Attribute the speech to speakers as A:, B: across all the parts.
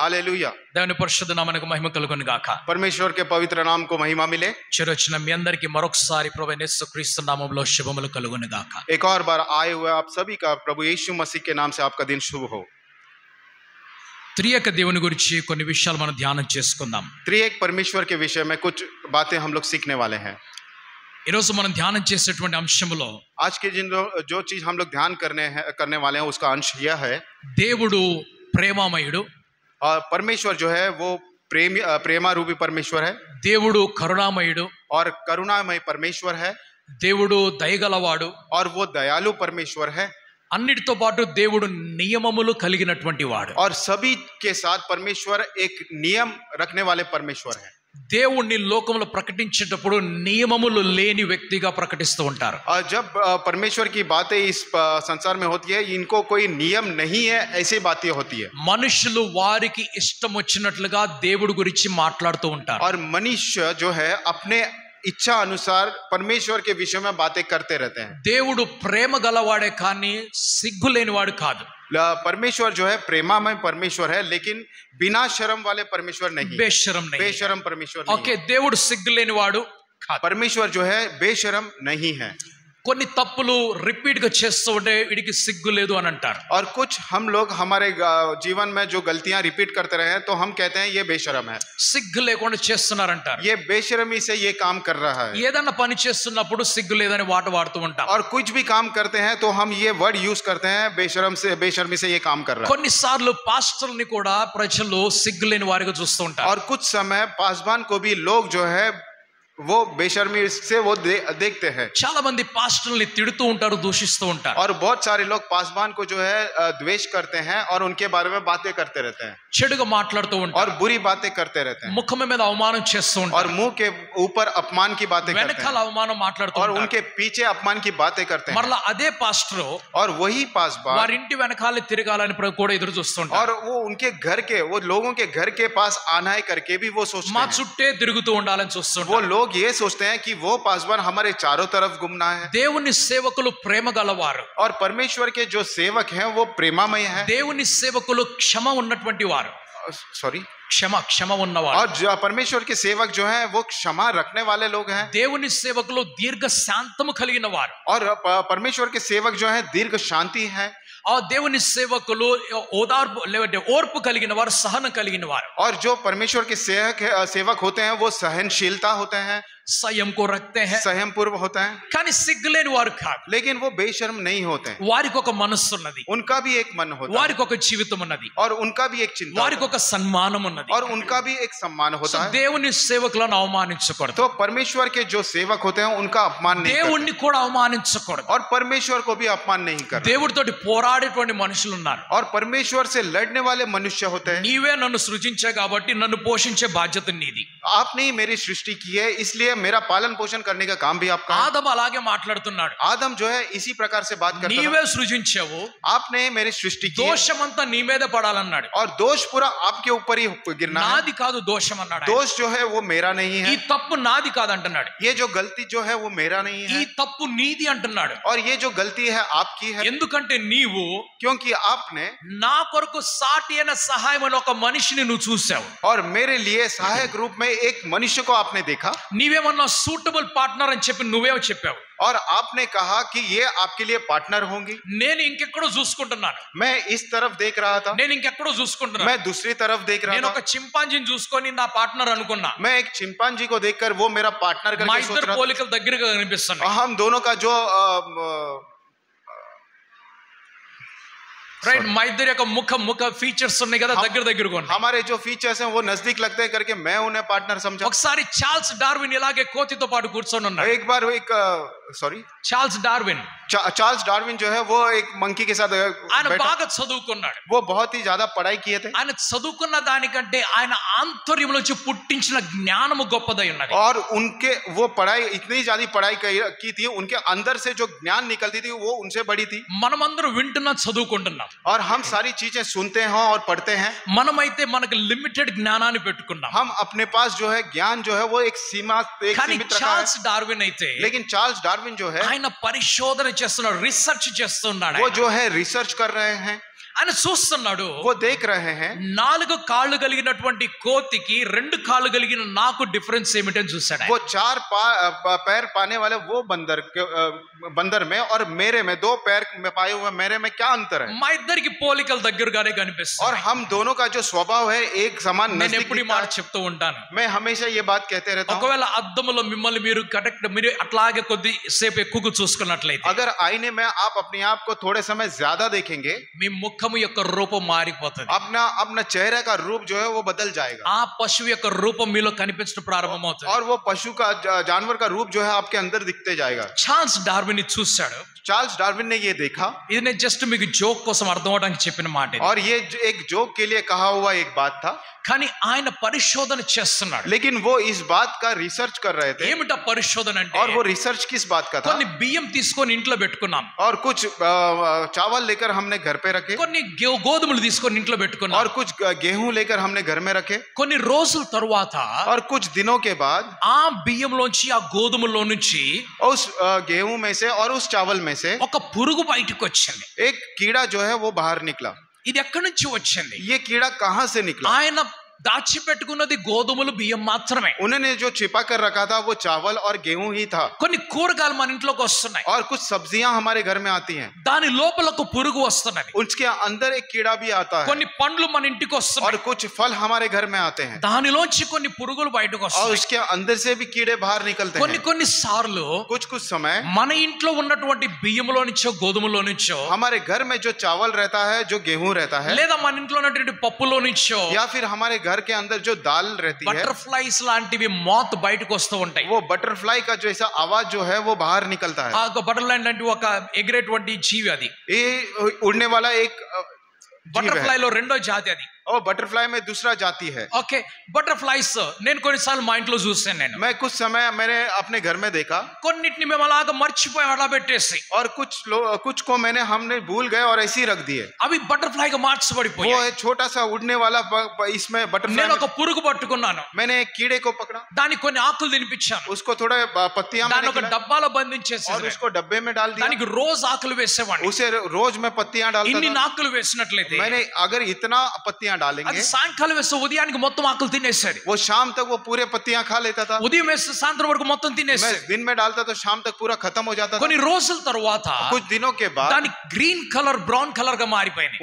A: Hallelujah.
B: దేవుని పరిశుద్ధ నామమునకు మహిమ కలుగును గాక.
A: परमेश्वर के पवित्र नाम को महिमा मिले।
B: చేరొచ్చిన మీ అందరికీ మరొకసారి ప్రభువైన యేసుక్రీస్తు నామములో శుభములు కలుగును గాక.
A: एक और बार आए हुए आप सभी का प्रभु यीशु मसीह के नाम से आपका दिन शुभ हो।
B: త్రియేక దేవుని గురించి కొన్ని విషయాలు మనం ధ్యానం చేసుకుందాం.
A: त्रिएक परमेश्वर के विषय में कुछ बातें हम लोग सीखने वाले हैं।
B: ఈ రోజు మనం ధ్యానం చేసేటువంటి అంశములో
A: आज के जो चीज हम लोग ध्यान करने वाले हैं उसका अंश यह है,
B: దేవుడు ప్రేమమయుడు,
A: और परमेश्वर जो है वो प्रेमा रूपी परमेश्वर है,
B: దేవుడు కరుణామయుడు,
A: और करुणामय परमेश्वर है,
B: దేవుడు దయగలవాడు,
A: और वो दयालु परमेश्वर है,
B: అన్నిటితో పాటు దేవుడు నియమములు కలిగినటువంటి వాడు.
A: और सभी के साथ परमेश्वर एक नियम रखने वाले परमेश्वर है।
B: దేవుణ్ణి లోకంలో ప్రకటించేటప్పుడు నియమములు లేని వ్యక్తిగా ప్రకటిస్తూ ఉంటారు.
A: और जब परमेश्वर की बातें इस संसार में होती है, इनको कोई नियम नहीं है, ऐसी बातें होती है।
B: మనుషులు వారికి ఇష్టం వచ్చినట్లుగా దేవుడి గురించి మాట్లాడుతూ ఉంటారు.
A: और मनुष्य जो है अपने इच्छा अनुसार परमेश्वर के विषय में बातें करते रहते हैं।
B: దేవుడు ప్రేమ గలవాడే కానీ సిగ్గు లేనివాడు కాదు.
A: परमेश्वर जो है प्रेमामय परमेश्वर है, लेकिन बिना शर्म वाले परमेश्वर नहीं,
B: బేషరం नहीं.
A: बेशरम परमेश्वर नहीं।
B: ఓకే, దేవుడు సిగ్గు లేనివాడు కాదు.
A: परमेश्वर जो है बेशरम नहीं है।
B: కొన్ని తప్పులు రిపీట్ గా చేస్తూ ఉంటే వీడికి సిగ్గు లేదు అని అంటారు.
A: और कुछ हम लोग हमारे जीवन में जो गलतियां रिपीट करते रहे हैं तो हम कहते हैं ये बेशरम है,
B: సిగ్గు లేకుండా చేస్తున్నారంటారు.
A: ये बेशरमी से ये काम कर रहा है।
B: ఏదన్నా పని చేస్తున్నప్పుడు సిగ్గు లేదని వాడుతూ ఉంటాం.
A: और कुछ भी काम करते हैं तो हम ये वर्ड यूज करते हैं, बेशर्मी से ये काम कर रहा है।
B: కొన్నిసార్లు పాస్టర్ని కూడా ప్రజలు సిగ్గు లేని వారిగా చూస్తూ ఉంటారు.
A: और कुछ समय पासबान को भी लोग जो है वो बेशर्मी से वो देखते हैं।
B: చాలా మంది పాస్టర్ని తిడుతూ ఉంటారు, దూషిస్తూ ఉంటారు.
A: और बहुत सारे लोग पासबान को जो है द्वेष करते हैं और उनके बारे में बातें करते रहते हैं,
B: చెడుగా మాట్లాడుతూ
A: और
B: ఉంటారు.
A: बुरी बातें करते रहते हैं,
B: ముఖం మీద అవమానం చేస్తూ
A: और
B: ఉంటారు.
A: मुंह के ऊपर अपमान की बातें करते
B: వెనకాల
A: हैं,
B: అవమానం మాట్లాడుతూ
A: और
B: ఉంటారు.
A: उनके पीछे अपमान की बातें करते हैं।
B: మరలా అదే పాస్టర్
A: और वही पासबान
B: వారి ఇంటి వెనకాల తిరగాలని కూడా ఎదురు చూస్తుంటారు.
A: और वो उनके घर के, वो लोगों के घर के पास आना है करके भी वो सोचते
B: మా
A: हैं।
B: చుట్టే తిరుగుతూ ఉండాలని
A: वो
B: చూస్తుంటారు.
A: लोग ये सोचते हैं कि वो पासबान हमारे चारों तरफ घूमना है।
B: దేవుని సేవకులు ప్రేమ గలవారు,
A: और परमेश्वर के जो सेवक हैं वो प्रेमामय हैं।
B: దేవుని సేవకులు క్షమ ఉన్నటువంటి వారు,
A: सॉरी
B: క్షమ ఉన్నవారు.
A: और जो परमेश्वर के सेवक जो हैं वो क्षमा रखने वाले लोग हैं।
B: దేవుని సేవకులు దీర్ఘ శాంతము కలిగిన వారు.
A: और परमेश्वर के सेवक जो हैं दीर्घ शांति हैं।
B: ఆ దేవుని సేవకులు ఓదార్పు లేదంటే ఓర్పు కలిగిన వారు, సహనం కలిగిన వారు.
A: और जो परमेश्वर के सेवक होते हैं वो सहनशीलता होते हैं,
B: సంయమ को रखते हैं,
A: संयम पूर्व होते हैं,
B: కానీ సిగ్గులేని వారు కాదు.
A: लेकिन वो बेशर्म नहीं होते हैं।
B: వారికి ఒక మనస్సు ఉన్నది,
A: उनका भी एक मन होता है,
B: వారికి ఒక జీవితం ఉన్నది,
A: और उनका भी एक चिंता
B: వారికి ఒక సన్మానం ఉన్నది.
A: और उनका भी एक सम्मान
B: సో
A: होता है।
B: దేవుని సేవకులను అవమానించకూడదు,
A: तो परमेश्वर के जो सेवक होते हैं उनका अपमान नहीं करते,
B: దేవుణ్ణి కూడా అవమానించకూడదు.
A: और परमेश्वर को भी अपमान नहीं करते।
B: దేవుడితోటి పోరాడేటువంటి మనుషులు ఉన్నారు.
A: और परमेश्वर से लड़ने वाले मनुष्य होते हैं।
B: నీవే నన్ను సృజించే కాబట్టి నన్ను పోషించే బాధ్యత నీది.
A: आपने ही मेरी सृष्टि की है, इसलिए मेरा पालन पोषण करने का काम भी आपका है।
B: ఆదం అలాగే మాట్లాడుతున్నాడు.
A: आदम जो है इसी प्रकार से बात करता
B: నీవే
A: था,
B: సృజించావు,
A: आपने मेरी सृष्टि की है,
B: దోషమంతా నీ మీద పడాలన్నాడు.
A: और दोष पूरा आपके ऊपर ही गिरना है।
B: నాది కాదు దోషం అన్నాడు.
A: दोष जो है वो मेरा नहीं
B: ఈ
A: है,
B: తప్పు నాది కాదంటున్నాడు.
A: ये जो गलती जो है वो मेरा नहीं
B: ఈ
A: है,
B: తప్పు నీది అంటున్నాడు.
A: और ये जो गलती है आपकी है,
B: ఎందుకంటే నీవు
A: क्योंकि आपने
B: నా కొరకు సాటి అయిన సహాయం అని ఒక మనిషిని నువ్వు చూసావు.
A: और मेरे लिए सहायक रूप में एक मनुष्य को आपने देखा,
B: నీవేమన్నా సూటబుల్ పార్ట్నర్ అని చెప్పి నువ్వే చెప్పావు.
A: और आपने कहा कि ये आपके लिए पार्टनर होंगी।
B: నేను ఇంకెక్కడో చూసుకుంటున్నాను,
A: मैं इस तरफ देख रहा था,
B: నేను ఇంకెక్కడో చూసుకుంటున్నాను.
A: मैं दूसरी तरफ देख
B: నేను
A: रहा
B: ఒక
A: था,
B: చింపాంజీని చూసుకొని నా పార్ట్నర్ అనుకున్నా.
A: मैं एक चिंपांजी को देखकर वो मेरा पार्टनर
B: మా
A: करके सोच
B: ఇద్దరు
A: रहा
B: పోలికలు దగ్గరగా కనిపిస్తున్నాయి.
A: था। हम दोनों का जो
B: రైట్, మా ఇద్దరి యొక్క ముఖ ఫీచర్స్ ఉన్నాయి కదా, దగ్గరగా ఉన్నాయి.
A: हमारे जो फीचर्स हैं वो नजदीक लगते हैं करके मैं उन्हें पार्टनर समझा।
B: ఒకసారి చార్ల్స్ డార్విన్ ఇలాగే కోతితో పాటు కూర్చొని ఉన్నాడు.
A: एक बार एक sorry
B: Charles Darwin
A: Charles Darwin जो है वो एक मंकी के साथ
B: ఆయన
A: बैठा।
B: బాగా చదువుకున్నాడు.
A: वो बहुत ही ज्यादा पढ़ाई किए थे,
B: ఆయన చదువుకున్న దానికంటే ఆయన ఆంతర్యంలోంచి పుట్టించిన జ్ఞానము గొప్పదై ఉన్నది.
A: और उनके वो पढ़ाई इतनी ज्यादा पढ़ाई की थी, उनके अंदर से जो ज्ञान निकलती थी वो उनसे बड़ी थी।
B: మనమందరం వింటున్నాం, చదువుకుంటున్నాం.
A: और हम सारी चीजें सुनते हैं और पढ़ते हैं।
B: మనమైతే మనకు లిమిటెడ్ జ్ఞానాన్ని పెట్టుకున్నాం.
A: हम अपने पास जो है ज्ञान जो है वो एक सीमा, एक
B: కానీ
A: सीमित रखा है।
B: చార్ల్స్ డార్విన్ అయితే
A: लेकिन चार्ल्स डार्विन जो है
B: ఆయన పరిశోధన చేస్తున్నాడు, రీసెర్చ్ చేస్తున్నాడు.
A: वो जो है रिसर्च कर रहे हैं।
B: ఆయన చూస్తున్నాడు.
A: वो देख रहे हैं
B: 4 కాళ్ళు కలిగినటువంటి కోతికి 2 కాళ్ళు కలిగిన నాకు డిఫరెన్స్ ఏమిటని చూశాడు.
A: वो 4 पैर पाने वाले वो बंदर में और मेरे में 2 पैर में पाए हुए मेरे में क्या अंतर है?
B: మా ఇద్దరికి పోలికలు దగ్గరగానే కనిపిస్తాయి.
A: और हम दोनों का जो स्वभाव है एक समान
B: నేను
A: नजदीक
B: ఎప్పుడు ఈ
A: दिखता
B: మాట
A: है।
B: చెప్తూ ఉంటాను.
A: मैं हमेशा ये बात कहते रहता हूँ,
B: ఒకవేళ అద్దంలో మిమ్మల్ని మీరు మీరు అట్లాగే కొద్దిసేపు ఎక్కువ చూసుకున్నట్లయితే
A: अगर आईने में आप अपने आप को थोड़े समय ज्यादा देखेंगे,
B: మీ ముఖము యొక్క రూపం మారిపోతుంది.
A: अपना अपना चेहरे का रूप जो है वो बदल जाएगा
B: ఆ పశువు యొక్క రూపం మీలో కనిపించడం ప్రారంభమవుతుంది.
A: और वो पशु का जानवर का रूप जो है आपके अंदर दिखते जाएगा।
B: చార్ల్స్ డార్విన్ చూశాడు.
A: चार्ल्स डार्विन ने ये देखा,
B: ఇది నేను జస్ట్ మీకు జోక్ కోసం అర్థం అవడానికి చెప్పిన మాట ఇది.
A: और ये एक जोक के लिए कहा हुआ एक बात था,
B: కానీ ఆయన పరిశోధన చేస్తున్నాడు.
A: लेकिन वो इस बात का रिसर्च कर रहे थे।
B: ఏమిటా పరిశోధన అంటే?
A: और वो रिसर्च किस बात का था?
B: కొన్ని బియ్యం తీసుకొని ఇంట్లో పెట్టుకున్నాం,
A: और कुछ चावल लेकर हमने घर पे रखे,
B: కొన్ని గోధుమలు తీసుకొని ఇంట్లో పెట్టుకున్నాం,
A: और कुछ गेहूं लेकर हमने घर में रखे,
B: కొన్ని రోజుల తరువాత
A: और कुछ दिनों के बाद
B: ఆ బియ్యంలోంచి ఆ గోధుమలో నుంచి
A: उस गेहूं में से और उस चावल में से
B: ఒక పురుగు బయటకు వచ్చింది.
A: एक कीड़ा जो है वो बाहर निकला।
B: ఇది ఎక్కడి నుంచి వచ్చింది?
A: ये कीड़ा कहां से निकला?
B: ఆయన దాచిపెట్టుకున్నది గోధుమలు బియ్యం మాత్రమే.
A: उन्होंने जो छिपा कर रखा था वो चावल और गेहूं ही था।
B: కొన్ని కూరగాయలు మన ఇంట్లోకి వస్తున్నాయి,
A: और कुछ सब्जियां हमारे घर में आती हैं,
B: దాని లోపలకు పురుగు వస్తున్నది.
A: उसके अंदर एक कीड़ा भी आता है,
B: కొన్ని పండ్లు మన ఇంటికి
A: और
B: వస్తున్నాయి,
A: कुछ फल हमारे घर में आते हैं,
B: దానిలోంచి కొన్ని పురుగులు బయటకు
A: और
B: వస్తున్నాయి.
A: उसके अंदर से भी कीड़े बाहर निकलते हैं।
B: కొన్ని సార్లు
A: कुछ कुछ समय
B: మన ఇంట్లో ఉన్నటువంటి బియ్యంలో నుంచో గోధుమలో నుంచో
A: हमारे घर में जो चावल रहता है, जो गेहूं रहता है,
B: లేదా మన ఇంట్లో ఉన్నటువంటి పప్పులో నుంచో
A: या फिर हमारे घर के अंदर जो दाल रहती है,
B: బటర్ఫ్లైస్ లాంటివి మోత్ బయటకు వస్తూ ఉంటాయి.
A: वो बटरफ्लाई का जैसा आवाज जो है वो बाहर निकलता है।
B: ఆ బటర్ఫ్లై లాంటి ఒక ఎగిరేటువంటి జీవి అది.
A: ये उड़ने वाला एक जीव
B: బటర్ఫ్లై
A: है,
B: లో రెండో జాతి అది.
A: और बटरफ्लाई में दूसरा जाति है।
B: ఓకే, బటర్ఫ్లైస్ నేను కొన్నిసార్లు మా ఇంట్లో చూసాను. నేను
A: मैं कुछ समय मैंने अपने घर में देखा,
B: కొన్నిటిని మేము అలాగా మర్చిపోయి అలా పెట్టేసి
A: और कुछ को हमने भूल गए और ऐसे ही रख दिए।
B: అవి బటర్ఫ్లై గా
A: वो
B: మార్చబడిపోయాయి.
A: एक छोटा सा उड़ने वाला इसमें बटरफ्लाई
B: నేను ఒక పురుగు పట్టుకున్నాను,
A: मैंने एक कीड़े को पकड़ा,
B: దానికి కొన్ని ఆకులు తినిపించాను,
A: उसको थोड़ा पत्तियां
B: దాన్ని
A: मैंने
B: ఒక
A: खिलाई,
B: డబ్బాలో
A: और
B: బంధించేసి
A: उसको डब्बे में डाल दिया।
B: దానికి రోజు ఆకులు వేసేవాడిని.
A: उसे रोज मैं पत्तियां डालता
B: ఇన్ని
A: था।
B: ఆకులు వేసినట్లయితే
A: मैंने अगर इतना पत्तियां डालेंगे,
B: అది సాయంకాలం వేస్తే ఉదయానికి మొత్తం ఆకులు తినేసేది.
A: वो शाम तक वो पूरे पत्तियां खा लेता था।
B: ఉదయం వేస్తే సాయంత్రం వరకు మొత్తం
A: मैं
B: తినేసేది.
A: दिन में डालता तो शाम तक पूरा खत्म हो जाता था।
B: కొన్ని రోజుల తర్వాత
A: कुछ दिनों के बाद
B: దాని గ్రీన్ కలర్ బ్రౌన్ కలర్ గా మారిపోయింది.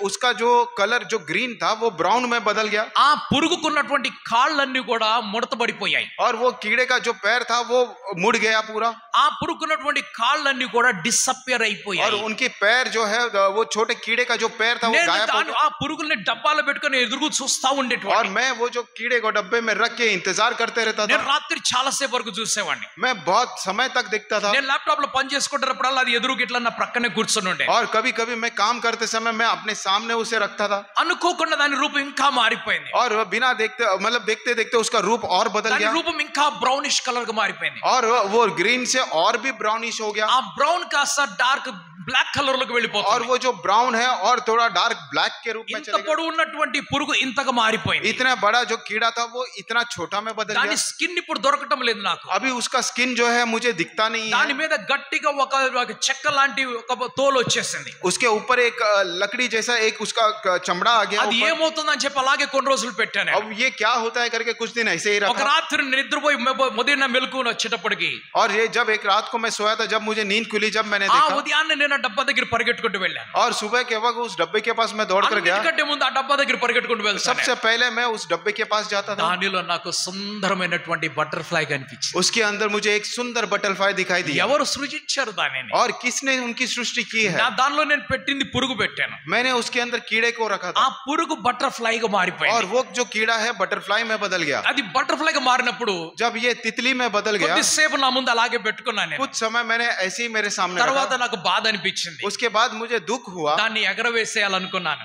A: उसका जो कलर जो ग्रीन था वो ब्राउन में बदल गया,
B: ఆ పురుగుకున్నటువంటి కాళ్ళన్నీ కూడా ముడతబడిపోయాయి.
A: और वो कीड़े का जो पैर था वो मुड़ गया पूरा,
B: ఆ పురుగుకున్నటువంటి కాళ్ళన్నీ కూడా డిసపియర్
A: और
B: అయిపోయాయి.
A: उनके पैर जो है वो छोटे कीड़े का जो पैर था वो
B: నేను
A: गायब हो
B: దాని
A: गया।
B: ఆ పురుగుల్ని డబ్బాలో పెట్టుకొని ఎదురు చూస్తా
A: और
B: ఉండేటవాడిని.
A: मैं वो जो कीड़े को डब्बे में रख के इंतजार करते रहता
B: నేను
A: था।
B: రాత్రి చాలా సేపు వరకు చూసేవాడిని.
A: मैं बहुत समय तक देखता था,
B: నేను ల్యాప్టాప్ లో పని చేసుకుంటున్నప్పుడల్లా అది ఎదురుకి ఇట్లా నా ప్రక్కనే కూర్చొని ఉండే.
A: और कभी कभी मैं काम करते समय मैं अपने सामने उसे रखता था,
B: అనుకోకుండా దాని రూపం ఇంకా మారిపోయింది.
A: और बिना देखते देखते देखते उसका रूप और बदल
B: దాని
A: गया,
B: రూపం ఇంకా బ్రౌనిష్ కలర్ గా మారిపోయింది.
A: और वो ग्रीन से और भी ब्राउनिश हो गया,
B: ఆ బ్రౌన్ కాస్త డార్క్ బ్లాక్ కలర్ లోకి
A: और
B: వెళ్ళిపోతుంది.
A: वो जो ब्राउन है और थोड़ा डार्क ब्लैक के रूप में
B: ఇంత
A: चले गया।
B: పొడవు ఉన్నటువంటి పురుగు ఇంతగా మారిపోయింది.
A: इतना बड़ा जो कीड़ा था वो इतना छोटा में बदल
B: దాని
A: गया।
B: స్కిన్ ఇప్పుడు దొరకటం లేదు నాకు.
A: अभी उसका स्किन जो है मुझे दिखता नहीं
B: దాని
A: है,
B: మీద గట్టిగా ఒక చెక్క లాంటి ఒక తోలు వచ్చేసింది.
A: उसके ऊपर एक लकड़ी जैसा एक उसका चमड़ा आ गया
B: అది
A: ऊपर।
B: ఏమవుతుందని చెప్పి అలాగే కొన్ని రోజులు పెట్టాను.
A: अब ये क्या होता है करके कुछ दिन ऐसे ही
B: ఒక
A: रखा,
B: రాత్రి నిద్రపోయి ఉదయం మెలకువని వచ్చేటప్పటికి
A: और ये जब एक रात को मैं सोया था, जब मुझे नींद खुली, जब मैंने
B: ఆ
A: देखा,
B: ఉదయాన్నే నేను ఆ డబ్బా దగ్గర పరిగెట్టుకుంటూ వెళ్ళాను.
A: और सुबह के वक्त उस डब्बे के पास मैं दौड़ कर गया।
B: అన్నిటికంటే ముందు ఆ డబ్బా దగ్గర పరిగెట్టుకుంటూ వెళ్తాను.
A: सबसे पहले मैं उस डब्बे के पास जाता था,
B: దానిలో నాకు సుందరమైనటువంటి బటర్ఫ్లై కనిపించింది.
A: उसके अंदर मुझे एक सुंदर बटरफ्लाई दिखाई दिया।
B: ఎవరు సృజించారు దానిని?
A: और किसने उनकी सृष्टि की है?
B: దానిలో నేను పెట్టింది పురుగు పెట్టాను.
A: मैंने उसके अंदर कीड़े को रखा
B: ఆ
A: था,
B: పురుగు బటర్ఫ్లై గా
A: और
B: మారిపోయింది.
A: वो जो कीड़ा है बटरफ्लाई में बदल गया।
B: అది బటర్ఫ్లై గా మారినప్పుడు
A: जब ये तितली में बदल गया,
B: కొద్దిసేపు నా ముందు అలాగే పెట్టుకున్నాను నేను.
A: कुछ समय मैंने ऐसे ही मेरे सामने
B: తర్వాత
A: रखा।
B: నాకు బాధ అనిపించింది.
A: उसके बाद मुझे दुख हुआ,
B: దాన్ని ఎగరవేసేయాలనుకున్నాను.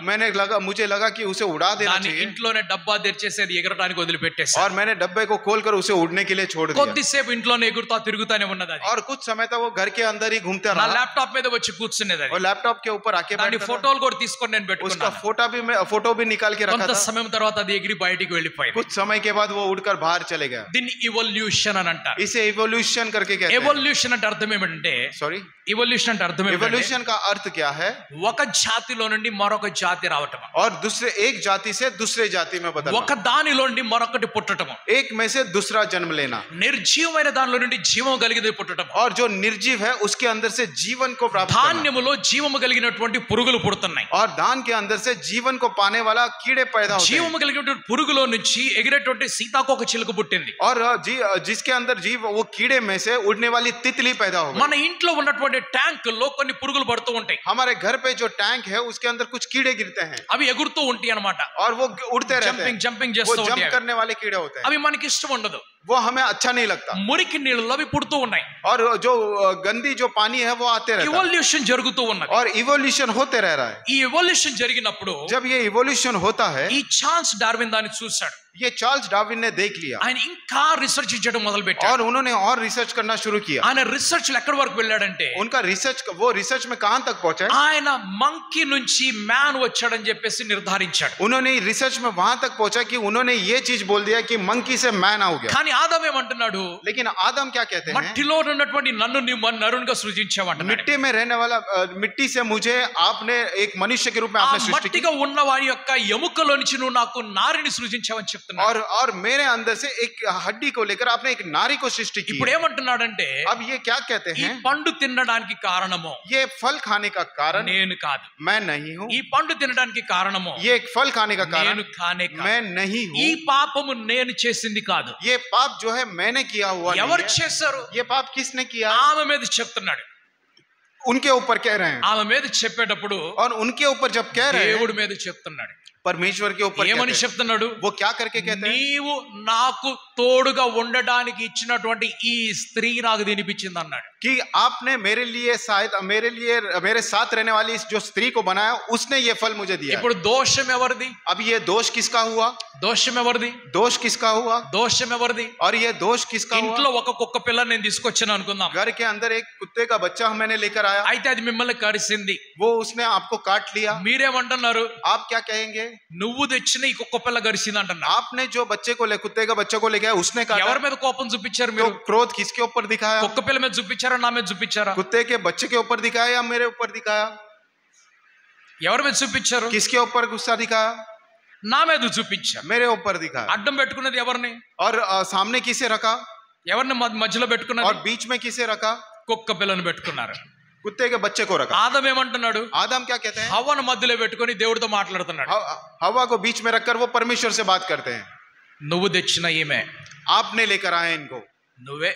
A: मुझे लगा कि उसे उड़ा देना
B: దాన్ని
A: चाहिए,
B: ఇంట్లోనే డబ్బా తెరిచేసి అది ఎగరడానికి వదిలిపెట్టేసి
A: और मैंने डब्बे को खोलकर उसे उड़ने के लिए छोड़ दिया।
B: కొద్దిసేపు ఇంట్లోనే ఎగురుతా తిరుగుతానే ఉన్నది అది.
A: और कुछ समय तक वो घर के अंदर ही घूमता
B: నా
A: रहा,
B: ల్యాప్టాప్ మీద వచ్చి కూర్చునేది అది.
A: और लैपटॉप के ऊपर आके
B: దాని
A: बैठता था।
B: ఫోటోలు కూడా తీసుకొని నేను
A: उसका
B: పెట్టుకున్నాను.
A: फोटो भी निकाल के रखा
B: కొంత
A: था।
B: సమయం తర్వాత అది ఎగిరి బయటికి వెళ్ళిపోయింది.
A: कुछ समय के बाद वो उड़कर बाहर चले गया।
B: దీన్ని ఇవల్యూషన్ అని అంటారు.
A: इसे इवोल्यूशन करके कहते हैं।
B: ఎవల్యూషన్ అంటే అర్థం ఏమిటంటే
A: सॉरी,
B: ఇవల్యూషన్ అంటే అర్థం ఏమిటంటే
A: इवोल्यूशन का अर्थ क्या है?
B: ఒక జాతిలో నుండి మరొక జాతి రావటం,
A: और दूसरे एक जाति से दूसरे जाति में बदलना,
B: ఒక దానిలో నుండి మరొకటి పుట్టటము,
A: एक में से दूसरा जन्म लेना,
B: నిర్జీవమైన దానిలో నుండి జీవం కలిగినది పుట్టటము.
A: और जो निर्जीव है उसके अंदर से जीवन को प्राप्त करना,
B: ధాన్యములో జీవము కలిగినటువంటి పురుగులు పుడుతున్నాయి.
A: और धान के अंदर से जीवन को पाने वाला कीड़े पैदा होते हैं,
B: జీవము కలిగినటువంటి పురుగులో నుంచి ఎగిరేటువంటి సీతాకోక చిలుక పుట్టింది.
A: और जिसके अंदर जीव वो कीड़े में से उड़ने वाली तितली पैदा हो गई.
B: మన ఇంట్లో ఉన్నటువంటి ట్యాంకుల్లో కొన్ని పురుగులు పడుతూ ఉంటాయి.
A: हमारे घर पे जो टैंक है उसके अंदर कुछ कीड़े गिरते हैं,
B: అవి ఎగురుతూ ఉంటాయి అన్నమాట.
A: और वो उड़ते रहते
B: జంపింగ్
A: हैं,
B: జంపింగ్
A: वो
B: చేస్తూ
A: जंप
B: ఉంటాయి.
A: करने वाले कीड़े होते हैं,
B: అవి మనకి ఇష్టం ఉండదు.
A: वो हमें अच्छा नहीं लगता.
B: మురికి నీళ్ళలో అవి పుడుతూ ఉన్నాయి.
A: और जो गंदी जो पानी है वो आते रहता है,
B: ఇవల్యూషన్ జరుగుతూ ఉన్నది.
A: और इवोल्यूशन होते रह रहा है.
B: ఈ ఇవల్యూషన్ జరిగినప్పుడు
A: जब ये इवोल्यूशन होता है,
B: ఈ చార్ల్స్ డార్విన్ దాన్ని చూశాడు.
A: ये चार्ल्स डार्विन ने देख लिया,
B: ఆయన ఇంకా రీసెర్చ్ చేయడం మొదలు పెట్టాడు.
A: और उन्होंने और रिसर्च करना शुरू किया.
B: ఆయన రీసెర్చ్ ఎక్కడి వరకు వెళ్ళాడంటే,
A: उनका रिसर्च, वो रिसर्च में कहां तक पहुंचे?
B: ఆయన మంకీ నుంచి మ్యాన్ వచ్చాడని చెప్పేసి నిర్ధారించాడు.
A: उन्होंने रिसर्च में वहां तक पहुंचा कि उन्होंने ये चीज बोल दिया कि मंकी से मैन हो गया.
B: కానీ ఆదాం ఏమంటున్నాడు?
A: लेकिन आदम क्या कहते हैं?
B: మట్టిలో ఉన్నటువంటి నన్ను నీవు నరునిగా సృజించావంటున్నాడు.
A: मिट्टी में रहने वाला, मिट्टी से मुझे आपने एक मनुष्य के रूप में
B: ఆ
A: आपने सृष्टि की,
B: మట్టిగా ఉన్న వారి యొక్క ఎముకలో నుంచి నువ్వు నాకు నారిని సృజించావని చెప్తున్నాడు.
A: और मेरे अंदर से एक हड्डी को लेकर आपने एक नारी को सृष्टि की.
B: ఇప్పుడు ఏమంటున్నాడంటే,
A: अब ये क्या कहते
B: ఈ
A: हैं?
B: పండు తినడానికి కారణము
A: ये फल खाने का कारण
B: నేను కాదు.
A: मैं नहीं हूँ.
B: ఈ పండు తినడానికి కారణము
A: ये एक फल खाने का कारण
B: నేను కానే కాదు.
A: मैं नहीं
B: ఈ
A: हूँ.
B: పాపము నేను చేసింది కాదు.
A: ये पाप जो है मैंने किया हुआ नहीं
B: ఎవరు
A: है.
B: చేశారు?
A: ये पाप किसने किया?
B: ఆమె మీద చెప్తున్నాడు.
A: उनके ऊपर कह रहे हैं,
B: ఆమె మీద చెప్పేటప్పుడు
A: और उनके ऊपर जब कह रहे हैं
B: దేవుడి మీద చెప్తున్నాడు.
A: परमेश्वर के ऊपर
B: ఏమని
A: कहते हैं.
B: చెప్తున్నాడు?
A: वो क्या करके कहते हैं?
B: నీవు నాకు తోడుగా ఉండడానికి ఇచ్చినటువంటి ఈ స్త్రీ నాకు తినిపించింది అన్నాడు.
A: कि आपने मेरे लिए शायद मेरे साथ रहने वाली इस जो स्त्री को बनाया, उसने ये फल मुझे दिया.
B: ఇప్పుడు దోషం ఎవరిది?
A: अब ये दोष किसका हुआ?
B: దోషం ఎవరిది?
A: दोष किसका हुआ?
B: దోషం ఎవరిది?
A: और ये दोष किसका
B: ఇంట్లో
A: हुआ?
B: ఒక కుక్క పిల్ల నేను తీసుకొచ్చాను అనుకుందాం.
A: घर के अंदर एक कुत्ते का बच्चा मैंने लेकर आया,
B: అయితే అది మిమ్మల్ని కరిసింది.
A: वो उसने आपको काट लिया.
B: మీరేమంటున్నారు?
A: आप क्या कहेंगे?
B: నువ్వు తెచ్చిన ఈ కుక్క పిల్ల కరిసింది అంటున్నారు.
A: आपने जो बच्चे को कुत्ते का बच्चे को लेके आया, उसने काटा.
B: ఎవరి మీద కోపం చూపించారు
A: तो
B: మీరు?
A: क्रोध किसके ऊपर दिखाया?
B: కుక్క పిల్ల మీద చూపించారా, నా మీద చూపించారా?
A: कुत्ते के बच्चे के ऊपर दिखाया या मेरे ऊपर दिखाया?
B: ఎవరి మీద చూపించారు?
A: किसके ऊपर गुस्सा दिखाया?
B: నా మీద చూపించారు.
A: मेरे ऊपर दिखाया.
B: అడ్డం పెట్టుకున్నది ఎవరిని?
A: और सामने किसे रखा?
B: ఎవరిని మధ్యలో
A: और
B: పెట్టుకున్నది?
A: बीच में किसे रखा?
B: కుక్క పిల్లను పెట్టుకున్నారు.
A: कुत्ते के बच्चे को रखा.
B: ఆదం ఏమంటున్నాడు?
A: आदम क्या कहते हैं?
B: హవ్వను మధ్యలో పెట్టుకొని దేవుడితో మాట్లాడుతున్నాడు.
A: हवा को बीच में रखकर वो परमेश्वर से बात करते हैं.
B: నువ్వు తెచ్చిన ఈమె,
A: आपने लेकर आए इनको,
B: నువ్వే,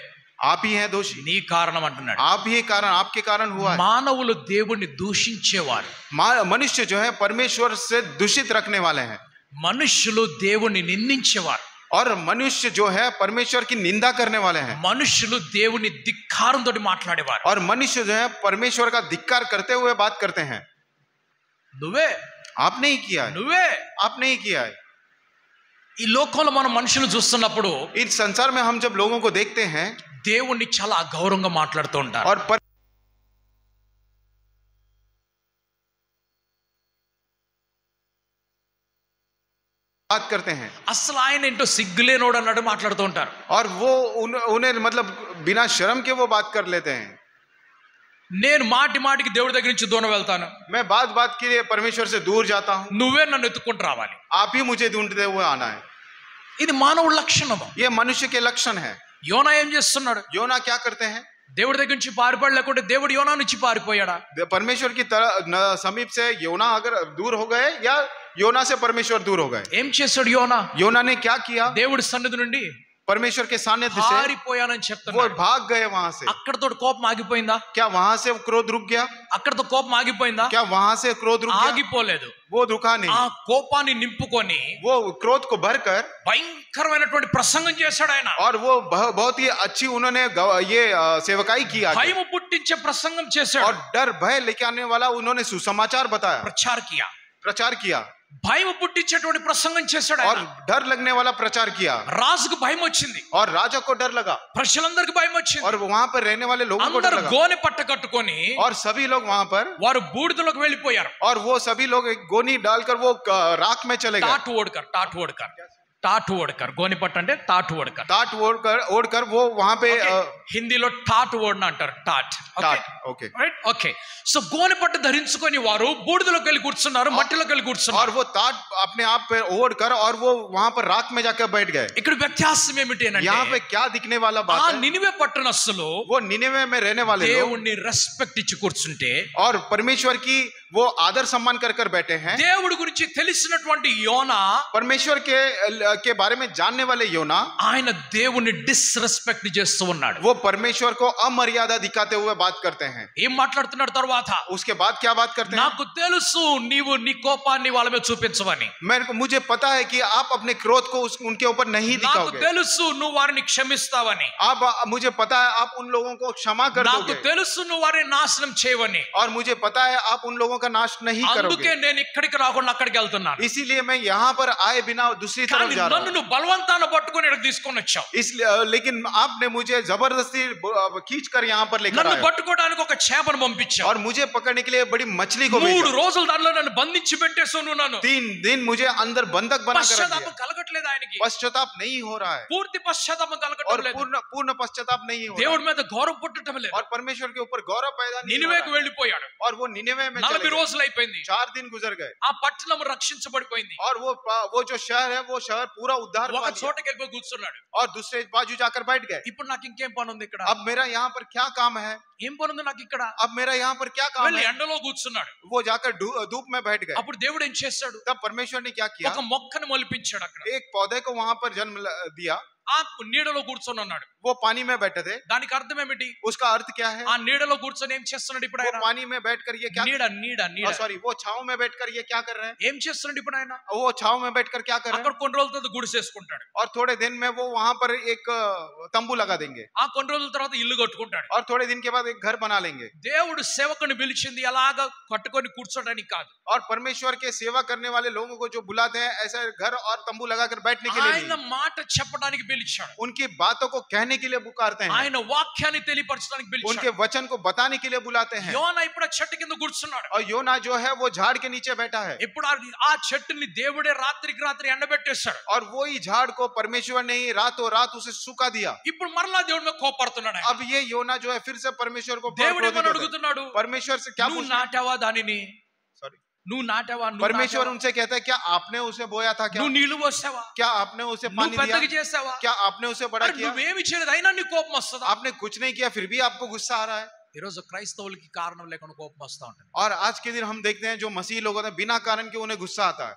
A: आप ही हैं दोषी,
B: నీ కారణం అంటున్నాడు.
A: आप ही कारण, आपके कारण हुआ है.
B: మానవులు దేవుణ్ణి దూషించేవారు.
A: मनुष्य जो है परमेश्वर से दूषित रखने वाले हैं,
B: మనుష్యులు దేవుణ్ణి నిందించేవారు.
A: और मनुष्य जो है परमेश्वर की निंदा करने वाले हैं,
B: మనుష్యులు దేవుని ధిక్కారంతో మాట్లాడేవారు.
A: और मनुष्य जो है परमेश्वर का धिक्कार करते हुए बात करते हैं.
B: నువ్వే,
A: आपने ही किया है,
B: నువ్వే.
A: आपने ही किया है.
B: ఈ లోకంలో మనం మనుషులు చూస్తున్నప్పుడు
A: इस संसार में हम जब लोगों को देखते हैं
B: దేవుణ్ణి చాలా అగౌరవంగా మాట్లాడుతూ ఉంటారు.
A: और बात करते हैं,
B: అసలు ఆయన ఏంటో సిగ్గులేనోడు అన్నట్టు మాట్లాడుతూ ఉంటారు.
A: और वो उन्हें मतलब बिना शर्म के वो बात कर लेते हैं.
B: నేను మాటి మాటికి దేవుడి దగ్గర నుంచి దూరం వెళ్తాను,
A: मैं बात बात के लिए परमेश्वर से दूर जाता हूँ,
B: నువ్వే నన్ను ఎత్తుకుంటూ రావాలి.
A: आप ही मुझे ढूंढते हुए आना है.
B: ఇది మానవుడి లక్షణము.
A: ये मनुष्य के लक्षण है.
B: యోనా ఏం చేస్తున్నాడు?
A: योना क्या करते हैं?
B: దేవుడి దగ్గర నుంచి పారిపోయాడు, లేకుంటే దేవుడు యోనా నుంచి పారిపోయాడా?
A: परमेश्वर की तरह समीप से योना अगर दूर हो गए या योना से परमेश्वर दूर हो गए?
B: ఏం చేశాడు యోనా?
A: योना ने क्या किया?
B: దేవుడి సన్నిధి నుండి
A: परमेश्वर के सानिध्य से
B: పారిపోయానని
A: वो
B: చెప్తున్నాడు.
A: भाग गए वहां से.
B: అక్కడతో కోపం ఆగిపోయిందా?
A: क्या वहां से क्रोध रुक गया?
B: అక్కడతో కోపం ఆగిపోయిందా?
A: क्या वहां से क्रोध रुक गया?
B: ఆగిపోలేదు.
A: वो रुका नहीं.
B: ఆ కోపాన్ని నింపుకొని
A: वो क्रोध को भरकर
B: భయంకరమైనటువంటి ప్రసంగం చేశాడు ఆయన.
A: और वो बहुत ही अच्छी उन्होंने ये सेवकाई की आगे.
B: భయం పుట్టించే ప్రసంగం చేశాడు.
A: और डर भय लेके आने वाला उन्होंने सुसमाचार बताया, प्रचार किया.
B: భయం పుట్టించేటువంటి ప్రసంగం చేశాడు
A: और
B: ఆయన.
A: डर लगने वाला प्रचार किया.
B: రాజుకు భయం వచ్చింది,
A: और राजा को डर लगा,
B: ప్రజలందరికి భయం వచ్చింది.
A: और वहां पर रहने वाले लोगों को डर
B: అందరూ
A: लगा.
B: గోనె పట్ట కట్టుకొని
A: और सभी लोग वहां पर,
B: వారు బూడిదలోకి వెళ్ళిపోయారు.
A: और वो सभी लोग एक गोनी डालकर वो राख में चले गए.
B: టాట్ ఓడ్కర్ టాటు ఓడకర్ గోనిపట్టు అంటే టాటు ఓడకర్
A: टाट ओढ़कर वो वहां पे
B: హిందీలో టాటు ఓడన అంటారు టాట్
A: टाट ओके
B: రైట్ ఓకే సో గోనిపట్టు ధరించుకొని వారు బూడిదలోకి వెళ్ళి కూర్చున్నారు మట్టిలోకి వెళ్ళి కూర్చున్నారు
A: और वो टाट अपने आप पे ओढ़कर और वो वहां पर राख में जाकर बैठ गए
B: ఇక్కడ వ్యత్యాసం ఏమిటి అంటే
A: यहाँ पे क्या दिखने वाला
B: ఆ
A: बात है
B: నినివే పట్టణస్థులు
A: वो निनेवे में रहने वाले लोग
B: దేవుణ్ణి రెస్పెక్ట్ ఇచ్చి కూర్చుంటే
A: और परमेश्वर की वो आदर सम्मान कर कर बैठे हैं
B: దేవుడి గురించి తెలిసినటువంటి యోనా
A: परमेश्वर के बारे में जानने वाले योना
B: ఆయన దేవుణ్ణి డిస్రెస్పెక్ట్ చేస్తూ ఉన్నాడు
A: वो परमेश्वर को अमर्यादा दिखाते हुए बात करते हैं
B: ఏం మాట్లాడుతున్నాడు తర్వాత
A: उसके बाद क्या बात करते हैं
B: నాకు తెలుసు నీవు నీ కోపాన్ని వాళ్ళ మీద చూపించవని
A: मुझे पता है कि आप अपने क्रोध को उनके ऊपर नहीं
B: నాకు
A: दिखाओगे
B: తెలుసు నువ్వు వారిని క్షమిస్తావని
A: आप मुझे पता है आप उन लोगों को क्षमा कर
B: నాకు
A: दोगे
B: తెలుసు నువ్వు వారిని నాశనం చేయవని
A: और मुझे पता है आप उन लोगों का नाश नहीं
B: అందుకే
A: करोगे
B: నేను ఇక్కడికి రాకుండా అక్కడికి వెళ్తున్నాను
A: इसीलिए मैं यहाँ पर आए बिना दूसरी तरफ
B: కానీ
A: जा रहा
B: నన్ను
A: हूँ
B: నువ్వు బలవంతాన పట్టుకొని ఇక్కడ తీసుకొని వచ్చావు
A: इसलिए लेकिन आपने मुझे जबरदस्ती खींच कर यहाँ पर लेकर
B: నన్ను
A: आए
B: పట్టుకోవడానికి ఒక చేపను పంపించావు
A: और मुझे पकड़ने के लिए बड़ी मछली को
B: 3
A: भेजा
B: రోజులు దానిలో నన్ను బంధించి పెట్టేసావు నువ్వు నన్ను
A: 3 दिन मुझे अंदर बंधक बना कर रख
B: పశ్చాత్తాపం
A: दिया
B: కలగట్లేదు ఆయనకి
A: पश्चाताप नहीं हो रहा है
B: పూర్తి పశ్చాత్తాపం
A: और
B: కలగటం లేదు
A: पूर्ण पश्चाताप नहीं हो रहा
B: దేవుడి మీద గౌరవం పుట్టడం లేదు
A: और परमेश्वर के ऊपर गौरव पैदा नहीं हो
B: నినివేకు
A: रहा है।
B: వెళ్ళిపోయాడు
A: और वो निनेवे में
B: 40
A: चले गए।
B: రోజులు అయిపోయింది
A: 4 दिन गुजर गए
B: ఆ పట్టణం రక్షించబడిపోయింది
A: और वो जो शहर है वो शहर पूरा उद्धार
B: ఒక
A: पा लिया
B: చోటకి వెళ్ళిపోయి కూర్చున్నాడు
A: और दूसरे बाजू जाकर बैठ गए
B: ఇప్పుడు నాకు ఇంకేం పని ఉంది ఇక్కడ
A: अब मेरा यहाँ पर क्या काम है
B: ఏం పని ఉంది నాకు ఇక్కడ
A: अब मेरा यहाँ पर क्या काम
B: వెళ్ళి
A: है
B: ఎండలో కూర్చున్నాడు
A: वो जाकर धूप में बैठ गए
B: అప్పుడు దేవుడు ఏం చేశాడు
A: तब परमेश्वर ने क्या किया
B: ఒక మొక్కను మొలిపించాడు అక్కడ
A: एक पौधे को वहां पर जन्म दिया
B: ఆ నీడలో కూర్చొని ఉన్నాడు
A: वो पानी में बैठे थे
B: దానికి అర్థం ఏమిటి
A: उसका अर्थ क्या है
B: ఆ నీడలో కూర్చొని ఏం చేస్తున్నాడు ఇప్పుడు
A: वो
B: ఆయన
A: पानी में बैठकर ये क्या
B: నీడ నీడ నీడ
A: सॉरी वो छाव में बैठकर ये क्या कर रहे हैं
B: ఏం చేస్తున్నాడు ఇప్పుడు ఆయన
A: वो छाव में बैठकर क्या कर रहे
B: అక్కడ
A: हैं
B: కొన్ని రోజుల తర్వాత గుడిసేసుకుంటాడు
A: और थोड़े दिन में वो वहां पर एक तंबू लगा देंगे
B: ఆ కొన్ని రోజుల తర్వాత ఇల్లు కట్టుకుంటాడు
A: और थोड़े दिन के बाद एक घर बना लेंगे
B: దేవుడు సేవకుని పిలిచింది అలాగా కట్టుకొని కూర్చోడానికి కాదు
A: और परमेश्वर के सेवा करने वाले लोगों को जो बुलाते हैं ऐसा घर और तंबू लगाकर बैठने के लिए
B: ఆయన
A: नहीं।
B: మాట చెప్పడానికి పిలిచాడు
A: उनकी बातों को कहने के लिए पुकारते हैं
B: ఆయన వాక్యాన్ని తెలియపరచడానికి
A: उनके
B: పిలిచాడు
A: वचन को बताने के लिए बुलाते हैं
B: యోనా ఇప్పుడు ఆ చెట్టు కింద కూర్చున్నాడు
A: और योना जो है वो झाड़ के नीचे बैठा है
B: ఇప్పుడు ఆ చెట్టుని దేవుడే రాత్రికి రాత్రి ఎండబెట్టేశాడు
A: और वही झाड़ को परमेश्वर ने ही रातों रात उसे सूखा दिया
B: ఇప్పుడు మరలా దేవుడి మీద కోపడుతున్నాడు ఆయన.
A: अब ये योना जो है फिर से परमेश्वर को
B: దేవుడు
A: क्रोधित
B: ఏమని
A: होता है।
B: అడుగుతున్నాడు
A: परमेश्वर से क्या
B: నువ్వు
A: पूछना है?
B: నాటావా దానిని
A: Sorry।
B: నువ్వు నాటావా నువ్వు
A: परमेश्वर
B: నాటావా?
A: उनसे कहता है क्या आपने उसे बोया था क्या
B: నువ్వు నీళ్లు పోసావా
A: क्या आपने उसे
B: నువ్వు
A: पानी
B: పెద్దగా
A: दिया
B: చేసావా
A: क्या आपने उसे बड़ा
B: మరి
A: किया
B: నువ్వేమి చేయలేదు అయినా నీ కోపం వస్తుందా
A: आपने कुछ नहीं किया फिर भी आपको गुस्सा आ रहा है
B: ఈ రోజు క్రైస్తవులకి కారణం లేకుండా కోపం వస్తా ఉంటుంది
A: और आज के दिन हम देखते हैं जो मसीह लोग होते हैं बिना कारण के उन्हें गुस्सा आता है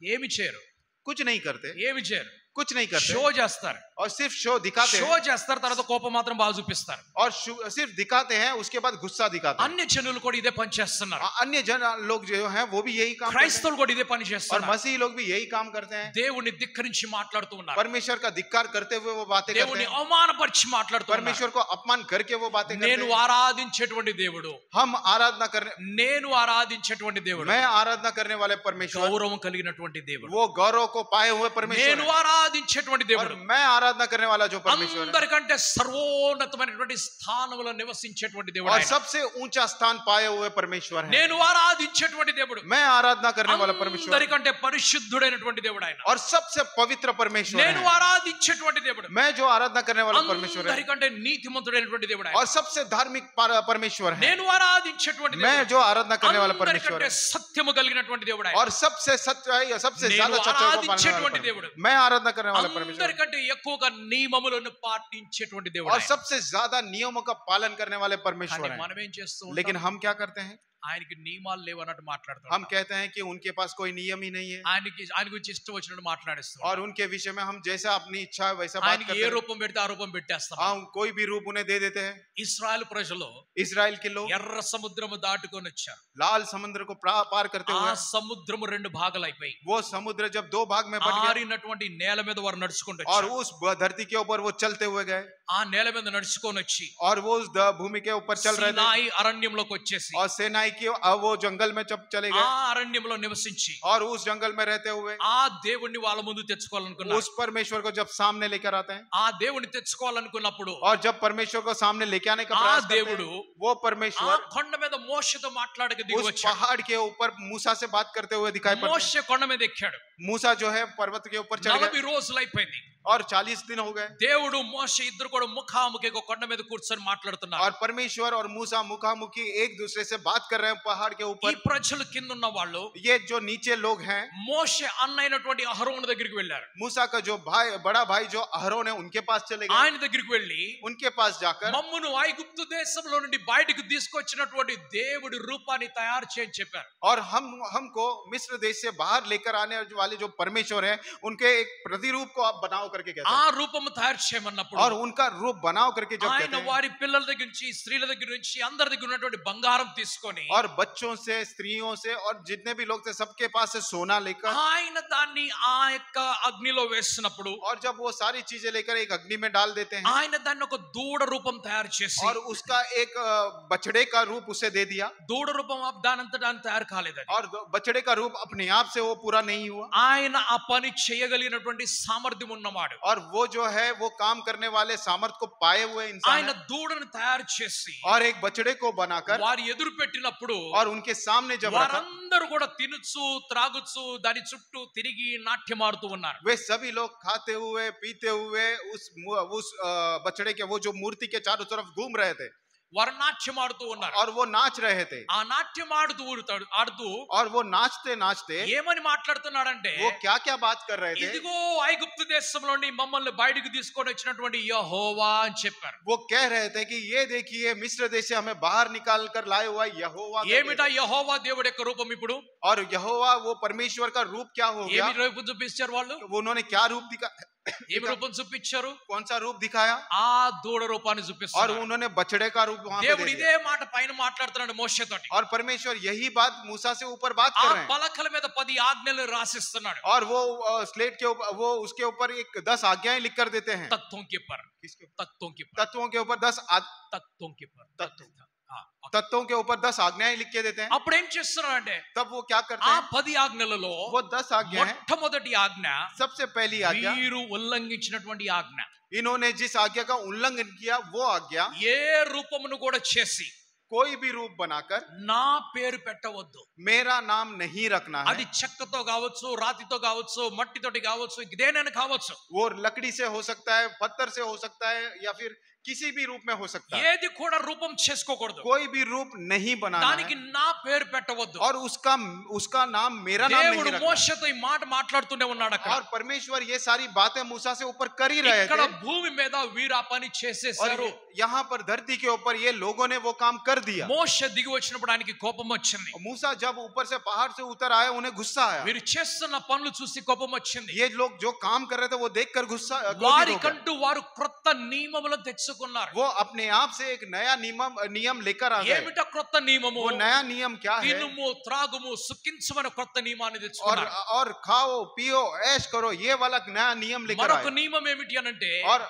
B: ఏమి చేయరు
A: कुछ नहीं करते
B: ఏమి చేయరు
A: कुछ नहीं करते
B: షో చేస్తారు
A: और सिर्फ शो दिखाते
B: షో
A: हैं
B: చేస్తారు తర్వాత కోపం మాత్రం బాగా చూపిస్తారు
A: और सिर्फ दिखाते हैं उसके बाद गुस्सा दिखाते हैं
B: అన్య జనులు కూడా ఇదే పని చేస్తున్నారు
A: अन्य जन लोग जो हैं वो भी यही काम करते हैं
B: క్రైస్తవులు కూడా ఇదే పని
A: और
B: చేస్తున్నారు
A: मसीह लोग भी यही काम करते हैं
B: దేవుని ధిక్కరించి మాట్లాడుతూ ఉన్నారు
A: परमेश्वर का धिक्कार करते हुए वो बातें करते
B: దేవుని
A: हैं
B: అవమానపరిచి మాట్లాడుతూ ఉన్నారు
A: परमेश्वर को अपमान करके वो बातें करते
B: నేను
A: हैं
B: ఆరాధించేటువంటి దేవుడు
A: हम आराधना करने
B: నేను ఆరాధించేటువంటి దేవుడు
A: मैं आराधना करने वाले परमेश्वर
B: గౌరవం కలిగినటువంటి దేవుడు
A: वो गौरव को पाए हुए परमेश्वर
B: నేను
A: हैं।
B: ఆరాధించేటువంటి
A: और
B: దేవుడు
A: मैं आराधना करने वाला जो परमेश्वर है
B: అందరికంటే సర్వోన్నతమైనటువంటి స్థానములో నివసించేటువంటి దేవుడు
A: और
B: ఆయన.
A: सबसे ऊंचा स्थान पाए हुए परमेश्वर है
B: నేను ఆరాధించేటువంటి దేవుడు
A: मैं आराधना करने वाला परमेश्वर
B: అందరికంటే పరిశుద్ధుడైనటువంటి దేవుడు ఆయన
A: और सबसे पवित्र परमेश्वर
B: నేను
A: है
B: ఆరాధించేటువంటి దేవుడు
A: मैं जो आराधना करने वाला परमेश्वर है
B: అందరికంటే నీతిమంతుడైనటువంటి దేవుడు ఆయన
A: और सबसे धार्मिक परमेश्वर है
B: నేను ఆరాధించేటువంటి
A: मैं
B: దేవుడు
A: जो आराधना करने वाला परमेश्वर
B: అందరికంటే
A: है
B: సత్యము కలిగినటువంటి దేవుడు ఆయన
A: और सबसे सच्चाई सबसे
B: నేను
A: ज्यादा सच्चाई को पालने वाला
B: ఆరాధించేటువంటి దేవుడు.
A: परमेश्वर। मैं आराधना करने वाला परमेश्वर
B: అందరికంటే ఎక్కువగా నియమములను పాటించేటువంటి దేవుడు
A: और
B: ఆయన.
A: सबसे ज्यादा नियमों का पालन करने वाले परमेश्वर
B: కానీ
A: हैं
B: మనం ఏం చేస్తూ
A: लेकिन
B: ఉంటాం?
A: हम क्या करते हैं
B: ఆయనకి నియమాలు లేవు అన్నట్టు మాట్లాడుతాం
A: हम कहते हैं कि उनके पास कोई नियम ही नहीं है
B: ఆయన గురించి ఇష్టం వచ్చినట్టు మాట్లాడేస్తాం
A: और उनके विषय में हम जैसा अपनी इच्छा है वैसा बात
B: ఆయనకి
A: करते
B: ఏ
A: हैं
B: రూపం పెడితే ఆ రూపం పెట్టేస్తాం
A: हम कोई भी रूप उन्हें दे देते हैं
B: ఇశ్రాయేలు ప్రజలు
A: इजराइल के लोग
B: ఎర్ర సముద్రము దాటుకొని వచ్చారు
A: लाल समुद्र को पार करते
B: ఆ
A: हुए
B: సముద్రము రెండు భాగాలు అయిపోయి
A: वो समुद्र जब 2 भाग में बट गया
B: ఆరినటువంటి నేల మీద వారు నడుచుకుంటూ
A: और
B: వచ్చారు
A: उस धरती के ऊपर वो चलते हुए गए
B: ఆ నేల మీద నడుచుకొని వచ్చి
A: और वो उस भूमि के ऊपर चल रहे थे
B: సీనాయి అరణ్యంలోకి వచ్చేసి
A: और सेनाई कि अब वो जंगल में जब चले
B: ఆ
A: गए
B: అరణ్యంలో నివసించి
A: और उस जंगल में रहते हुए
B: ఆ దేవుణ్ణి వాళ్ళ ముందు తెచ్చుకోవాలనుకున్నారు.
A: उस परमेश्वर को जब सामने लेकर आते हैं
B: ఆ దేవుణ్ణి తెచ్చుకోవాలనుకున్నప్పుడు
A: और जब परमेश्वर को सामने लेके आने का
B: ఆ
A: प्रयास करते
B: దేవుడు
A: हैं, वो
B: ఆ
A: परमेश्वर
B: కొండ మీద మోషేతో మాట్లాడక దిగి
A: उस
B: వచ్చాడు.
A: पहाड़ के ऊपर मूसा से बात करते हुए दिखाई पड़ते
B: మోషే కొండ మీద ఎక్కాడు.
A: हैं। मूसा जो है पर्वत के ऊपर चढ़
B: 40
A: गए
B: రోజులు అయిపోయింది.
A: और 40 दिन हो गए
B: దేవుడు మోషే ఇద్దరు కూడా ముఖాముఖిగా కొండ మీద కూర్చొని మాట్లాడుతున్నారు.
A: और परमेश्वर और मूसा मुखामुखी एक दूसरे से बात कर रहे हैं पहाड़ के
B: ఈ
A: ऊपर।
B: ప్రజలు కింద ఉన్న వాళ్ళు
A: ये जो नीचे लोग हैं
B: మోషే అన్నైనటువంటి అహరోను దగ్గరికి వెళ్ళారు.
A: मूसा का जो भाई बड़ा भाई जो अहरोन है उनके पास चले गए।
B: ఆయన దగ్గరికి వెళ్ళి
A: उनके पास जाकर
B: మమ్మును ఐగుప్తు దేశంలో నుండి బయటకు తీసుకొచ్చినటువంటి దేవుడి రూపాన్ని తయారు చేయని చెప్పారు.
A: और हमको मिस्र देश से बाहर लेकर आने वाले जो परमेश्वर हैं उनके एक प्रतिरूप को आप बनाओ करके कहते
B: ఆ
A: हैं।
B: రూపము తయారు చేయమన్నప్పుడు
A: और उनका रूप बनाओ करके जब
B: ఆయన
A: कहते हैं
B: వారి పిల్లల దగ్గర నుంచి స్త్రీల దగ్గర నుంచి అందరి దగ్గర ఉన్నటువంటి బంగారం తీసుకొని
A: और बच्चों से स्त्रियों से और जितने भी लोग थे सबके पास से सोना लेकर
B: ఆయన దాన్ని ఆ యొక్క అగ్నిలో వేసినప్పుడు
A: और जब वो सारी चीजें लेकर एक अग्नि में डाल देते हैं
B: ఆయన దాన్ని ఒక దూడ రూపం తయారు చేసి
A: और उसका एक बछड़े का रूप उसे दे दिया
B: దూడ రూపం దానంతట దాని తయారు కాలేదని
A: और बछड़े का रूप अपने आप से वो पूरा नहीं हुआ
B: ఆయన ఆ పని చేయగలిగినటువంటి సామర్థ్యం ఉన్నవాడు.
A: और वो जो है वो काम करने वाले सामर्थ को पाए हुए इंसान
B: ఆయన
A: है।
B: దూడను తయారు చేసి
A: और एक बछड़े को बनाकर
B: వారి ఎదురు పెట్టినప్పుడు
A: और उनके सामने जब रखा
B: వారందరూ కూడా తినుచు త్రాగుచు దాని చుట్టూ తిరిగి నాట్యమాడుతూ ఉన్నారు.
A: वे सभी लोग खाते हुए पीते हुए उस बछड़े के वो जो मूर्ति के चारों तरफ घूम रहे थे
B: వారు నాట్యమాడుతూ ఉన్నారు.
A: और वो नाच रहे थे
B: ఆ నాట్యమాడుతూ ఆడుతూ
A: और वो नाचते नाचते
B: ఏమని మాట్లాడుతున్నాడంటే
A: वो क्या क्या बात कर रहे थे
B: ఇదిగో ఐగుప్తు దేశంలో నుండి మమ్మల్ని బయటకు తీసుకొని వచ్చినటువంటి యెహోవా అని చెప్పారు.
A: वो कह रहे थे कि ये देखिए मिस्र देश से हमें बाहर निकाल कर लाए हुआ यहोवा करके।
B: ఏమిటా యెహోవా దేవుడి యొక్క రూపం ఇప్పుడు?
A: और यहोवा वो परमेश्वर का रूप क्या हो गया?
B: ఏమి రూపం చూపించారు వాళ్ళు?
A: वो उन्होंने क्या रूप
B: ఏమి రూపం చూపించారు?
A: कौन सा रूप दिखाया?
B: ఆ దూడ రూపాన్ని
A: और
B: చూపిస్తారు.
A: उन्होंने बछड़े का रूप वहां पे
B: దేవుడు
A: दे
B: ఇదే
A: दिया।
B: మాట పైన మాట్లాడుతున్నాడు మోషేతోటి.
A: और परमेश्वर यही बात मूसा से ऊपर बात
B: ఆ
A: कर रहे हैं
B: పలకల మీద 10 ఆజ్ఞలు రాసిస్తున్నాడు.
A: और वो स्लेट के ऊपर वो उसके ऊपर एक 10 आज्ञाएं लिख कर देते हैं।
B: तख्तों के ऊपर
A: किसके?
B: तख्तों के ऊपर
A: तत्वों के ऊपर 10
B: तख्तों के ऊपर
A: तत्वों के ऊपर 10 आज्ञाएं लिख के देते हैं।
B: అప్పుడు ఏం చేస్తున్నారంటే
A: तब वो क्या करते
B: ఆ
A: हैं?
B: 10 ఆజ్ఞలలో
A: वो 10 आज्ञा है।
B: మొట్టమొదటి ఆజ్ఞ
A: सबसे पहली आज्ञा
B: వీరు ఉల్లంఘించినటువంటి ఆజ్ఞ.
A: इन्होंने जिस आज्ञा का उल्लंघन किया वो आज्ञा
B: ఏ రూపమును కూడా చేసి
A: कोई भी रूप बनाकर
B: నా పేరు పెట్టవద్దు.
A: मेरा नाम नहीं रखना है।
B: అది చెక్కతో కావచ్చు, రాతితో కావచ్చు, మట్టితోటి కావచ్చు, ఇదేనైనా కావచ్చు.
A: वो लकड़ी से हो सकता है, पत्थर से हो सकता है या फिर किसी भी रूप में हो सकता है।
B: ఏది కూడా రూపం చేసుకోకూడదు.
A: कोई भी रूप नहीं बनाना
B: దానికి
A: है
B: నా పేరు పెట్టవద్దు.
A: और उसका नाम मेरा नाम
B: దేవుడు
A: नहीं रखना है।
B: మోషేతో ఈ మాట మాట్లాడుతూనే ఉన్నాడు అక్కడ.
A: और परमेश्वर ये सारी बातें मूसा से ऊपर कर ही रहे
B: ఇక్కడ
A: थे
B: భూమి మీద వీరు ఆ పని
A: और
B: చేసేసారు.
A: यहाँ पर धरती के ऊपर ये लोगों ने वो काम कर दिया।
B: మోషే దిగి వచ్చినప్పుడు ఆయనకి కోపం వచ్చింది.
A: मूसा जब ऊपर से पहाड़ से उतर आए उन्हें गुस्सा आया।
B: వీరు చేస్తున్న పనులు చూసి కోపం వచ్చింది.
A: ये लोग जो काम कर रहे थे वो देखकर गुस्सा क्रोधित हो गए।
B: వారికంటూ వారు క్రొత్త నియమములను తెచ్చుకున్నారు.
A: वो अपने आप से एक नया नियम लेकर आ गए।
B: ఏమిటా క్రొత్త నియమము?
A: वो नया नियम क्या है?
B: తినుము త్రాగుము సుఖించమని క్రొత్త నియమాన్ని
A: और
B: తెచ్చుకున్నారు.
A: और खाओ पियो ऐश करो ये वाला नया नियम लेकर
B: మరొక
A: आए।
B: నియమం ఏమిటి అనంటే
A: और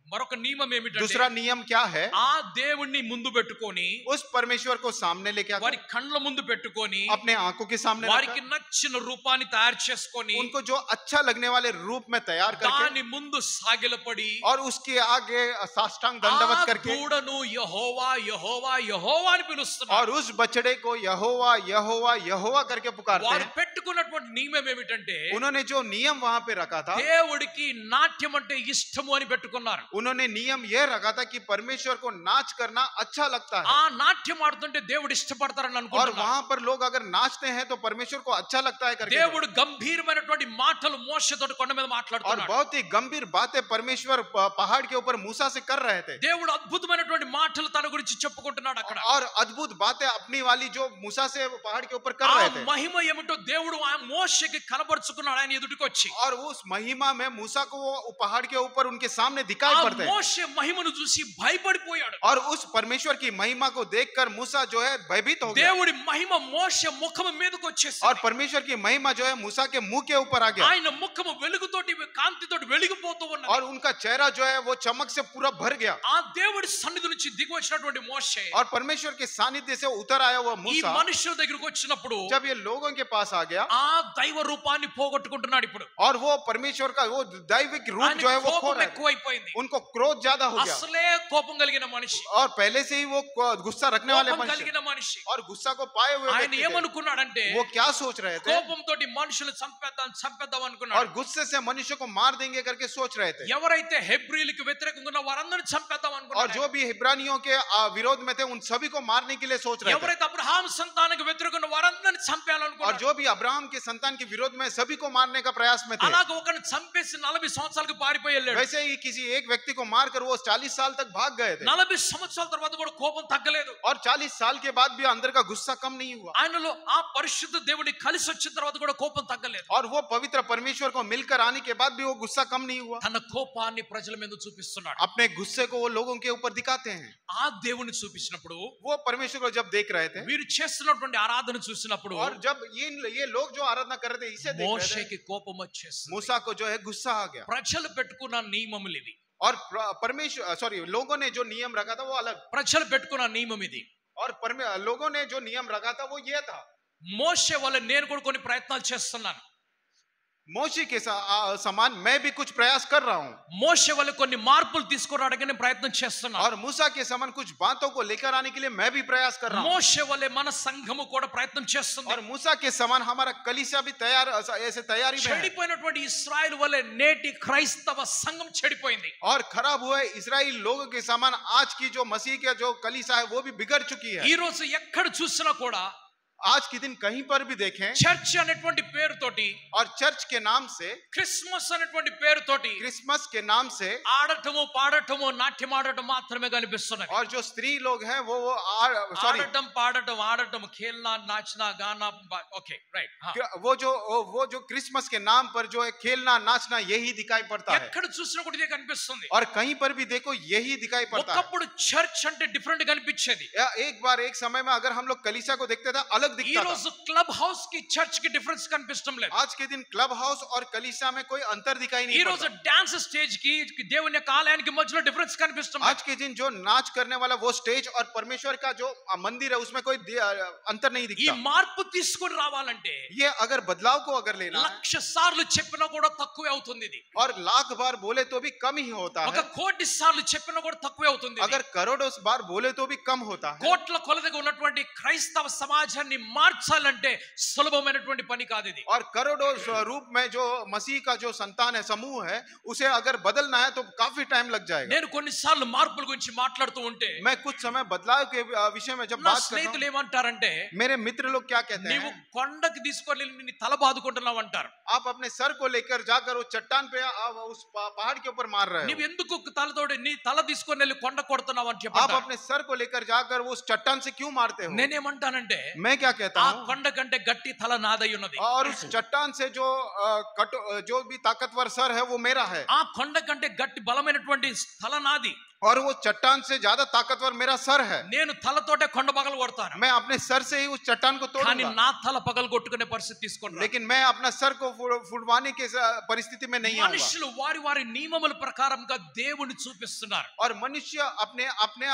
B: మరొక నియమం ఏమిటంటే
A: दूसरा नियम क्या है?
B: ఆ దేవుణ్ణి ముందు పెట్టుకొని
A: उस परमेश्वर को सामने लेके आकर
B: వారి కండ్ల ముందు పెట్టుకొని
A: अपने आंखों के सामने
B: వారికి
A: रखकर,
B: నచ్చిన రూపాన్ని తయారు చేసుకొని
A: उनको जो अच्छा लगने वाले रूप में तैयार करके
B: దాని ముందు సాగిలపడి
A: और उसके आगे साष्टांग
B: ఆ
A: दंडवत करके
B: దూడను యెహోవా యెహోవా యెహోవా అని పిలుస్తున్నారు.
A: और उस बछड़े को यहोवा यहोवा यहोवा करके पुकारते
B: వారు
A: हैं।
B: పెట్టుకున్నటువంటి నియమం ఏమిటంటే
A: उन्होंने जो नियम वहां पे रखा था,
B: దేవుడికి నాట్యం అంటే ఇష్టము అని పెట్టుకున్నారు.
A: उन्होंने नियम यह रखा था कि परमेश्वर को नाच करना अच्छा लगता है
B: ఆ నాట్యం ఆడుతుంటే దేవుడు ఇష్టపడతారని
A: और
B: అనుకుంటున్నారు.
A: वहां पर लोग अगर नाचते हैं तो परमेश्वर को अच्छा लगता है करके।
B: దేవుడు గంభీరమైనటువంటి మాటలు మోషేతో కొండ మీద
A: और
B: మాట్లాడుతున్నాడు.
A: बहुत ही गंभीर बातें परमेश्वर पहाड़ के ऊपर मूसा से कर रहे थे
B: దేవుడు అద్భుతమైనటువంటి మాటలు తన గురించి చెప్పుకుంటున్నాడు అక్కడ.
A: और अद्भुत बातें अपनी वाली जो मूसा से पहाड़ के ऊपर कर
B: ఆ
A: रहे थे।
B: మహిమ ఏమిటో దేవుడు ఆ మోషేకి కనబరుచుకున్నాడు ఆయన ఎదుటికి వచ్చి.
A: और उस महिमा में मूसा को वो पहाड़ के ऊपर उनके सामने दिखाई
B: ఆ
A: पड़ते हैं
B: మోషే మహిమను చూసి భయపడిపోయాడు.
A: और उस परमेश्वर की महिमा को देखकर मूसा जो है भयभीत हो गया
B: దేవుడి మహిమ మోషే ముఖం మీదకి వచ్చేసి
A: और परमेश्वर की महिमा जो है मूसा के मुंह के ऊपर आ गया
B: ఆయన ముఖము వెలుగుతోటి కాంతితోటి వెలిగిపోతూ ఉన్నది.
A: और उनका चेहरा जो है वो चमक से पूरा भर गया।
B: ఆ దేవుడి సన్నిధి నుంచి దిగి వచ్చినటువంటి మోషే
A: और परमेश्वर के सानिध्य से उतर आया हुआ
B: ఈ
A: मूसा
B: మనుషుల దగ్గరికి వచ్చినప్పుడు
A: जब ये लोगों के पास आ गया
B: ఆ దైవ రూపాన్ని పోగొట్టుకుంటున్నాడు. ఇప్పుడు
A: और वो परमेश्वर का वो दैविक रूप
B: ఆయన
A: जो है वो खो
B: కోపం
A: रहा है,
B: ఎక్కువైపోయింది.
A: उनको क्रोध ज्यादा हो गया
B: అసలే కోపం కలిగిన మనిషి,
A: और पहले से ही वो गुस्सा रखने वाले
B: కోపం
A: मनुष्य
B: కలిగిన మనిషి
A: और गुस्सा को पाए हुए
B: ఆయన
A: व्यक्ति थे।
B: ఏమనుకున్నాడంటే
A: वो क्या सोच रहे थे?
B: కోపంతో మనుషులు చంపేద్దాం అనుకున్నాడు.
A: और गुस्से से मनुष्य को मार देंगे करके सोच रहे थे।
B: ఎవరైతే హెబ్రీయులకు వ్యతిరేకంగా ఉన్న వారందరిని చంపేద్దాం
A: और
B: అనుకున్నాడు.
A: जो भी हिब्रानियों के विरोध में थे उन सभी को मारने के लिए सोच रहे थे।
B: ఎవరైతే అబ్రహాం సంతానానికి వ్యతిరేకంగా ఉన్న వారందరిని
A: और
B: చంపేయాలనుకున్నాడు.
A: जो भी अब्राहम के संतान के विरोध में सभी को मारने का प्रयास में थे।
B: అలాగ ఒకరిని చంపేసి 40 సంవత్సరాలకు పారిపోయి వెళ్ళాడు.
A: वैसे ही किसी एक व्यक्ति को मारकर वो 40 साल तक भाग गए थे
B: 40 సంవత్సరాల తర్వాత కూడా కోపం తగ్గలేదు.
A: और 40 साल के बाद भी अंदर का गुस्सा कम नहीं हुआ
B: ఆయనలో ఆ పరిశుద్ధ దేవుడి కలిసి వచ్చిన తర్వాత కూడా కోపం తగ్గలేదు.
A: और वो पवित्र परमेश्वर को मिलकर आने के बाद भी वो गुस्सा कम नहीं हुआ।
B: తన కోపాన్ని ప్రజల మీద చూపిస్తున్నాడు.
A: अपने गुस्से को वो लोगों के ऊपर दिखाते हैं।
B: ఆ దేవుని చూపించినప్పుడు
A: वो परमेश्वर को जब देख रहे थे
B: వీరు చేస్తున్నటువంటి ఆరాధన చూసినప్పుడు
A: और जब ये लोग जो आराधना कर रहे थे इसे देख रहे थे,
B: మోషేకి కోపం వచ్చేసింది.
A: मूसा को जो है गुस्सा आ गया।
B: ప్రజలు పెట్టుకున్న నియమములు ఇవి.
A: और लोगों ने जो नियम रखा था वो अलग,
B: ప్రజలు పెట్టుకున్న నియమం ఇది.
A: और लोगों ने जो नियम रखा था वो ये था।
B: మోషే వల్ల నేను కూడా కొన్ని ప్రయత్నాలు చేస్తున్నాను.
A: मोशी के समान मैं भी कुछ प्रयास कर रहा हूँ
B: మోషే వల్ల కొన్ని మార్పులు తీసుకురావడానికి నేను ప్రయత్నం చేస్తున్నాను.
A: और मूसा के समान कुछ बातों को लेकर आने के लिए मैं भी प्रयास कर रहा हूँ।
B: మోషే వల్ల మన సంఘము కూడా ప్రయత్నం చేస్తుంది.
A: और मूसा के समान हमारा कलीसिया भी ऐसे तैयारी में है।
B: చెడిపోయినటువంటి ఇశ్రాయేల్ వల్ల నేటి క్రైస్తవ సంఘం చెడిపోయింది.
A: और खराब हुआ है इजराइल लोगों के समान आज की जो मसीह का जो कलीसिया है वो भी बिगड़ चुकी है।
B: ఈ రోజు ఎక్కడ చూసినా కూడా
A: आज के दिन कहीं पर भी देखें
B: చర్చ్ అనేటువంటి పేరుతోటి
A: और चर्च के नाम से,
B: క్రిస్మస్ అనేటువంటి పేరుతోటి
A: क्रिसमस के नाम से
B: ఆడటము పాడటము నాట్యం ఆడటం మాత్రమే కనిపిస్తున్నది.
A: और जो स्त्री लोग हैं वो
B: ఆడటం పాడటం ఆడటం खेलना नाचना गाना. Okay right.
A: वो जो क्रिसमस के नाम पर जो है खेलना नाचना यही दिखाई पड़ता है।
B: ఎక్కడ చూసినా కూడా ఇదే కనిపిస్తుంది.
A: और कहीं पर भी देखो यही दिखाई पड़ता है।
B: ఒకప్పుడు చర్చ్ అంటే డిఫరెంట్ కనిపించేది.
A: एक बार एक समय में अगर हम लोग कलीसिया को देखते थे अलग
B: ఈ
A: दिखता था।
B: రోజు క్లబ్ హౌస్ కి చర్చ్ కి డిఫరెన్స్ కనిపించడం లేదు.
A: आज के दिन क्लब हाउस और कलीसिया में कोई अंतर दिखाई
B: ఈ
A: नहीं
B: రోజు
A: पड़ता।
B: డాన్స్ స్టేజ్ కి దేవుని యొక్క ఆలయానికి మధ్యలో డిఫరెన్స్ కనిపించడం లేదు.
A: आज के दिन जो नाच करने वाला वो स्टेज और परमेश्वर का जो मंदिर है उसमें कोई अंतर नहीं
B: ఈ
A: दिखता।
B: మార్పు తీసుకొని రావాలంటే
A: ये अगर बदलाव को अगर लेना है,
B: 1,00,000 సార్లు చెప్పినా కూడా తక్కువే అవుతుంది. ఇది
A: और लाख बार बोले तो भी कम ही होता
B: ఒక
A: है।
B: కోటి సార్లు చెప్పినా కూడా తక్కువే అవుతుంది.
A: अगर करोड़ों बार बोले तो भी कम होता है।
B: కోట్ల కొలదిగా ఉన్నటువంటి క్రైస్తవ సమాజాన్ని మార్చాలంటే సులభమైనటువంటి పని కాదు ఇది.
A: और करोड़ों रूप में जो मसीह का जो संतान है समूह है उसे अगर बदलना है तो काफी टाइम लग जाएगा।
B: నేను కొన్నిసార్లు మార్పుల గురించి మాట్లాడుతూ ఉంటే
A: मैं कुछ समय बदलाव के विषय में जब
B: నా
A: बात करता
B: స్నేహితులు
A: हूं,
B: ఏమంటారంటే
A: मेरे मित्र लोग क्या कहते
B: నీవు
A: हैं,
B: కొండకి తీసుకొని నీ తల బాదుకుంటున్నావు అంటారు.
A: आप अपने सर को लेकर जाकर उस चट्टान पे उस पहाड़ के ऊपर मार रहे
B: నీవు
A: हो।
B: ఎందుకు తలతోటి నీ తల తీసుకొని వెళ్ళి కొండ కొడుతున్నావు అని
A: आप
B: చెప్పండి.
A: अपने सर को लेकर जाकर वो उस चट्टान से क्यों मारते हो?
B: నేనేమంటానంటే
A: मैं क्या कहता
B: ఆ
A: हूँ,
B: కొండ కంటే గట్టి తల నాదై ఉన్నది.
A: और उस चट्टान से जो भी ताकतवर सर है वो मेरा है,
B: ఆ కొండ కంటే గట్టి బలమైనటువంటి తల నాది.
A: और वो चट्टान से ज्यादा ताकतवर मेरा सर है।
B: నేను తలతోటే కొండ పగలు కొడతాను.
A: मैं अपने सर से ही उस चट्टान को
B: కానీ
A: तोड़ूंगा,
B: నా తల పగలు కొట్టుకునే పరిస్థితి తీసుకున్నా.
A: लेकिन मैं अपना सर को फुड़वाने की परिस्थिति में नहीं आऊंगा।
B: మనుషులు వారి వారి నియమముల ప్రకారంగా దేవుని చూపిస్తున్నారు.
A: और मनुष्य अपने अपने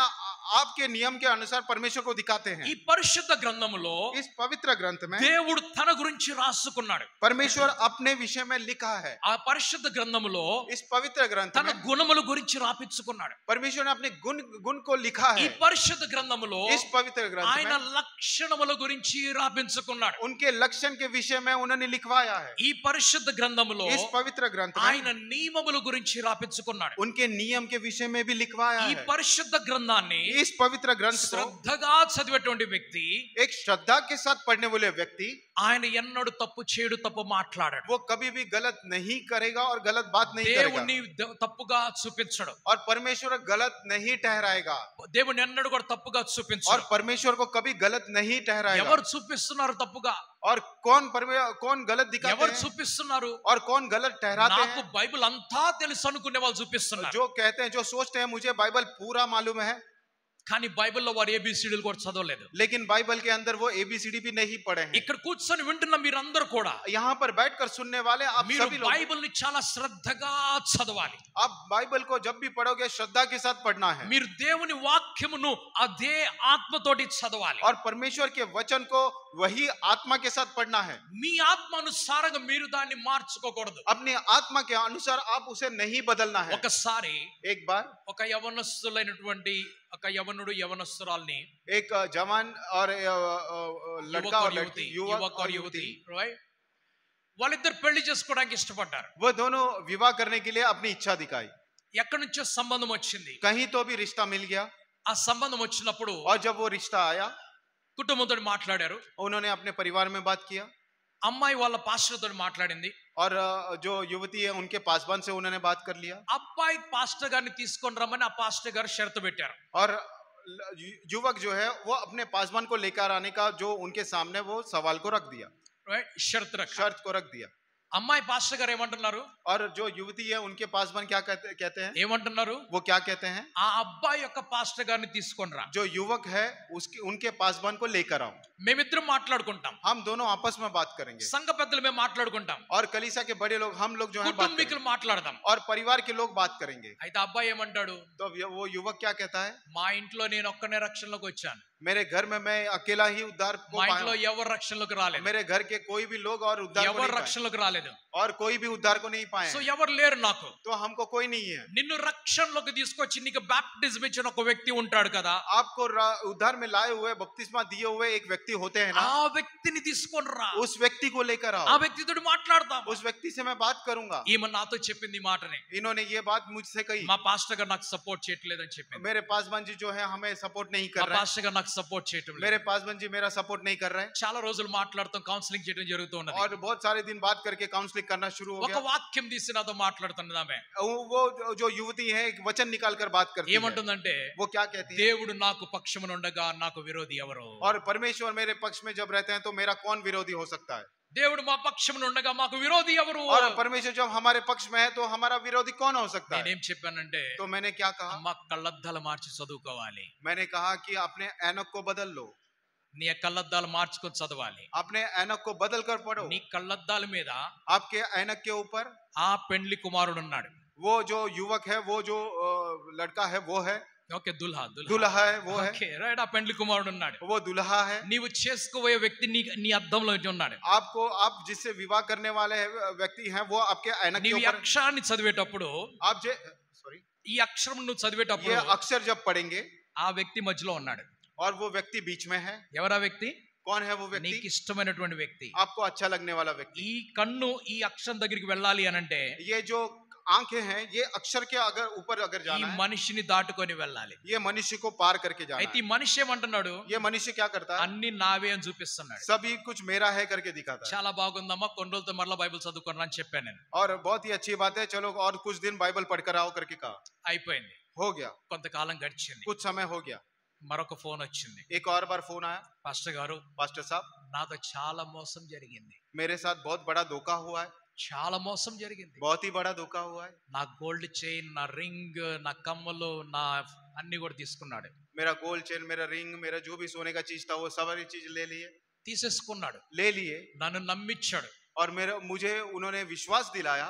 A: आपके नियम के अनुसार परमेश्वर को दिखाते
B: ఈ
A: हैं।
B: పరిశుద్ధ గ్రంథములో
A: इस पवित्र ग्रंथ में
B: దేవుడు తన గురించి రాసుకున్నాడు.
A: परमेश्वर अपने विषय में लिखा है।
B: ఆ పరిశుద్ధ గ్రంథములో
A: इस पवित्र ग्रंथ
B: తన
A: में
B: గుణముల గురించి రాపించుకున్నాడు.
A: परमेश्वर ने अपने गुण को लिखा
B: ఈ
A: है।
B: పరిశుద్ధ గ్రంథములో
A: इस पवित्र ग्रंथ
B: ఆయన
A: में
B: లక్షణముల గురించి రాపించుకున్నాడు.
A: उनके लक्षण के विषय में उन्होंने लिखवाया है।
B: ఈ పరిశుద్ధ గ్రంథములో
A: इस पवित्र ग्रंथ
B: ఆయన
A: में
B: నియమముల గురించి రాపించుకున్నాడు.
A: उनके नियम के विषय में भी लिखवाया
B: ఈ
A: है।
B: పరిశుద్ధ గ్రంథాన్ని
A: इस पवित्र ग्रंथ को
B: శ్రద్ధగా చదివేటువంటి వ్యక్తి
A: एक श्रद्धा के साथ पढ़ने वाले व्यक्ति
B: ఆయన ఎన్నడూ తప్పు చేయడు, తప్పు మాట్లాడాడు.
A: वो कभी भी गलत नहीं करेगा और गलत बात नहीं करेगा,
B: దేవుణ్ణి తప్పుగా చూపించడు.
A: और परमेश्वर गलत नहीं ठहराएगा,
B: దేవుని ఎన్నడూ కూడా తప్పుగా
A: और
B: చూపించడు.
A: परमेश्वर को कभी गलत नहीं ठहराएगा।
B: ఎవరు చూపిస్తున్నారు తప్పుగా?
A: और कौन गलत दिखाते
B: ఎవరు
A: हैं
B: చూపిస్తున్నారు?
A: और कौन गलत ठहराते
B: నాకు
A: हैं?
B: బైబిల్ అంతా తెలుసు అనుకునే వాళ్ళు చూపిస్తున్నారు.
A: जो कहते हैं, जो सोचते हैं मुझे बाइबल पूरा मालूम है,
B: కానీ బైబిల్లో వారు ఏబిసిడీలు కూడా చదవలేదు.
A: लेकिन बाइबल के अंदर वो ABCD भी नहीं पढ़े हैं.
B: ఇక్కడ కూర్చొని వింటున్న మీరందరూ కూడా
A: यहाँ पर बैठकर सुनने वाले आप
B: మీరు
A: सभी लोग,
B: బైబిల్ని చాలా శ్రద్ధగా చదవాలి.
A: आप बाइबल को जब भी पढ़ोगे श्रद्धा के साथ पढ़ना है
B: మీరు దేవుని వాక్యమును అదే ఆత్మతోటి చదవాలి.
A: और परमेश्वर के वचन को वही आत्मा के साथ पढ़ना है.
B: మీ ఆత్మానుసారంగా మీరు దాన్ని మార్చుకోకూడదు.
A: अपनी आत्मा के अनुसार आप उसे नहीं बदलना है.
B: ఒకసారి
A: एक बार
B: ఒక యవనస్తులైనటువంటి ఒక యవనుడు యవనస్తురాల్ని,
A: एक जवान और लड़का और लड़की, युवक
B: యువక
A: और
B: యువతి,
A: युवती,
B: right? వాళ్ళిద్దరు పెళ్లి చేసుకోవడానికి ఇష్టపడ్డారు.
A: वो दोनों विवाह करने के लिए अपनी इच्छा दिखाई.
B: ఎక్కడి నుంచో సంబంధం వచ్చింది.
A: कहीं तो भी रिश्ता मिल गया
B: ఆ సంబంధం వచ్చినప్పుడు
A: और जब वो रिश्ता आया
B: కుటుంబంతో మాట్లాడారు.
A: उन्होंने अपने परिवार में बात किया
B: అమ్మాయి వాళ్ళ పాస్టర్తో మాట్లాడింది.
A: और जो युवती है उनके पासवान से उन्होंने बात कर लिया
B: అబ్బాయి పాస్టర్ గారిని తీసుకొని రమ్మని ఆ పాస్టర్ గారు షరతు పెట్టారు.
A: और युवक जो है वो अपने पासवान को लेकर आने का जो उनके सामने वो सवाल को रख दिया,
B: రైట్, షరతు రఖ.
A: शर्त को रख दिया.
B: అమ్మాయి పాస్టర్ గారు ఏమంటున్నారు?
A: और जो युवती है उनके पासवान क्या कहते हैं,
B: ఏమంటున్నారు?
A: वो क्या कहते हैं,
B: ఆ అబ్బాయి యొక్క పాస్టర్ గారిని తీసుకొని రా,
A: जो युवक है उसके उनके पासवान को लेकर आओ,
B: మేమిద్దరం మాట్లాడుకుంటాం.
A: हम दोनों आपस में बात करेंगे.
B: సంఘ పెద్దలు మేము మాట్లాడుకుంటాం.
A: और कलीसिया के बड़े लोग हम लोग जो है बात
B: కుటుంబీకులు
A: करेंगे.
B: మాట్లాడదాం.
A: और परिवार के लोग बात करेंगे.
B: అయితే అబ్బాయి ఏమంటాడు?
A: तो वो युवक क्या कहता है,
B: మా ఇంట్లో నేను ఒక్కనే రక్షణలోకి వచ్చాను,
A: मेरे घर में मैं अकेला ही उद्धार को
B: మా
A: पाया
B: ఇంట్లో
A: हूं.
B: ఎవరు రక్షణలోకి రాలేదు,
A: मेरे घर के कोई भी लोग और उद्धार को
B: ఎవరు
A: नहीं पाए,
B: రక్షణలోకి రాలేదు.
A: और कोई भी उद्धार को नहीं पाए
B: సో
A: हैं.
B: ఎవరు లేరు నాకు.
A: तो हमको कोई नहीं है.
B: నిన్ను రక్షణలోకి తీసుకొచ్చి నీకు బాప్టిజం ఇచ్చిన ఒక వ్యక్తి ఉంటాడు కదా,
A: आपको उद्धार में लाए हुए बपतिस्मा दिए हुए एक व्यक्ति होते हैं ना,
B: ఆ వ్యక్తిని తీసుకొని రా,
A: उस व्यक्ति को लेकर
B: ఆ
A: आओ,
B: వ్యక్తితో మాట్లాడతాం.
A: उस व्यक्ति से मैं बात करूंगा.
B: ఈమె నాతో చెప్పింది ఈ మాటని.
A: इन्होंने ये बात मुझसे कही,
B: మా పాస్టర్ గారు నాకు సపోర్ట్ చేయట్లేదని చెప్పింది.
A: मेरे पासवान जी जो है हमें सपोर्ट नहीं
B: మా
A: कर रहे हैं,
B: పాస్టర్ గారు నాకు సపోర్ట్ చేయటం లేదు.
A: मेरे पासवान जी मेरा सपोर्ट नहीं कर रहे हैं.
B: చాలా రోజులు మాట్లాడుతాం, కౌన్సిలింగ్ చేయడం జరుగుతూ ఉన్నది.
A: और बहुत सारे दिन बात करके काउंसलिंग करना शुरू हो
B: ఒక
A: गया.
B: వాక్యం తీసి నాతో మాట్లాడుతున్నది ఆమె.
A: वो जो युवती है एक वचन निकाल कर बात करती है.
B: ఏమంటుందంటే,
A: वो क्या कहती है,
B: దేవుడు నాకు పక్షమున ఉండగా నాకు విరోధి ఎవరు?
A: और परमेश्वर मेरे पक्ष में जब रहते हैं तो मेरा कौन विरोधी हो सकता है.
B: దేవుడు మా పక్షమున ఉండగా మాకు విరోధి ఎవరు?
A: और परमेश्वर जब हमारे पक्ष में है तो हमारा विरोधी कौन हो सकता है.
B: నేనేం చెప్పానంటే,
A: तो मैंने क्या कहा,
B: అమ్మ కళ్ళద్దాలు మార్చి చదువుకోవాలి,
A: मैंने कहा कि अपने ऐनक को बदल लो,
B: నీ కళ్ళద్దాలు మార్చుకొని చదవాలి.
A: अपने ऐनक को बदल कर पढ़ो.
B: నీ కళ్ళద్దాల మీద
A: आपके ऐनक के ऊपर
B: ఆ పెండ్లి కుమారుడు ఉన్నాడు.
A: वो जो युवक है, वो जो लड़का है वो है,
B: ఓకే, దుల్హా
A: दुल्हा है वो है,
B: ఓకే, రైట్, ఆ పెండ్లి కుమారుడు ఉన్నాడు.
A: वो दुल्हा है.
B: నీవు చేసుకోబోయే వ్యక్తి నీ అద్దంలో ఉన్నాడు.
A: आपको आप जिससे विवाह करने वाले व्यक्ति हैं वो आपके ऐनक के
B: నీవు ఈ
A: ऊपर.
B: అక్షరాన్ని చదివేటప్పుడు,
A: आप जो सॉरी
B: ఈ అక్షరం నువ్వు చదివేటప్పుడు
A: ये अक्षर जब पढ़ेंगे
B: ఆ వ్యక్తి మధ్యలో ఉన్నాడు.
A: और वो व्यक्ति बीच में है.
B: ఎవరా వ్యక్తి?
A: कौन है वो
B: నీకు
A: व्यक्ति?
B: ఇష్టమైనటువంటి వ్యక్తి.
A: आपको अच्छा लगने वाला व्यक्ति.
B: ఈ కన్ను ఈ అక్షరం దగ్గరికి వెళ్ళాలి అనంటే
A: ये जो आंखें हैं ये अक्षर के अगर ऊपर अगर
B: ఈ
A: जाना है,
B: మనిషిని దాటుకొని వెళ్ళాలి.
A: ये मनुष्य को पार करके जाना
B: అయితే
A: है.
B: ఈ మనిషి ఏమంటున్నాడు?
A: ये मनुष्य क्या करता है,
B: అన్ని నావే అని చూపిస్తున్నాడు.
A: सभी कुछ मेरा है करके दिखाता है.
B: చాలా బాగుందమ్మా, కొన్ని రోజులతో మరలా బైబిల్ చదువుకున్నా అని చెప్పాను నేను.
A: और बहुत ही अच्छी बात है, चलो और कुछ दिन बाइबल पढ़कर आओ करके कहा.
B: అయిపోయింది.
A: हो गया,
B: కొంతకాలం గడిచింది.
A: कुछ समय हो गया.
B: మరొక ఫోన్ వచ్చింది.
A: एक और बार फोन आया,
B: పాస్టర్ గారు,
A: पास्टर साहब
B: నాతో చాలా మోసం జరిగింది,
A: मेरे साथ बहुत बड़ा धोखा हुआ है.
B: చాలా మోసం జరిగింది.
A: बहुत ही बड़ा धोखा हुआ है.
B: నా గోల్డ్ చైన్, నా రింగ్, నా కమ్మలు, నా అన్ని కూడా తీసుకున్నాడు.
A: मेरा गोल्ड चेन, मेरा रिंग, मेरा जो भी सोने का चीज था वो सारी चीज ले लिए.
B: తీసేసుకున్నాడు.
A: ले लिए
B: నన్ను నమ్మించాడు.
A: और मुझे उन्होंने विश्वास दिलाया.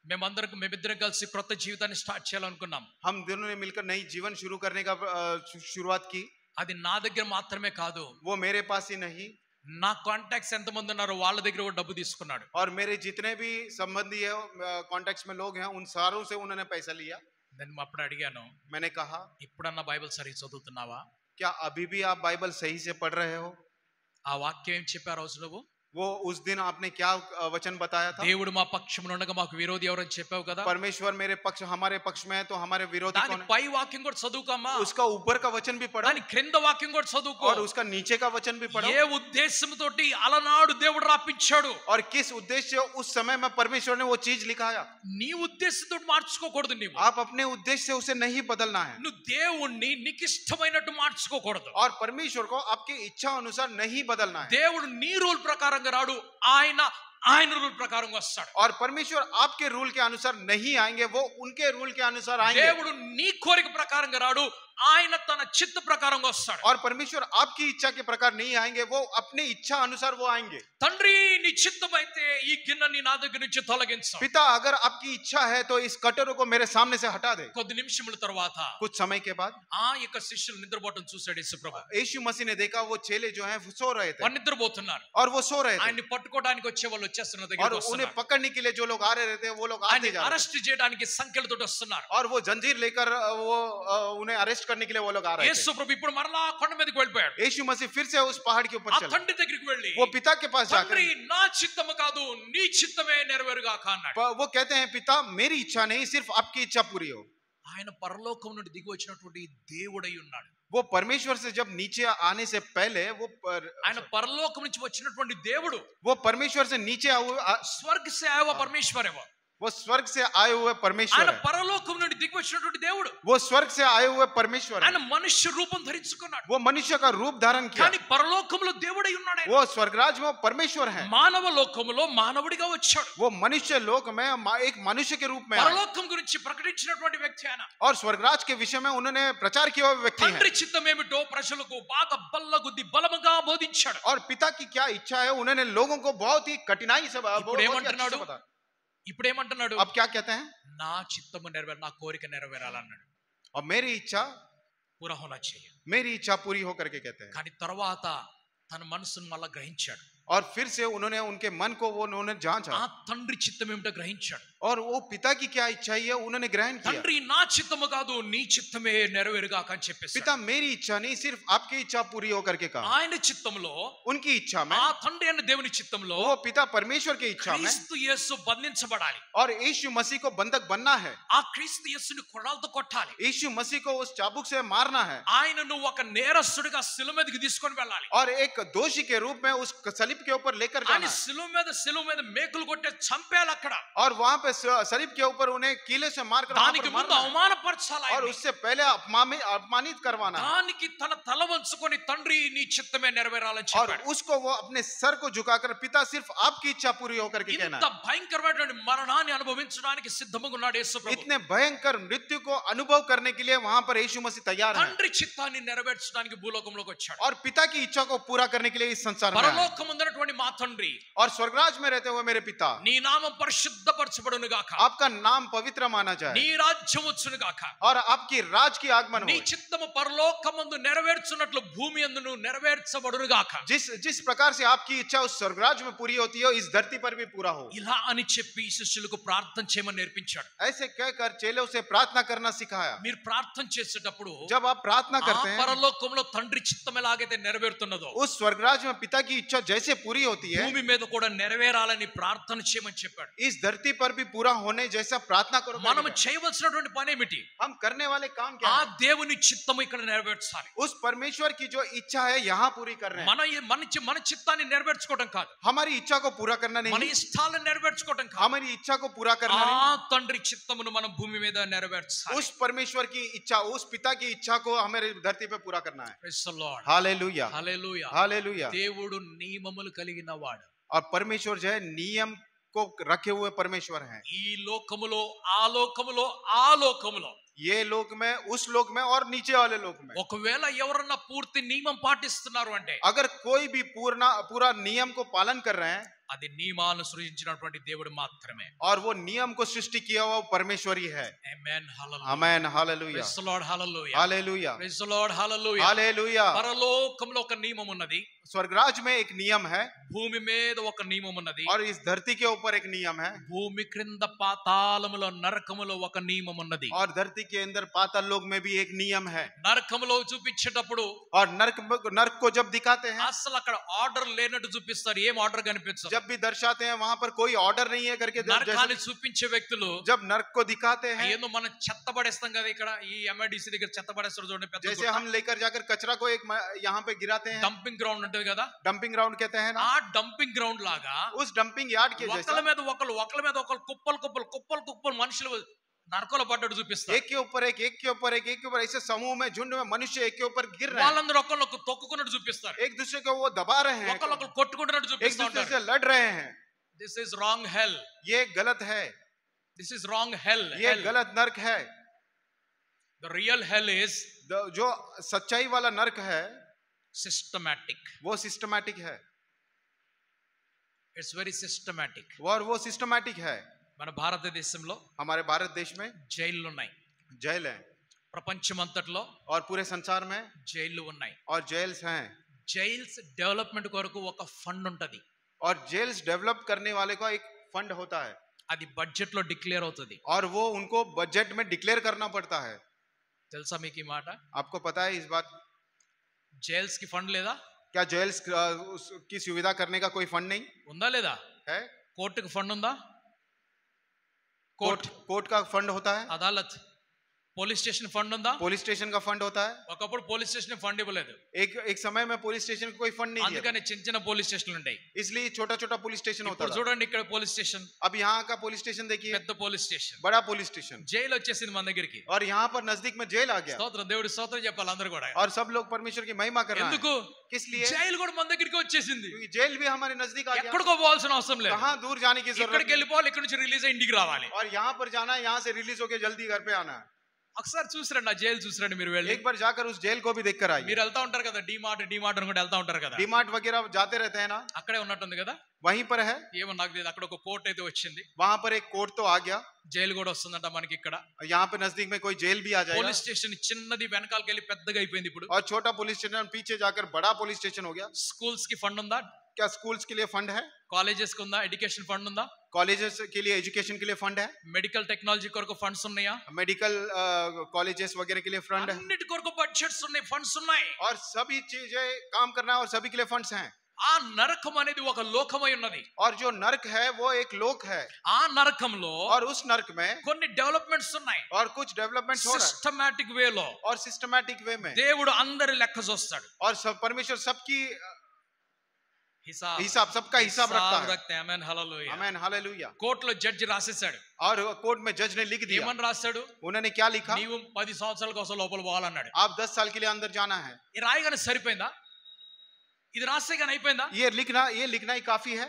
B: మేమిద్దరం కలిసి క్రొత్త జీవితాన్ని స్టార్ట్ చేయాలనుకున్నాం.
A: हम दोनों ने मिलकर नई जीवन शुरू करने का शुरुआत की.
B: అది నా దగ్గర మాత్రమే కాదు,
A: वो मेरे पास ही नहीं,
B: నా కాంటాక్ట్స్ ఎంతమంది ఉన్నారో వాళ్ళ దగ్గర కూడా డబ్బు తీసుకున్నాడు.
A: और मेरे जितने भी संबंधी है कॉन्टेक्ट्स में लोग हैं उन सारों से उन्होंने पैसा लिया.
B: నేను అప్పుడు అడిగాను,
A: मैंने कहा
B: ఇప్పుడన్నా బైబిల్ సరిగ్గా చదువుతున్నావా?
A: क्या अभी भी आप बाइबल सही से पढ़ रहे हो?
B: ఆ వాక్యం ఏం చెప్పారు రోజు నువ్వు?
A: वो उस दिन आपने क्या वचन बताया था?
B: దేవుడు మా పక్షమున ఉండగా మాకు విరోధి ఎవరని చెప్పావు కదా.
A: परमेश्वर मेरे पक्ष हमारे पक्ष में है तो हमारे विरोधी
B: దాని
A: कौन है?
B: పై వాక్యం కూడా చదువుకోమ్మా.
A: उसका ऊपर का वचन भी पढ़ो
B: దాని క్రింద వాక్యం కూడా చదువుకో.
A: और उसका नीचे का वचन भी पढ़ो.
B: ఏ ఉద్దేశంతోటి అలనాడు దేవుడు రాపించాడు,
A: और किस उद्देश्य उस समय में परमेश्वर ने वो चीज लिखाया.
B: నీ ఉద్దేశంతో మార్చుకోకూడదు. నీవు
A: आप अपने उद्देश्य से उसे नहीं बदलना है.
B: నువ్వు దేవుణ్ణి నీకు ఇష్టమైనట్టు మార్చుకోకూడదు.
A: और परमेश्वर को आपकी इच्छा अनुसार नहीं बदलना है.
B: దేవుడు నీ రూల్ ప్రకారంగా రాడు, ఆయన రూల్ ప్రకారం వస్తాడు.
A: और परमेश्वर आपके रूल के अनुसार नहीं आएंगे, वो उनके रूल के अनुसार आएंगे.
B: దేవుడు నీ కోరిక ప్రకారంగా రాడు, ఆయన తన చిత్త ప్రకారంగా వస్తాడు.
A: और परमेश्वर आपकी इच्छा के प्रकार नहीं आएंगे, वो अपनी इच्छा अनुसार वो आएंगे.
B: తండ్రి నీ చిత్తమైతే ఈ గిన్నెని నా దగ్గర నుంచి తొలగించు.
A: पिता अगर आपकी इच्छा है तो इस कटोरे को मेरे सामने से हटा दे.
B: కొద్ది నిమిషముల తర్వాత
A: कुछ समय के बाद
B: ఆ యొక్క శిష్యులు నిద్రపోవటం చూశాడు యేసుప్రభు.
A: यीशु मसीह ने देखा वो चेले जो हैं सो रहे थे
B: వాళ్ళు నిద్రపోతున్నారు.
A: और वो सो रहे थे
B: ఆయన్ని పట్టుకోవడానికి వచ్చే వాళ్ళు వచ్చేస్తున్న
A: और
B: దగ్గరికి
A: उन्हें
B: వస్తున్నారు.
A: पकड़ने के लिए जो लोग आ रहे थे वो लोग आते
B: ఆయన్ని
A: जा रहे
B: అరెస్ట్ చేయడానికి సంఖ్యలతో వస్తున్నారు.
A: और वो जंजीर लेकर वो उन्हें अरेस्ट करने के लिए वो लोग आ रहे थे.
B: యేసుప్రభు ఇప్పుడు మరలా కొండ మీదకి వెళ్ళిపోయాడు.
A: यीशु मसीह फिर से उस पहाड़ के ऊपर
B: ఆ
A: चला.
B: తండ్రి దగ్గరికి వెళ్ళి
A: वो पिता के पास जाकर
B: తండ్రి నా చిత్తము కాదు నీ చిత్తమే నెరవేరుగాక అన్నాడు.
A: वो कहते हैं पिता मेरी इच्छा नहीं सिर्फ आपकी इच्छा पूरी हो.
B: ఆయన పరలోకం నుండి దిగి వచ్చినటువంటి దేవుడై ఉన్నాడు.
A: वो परमेश्वर से जब नीचे आने से पहले
B: ఆయన పరలోకం నుంచి వచ్చినటువంటి దేవుడు.
A: वो परमेश्वर से नीचे
B: స్వర్గ से आया हुआ परमेश्वर है
A: वो स्वर्ग से आए हुए परमेश्वर
B: ఆయన
A: है.
B: పరలోకం నుండి దిగి వచ్చినటువంటి దేవుడు.
A: वो स्वर्ग से आए हुए परमेश्वर
B: ఆయన
A: है.
B: మనుష్య రూపం ధరించుకున్నాడు.
A: वो मनुष्य का रूप धारण किया.
B: కానీ పరలోకంలో దేవుడై ఉన్నాడు ఆయన.
A: वो स्वर्गराज में वो परमेश्वर है.
B: మానవ లోకములో మానవుడిగా వచ్చాడు.
A: वो मनुष्य लोक में एक मनुष्य के रूप में आए.
B: పరలోకం గురించి ప్రకటించినటువంటి వ్యక్తి ఆయన.
A: और स्वर्गराज के विषय में उन्होंने प्रचार किया हुआ व्यक्ति
B: తండ్రి
A: है.
B: చిత్తం ఏమిటో ప్రజలకు బాగా బల్లగుద్ది బలముగా బోధించాడు.
A: और पिता की क्या इच्छा है उन्होंने लोगों को बहुत ही कठिनाई से
B: ఇప్పుడు ఏమంటున్నాడు? ఇప్పుడు ఏమంటున్నాడు?
A: अब क्या कहते हैं?
B: నా చిత్తము నెరవేర నా కోరిక నెరవేరాలన్నాడు.
A: और मेरी इच्छा
B: పూరా హోనా चाहिए.
A: मेरी इच्छा पूरी हो करके कहते हैं.
B: కానీ తర్వాత తన మనసును మళ్ళా గ్రహించాడు.
A: और फिर से उन्होंने उनके मन को वो उन्होंने जांचा
B: ఆ తండ్రి చిత్తం ఏమిటో గ్రహించాడు.
A: और वो पिता की क्या इच्छा है उन्होंने ग्रहण किया.
B: తండ్రి నా చిత్తము కాదు నీ చిత్తమే నెరవేరుగాక అని చెప్పేసి
A: पिता मेरी इच्छा नहीं सिर्फ आपकी इच्छा पूरी हो करके कहा.
B: ఆయన చిత్తంలో
A: उनकी इच्छा में
B: ఆ తండ్రి అయిన దేవుని చిత్తంలో
A: वो पिता परमेश्वर की इच्छा में
B: క్రీస్తు యేసు బంధించబడాలి.
A: और यीशु मसीह को बंधक बनना है.
B: ఆ క్రీస్తు యేసుని కొరడాలతో కొట్టాలి.
A: यीशु मसीह को उस चाबुक से मारना है
B: ఆయనను ఒక నేరస్తుడిగా శిలువ మీదకి తీసుకొని వెళ్ళాలి.
A: और एक दोषी के रूप में उस सलीब के ऊपर लेकर
B: ఆయన
A: जाना है.
B: శిలువ మీద మేకులు కొట్టే చంపేయాలి అక్కడ.
A: और वहां पे सलीब के ऊपर उन्हें कीले से मारकर वहां
B: దానికి
A: पर
B: ముందు
A: मारना है.
B: అవమానపరచాలి
A: और
B: ఆయన్ని.
A: उससे पहले अपमानित करवाना है.
B: దానికి తన తల వంచుకొని తండ్రి నీ చిత్తమే నెరవేరాలని
A: और
B: చెప్పాడు.
A: उसको वो अपने सर को झुकाकर पिता सिर्फ आपकी इच्छा पूरी होकर के कहना
B: ఇంత
A: है.
B: భయంకరమైనటువంటి మరణాన్ని అనుభవించడానికి సిద్ధంగా ఉన్నాడు యేసు ప్రభు.
A: इतने भयंकर मृत्यु को अनुभव करने के लिए वहां पर यीशु मसीह तैयार है.
B: తండ్రి చిత్తాన్ని నెరవేర్చడానికి భూలోకంలోకి వచ్చాడు.
A: और पिता की इच्छा को पूरा करने के लिए इस संसार में आया.
B: పరలోకం ఉన్నటువంటి మా తండ్రి
A: और स्वर्गराज में रहते हुए मेरे पिता
B: నీ నామం పరిశుద్ధపరచబడును గాక.
A: आपका नाम पवित्र माना जाए
B: నీ రాజ్యం వచ్చును గాక.
A: और आपकी राज की आगमन
B: నీ
A: हो.
B: చిత్తము పరలోకమందు నెరవేర్చున్నట్లు భూమి యందును నెరవేర్చబడును గాక.
A: जिस प्रकार से आपकी इच्छा उस स्वर्गराज में पूरी होती है इस धरती पर भी पूरा हो.
B: ఇలా అని చెప్పి శిష్యులకు ప్రార్థన చేయమని నేర్పించాడు.
A: ऐसे कहकर चेलों से प्रार्थना करना सिखाया.
B: మీరు ప్రార్థన చేసేటప్పుడు
A: जब आप प्रार्थना
B: ఆ
A: करते हैं
B: పరలోకంలో తండ్రి చిత్తం ఎలాగైతే నెరవేరుతున్నదో
A: उस स्वर्गराज में पिता की इच्छा जैसे पूरी होती है
B: భూమి మీద కూడా నెరవేరాలని ప్రార్థన చేయమని చెప్పాడు.
A: इस धरती पर भी पूरा होने जैसा प्रार्थना करो.
B: మనం చేయవలసినటువంటి పని ఏమిటి?
A: हम करने वाले काम क्या
B: ఆ
A: है?
B: దేవుని చిత్తము ఇక్కడ నెరవేర్చాలి.
A: उस परमेश्वर की जो इच्छा है यहाँ पूरी कर रहे हैं.
B: మన చిత్తాన్ని నెరవేర్చుకోవడం కాదు,
A: हमारी इच्छा को पूरा करना
B: మన
A: नहीं,
B: ఇష్టాలను నెరవేర్చుకోవడం కాదు.
A: हमारी इच्छा को पूरा करना
B: ఆ
A: नहीं.
B: తండ్రి చిత్తమును మనం భూమి మీద నెరవేర్చాలి.
A: उस परमेश्वर की इच्छा उस पिता की इच्छा को हमारे धरती पे पूरा करना है.
B: Praise the Lord.
A: Hallelujah
B: hallelujah.
A: Hallelujah.
B: దేవుడు నియమములు కలిగిన వాడు.
A: और परमेश्वर जो है नियम को रखे हुए परमेश्वर हैं.
B: ఈ లోకములో ఆ లోకములో ఆ లోకములో
A: ये लोक में उस लोक में और नीचे वाले लोक में
B: ఒకవేళ ఎవరన్నా పూర్తి నియమం పాటిస్తున్నారు అంటే
A: अगर कोई भी पूरा नियम को पालन कर रहे हैं
B: అది నియమాలను సృజించినటువంటి దేవుడు మాత్రమే.
A: और वो नियम को सृष्टि किया हुआ परमेश्वर ही है.
B: Amen hallelujah.
A: Amen hallelujah
B: praise the Lord hallelujah.
A: Hallelujah
B: praise the Lord hallelujah.
A: Hallelujah.
B: పరలోకంలో ఒక నియమం ఉన్నది,
A: स्वर्गराज में एक नियम है
B: భూమి మీద ఒక నియమం ఉన్నది,
A: और इस धरती के ऊपर एक नियम है,
B: భూమి క్రింద పాతాళములో నరకములో ఒక నియమం ఉన్నది.
A: और धरती के अंदर पाताल लोक में भी एक नियम है.
B: నరకములో చూపించేటప్పుడు
A: और नरक को जब दिखाते हैं
B: అసలు అక్కడ ఆర్డర్ లేనట్టు చూపిస్తారు. ఏం ఆర్డర్ కనిపించదు.
A: जब भी दर्शाते हैं वहां पर कोई ऑर्डर नहीं है करके
B: నరకాన్ని చూపించే వ్యక్తులు
A: जब नरक को दिखाते हैं
B: ఏదో మనం చెత్త పడేస్తాం కదా, ఇక్కడ ఈ ఎంఐడిసి దగ్గర చెత్త పడేస్తారు చూడండి, పెద్ద
A: जैसे हम लेकर जाकर कचरा को एक यहाँ पे गिराते हैं,
B: డంపింగ్ గ్రౌండ్ ఉంటుంది కదా,
A: डंपिंग ग्राउंड कहते हैं ना,
B: ఆ డంపింగ్ గ్రౌండ్ లాగా
A: उस डंपिंग यार्ड के
B: ఒకళ్ళ
A: जैसा
B: మీద ఒకళ్ళు కుప్పలు మనుషులు నరకంలో పడ్డట్టు చూపిస్తారు.
A: एक के ऊपर ऐसे समूह में झुंड में मनुष्य एक के ऊपर गिर रहे हैं,
B: వాళ్ళందరూ ఒకళ్ళు తొక్కుకున్నట్టు చూపిస్తారు,
A: एक दूसरे को वो दबा रहे हैं,
B: ఒకళ్ళు కొట్టుకుంటున్నట్టు
A: एक
B: చూపిస్తూ
A: दूसरे
B: ఉంటారు.
A: से लड़ रहे हैं.
B: దిస్ ఇస్ రాంగ్ హెల్,
A: ये गलत है,
B: దిస్ ఇస్ రాంగ్ హెల్.
A: ये गलत नरक है.
B: The real hell is
A: the जो सच्चाई वाला नर्क है
B: సిస్టమాటిక్.
A: वो सिस्टमैटिक है,
B: ఇట్స్ వెరీ సిస్టమాటిక్.
A: और वो सिस्टमैटिक है.
B: మన భారతదేశంలో
A: हमारे भारत देश में
B: జైళ్ళు ఉన్నాయి.
A: जेल है
B: ప్రపంచమంతట్లో
A: और पूरे संसार में
B: జైళ్ళు ఉన్నాయి.
A: और जेल्स हैं,
B: జైల్స్ డెవలప్మెంట్ కొరకు ఒక ఫండ్ ఉంటది.
A: और जेल्स डेवलप करने वाले का एक फंड होता है
B: అది బడ్జెట్ లో డిక్లేర్ అవుతుంది.
A: और वो उनको बजट में डिक्लेयर करना पड़ता है.
B: తెలుసా మీకు ఈ మాట?
A: आपको पता है इस बात?
B: జైల్స్ కి ఫండ్ లేదా?
A: क्या जेल्स की सुविधा करने का कोई फंड नहीं
B: ఉందా లేదా?
A: है?
B: కోర్టుకి ఫండ్ ఉందా?
A: कोर्ट का फंड होता है,
B: అదాలత్ పోలీస్ స్టేషన్ ఫండ్ ఉందా?
A: पुलिस स्टेशन का फंड होता है.
B: ఒకప్పుడు పోలీస్ స్టేషన్ ఫండ్ ఇవ్వలేదు.
A: एक समय में पुलिस स्टेशन को कोई फंड नहीं दिया,
B: అందుకని చిన్న చిన్న పోలీస్ స్టేషన్లు ఉంటాయి.
A: इसलिए छोटा छोटा पुलिस स्टेशन होता
B: ఇప్పుడు
A: था.
B: చూడండి ఇక్కడ పోలీస్ స్టేషన్,
A: अब यहाँ का पुलिस स्टेशन देखिए,
B: పెద్ద పోలీస్ స్టేషన్,
A: बड़ा पुलिस स्टेशन,
B: జైలు వచ్చేసింది మన దగ్గరికి.
A: और यहाँ पर नजदीक में जेल आ गया.
B: స్తోత్రం, దేవుడి స్తోత్రం చెప్పాలి అందరూ కూడా.
A: और सब लोग परमेश्वर की महिमा कर रहे हैं.
B: ఎందుకు?
A: किस लिए?
B: జైలు కూడా మన దగ్గరికి వచ్చేసింది.
A: क्योंकि जेल भी हमारे नजदीक आ गया.
B: ఎక్కడికో పోవాల్సిన అవసరం లేదు.
A: कहाँ दूर जाने की जरूरत
B: ఇక్కడికి
A: नहीं.
B: వెళ్ళిపోవాలి, ఇక్కడ నుంచి రిలీజ్ అయ్యి ఇంటికి రావాలి.
A: और यहाँ पर जाना है, यहाँ से रिलीज होके जल्दी घर पे आना है.
B: ఒకసారి చూసిరండి ఆ జైలు చూసిరండి మీరు వెళ్ళి.
A: एक बार जाकर उस जेल को भी देख कर आइए.
B: మీరు వెళ్తా ఉంటారు కదా డీమార్ట్ అనుకుంటే వెళ్తా ఉంటారు కదా.
A: डीमार्ट वगैरह जाते रहते हैं ना,
B: అక్కడే ఉన్నట్టుంది కదా.
A: वहीं पर है.
B: ఏమో నాకు తెలియదు. అక్కడ ఒక కోర్టు అయితే వచ్చింది.
A: वहां पर एक कोर्ट तो आ गया,
B: జైలు కూడా వస్తుందంట మనకి ఇక్కడ.
A: यहाँ पे नजदीक में कोई जेल भी आ जाएगा.
B: పోలీస్ స్టేషన్ చిన్నది వెనకాలకి వెళ్ళి పెద్దగా అయిపోయింది ఇప్పుడు.
A: और छोटा पुलिस स्टेशन पीछे जाकर बड़ा पुलिस स्टेशन हो गया.
B: స్కూల్స్ కి ఫండ్ ఉందా?
A: क्या स्कूल्स के लिए फंड है?
B: కాలేజెస్ కి ఉందా? ఎడ్యుకేషన్ ఫండ్ ఉందా?
A: कॉलेजेस के लिए एजुकेशन के लिए फंड है?
B: మెడికల్ టెక్నాలజీ కొరకు ఫండ్స్ ఉన్నాయా?
A: मेडिकल कॉलेजेस वगैरह के लिए फंड है.
B: అన్నిటి కొరకు బడ్జెట్స్ ఉన్నాయి, ఫండ్స్ ఉన్నాయి.
A: और सभी चीजें काम करना है और सभी के लिए फंड्स हैं.
B: ఆ నరకం అనేది ఒక లోకమై ఉన్నది.
A: और जो नर्क है वो एक लोक है.
B: ఆ నరకంలో
A: और उस नर्क में
B: కొన్ని డెవలప్మెంట్స్ ఉన్నాయి.
A: और कुछ डेवलपमेंट हो रहा है.
B: సిస్టమాటిక్ వేలో
A: और सिस्टमैटिक वे में
B: దేవుడు అందరి లెక్క చూస్తాడు.
A: और सब परमेश्वर सबकी
B: హిసాబ్
A: हिसाब, सबका हिसाब रखता है.
B: రక్త ఆమేన్ హల్లెలూయా.
A: Amen hallelujah.
B: కోర్టులో జడ్జి రాసేసాడు.
A: और कोर्ट में जज ने लिख दिया.
B: ఏమని రాశాడు?
A: उन्होंने क्या लिखा?
B: నీవు 10 సంవత్సరాల కోసం లోపల పోవాలన్నాడు.
A: आप 10 साल के लिए अंदर जाना है.
B: ఈ రాయగానే సరిపోయిందా? ఇది రాస్తే గాని అయిపోయిందా?
A: ये लिखना ही काफी है.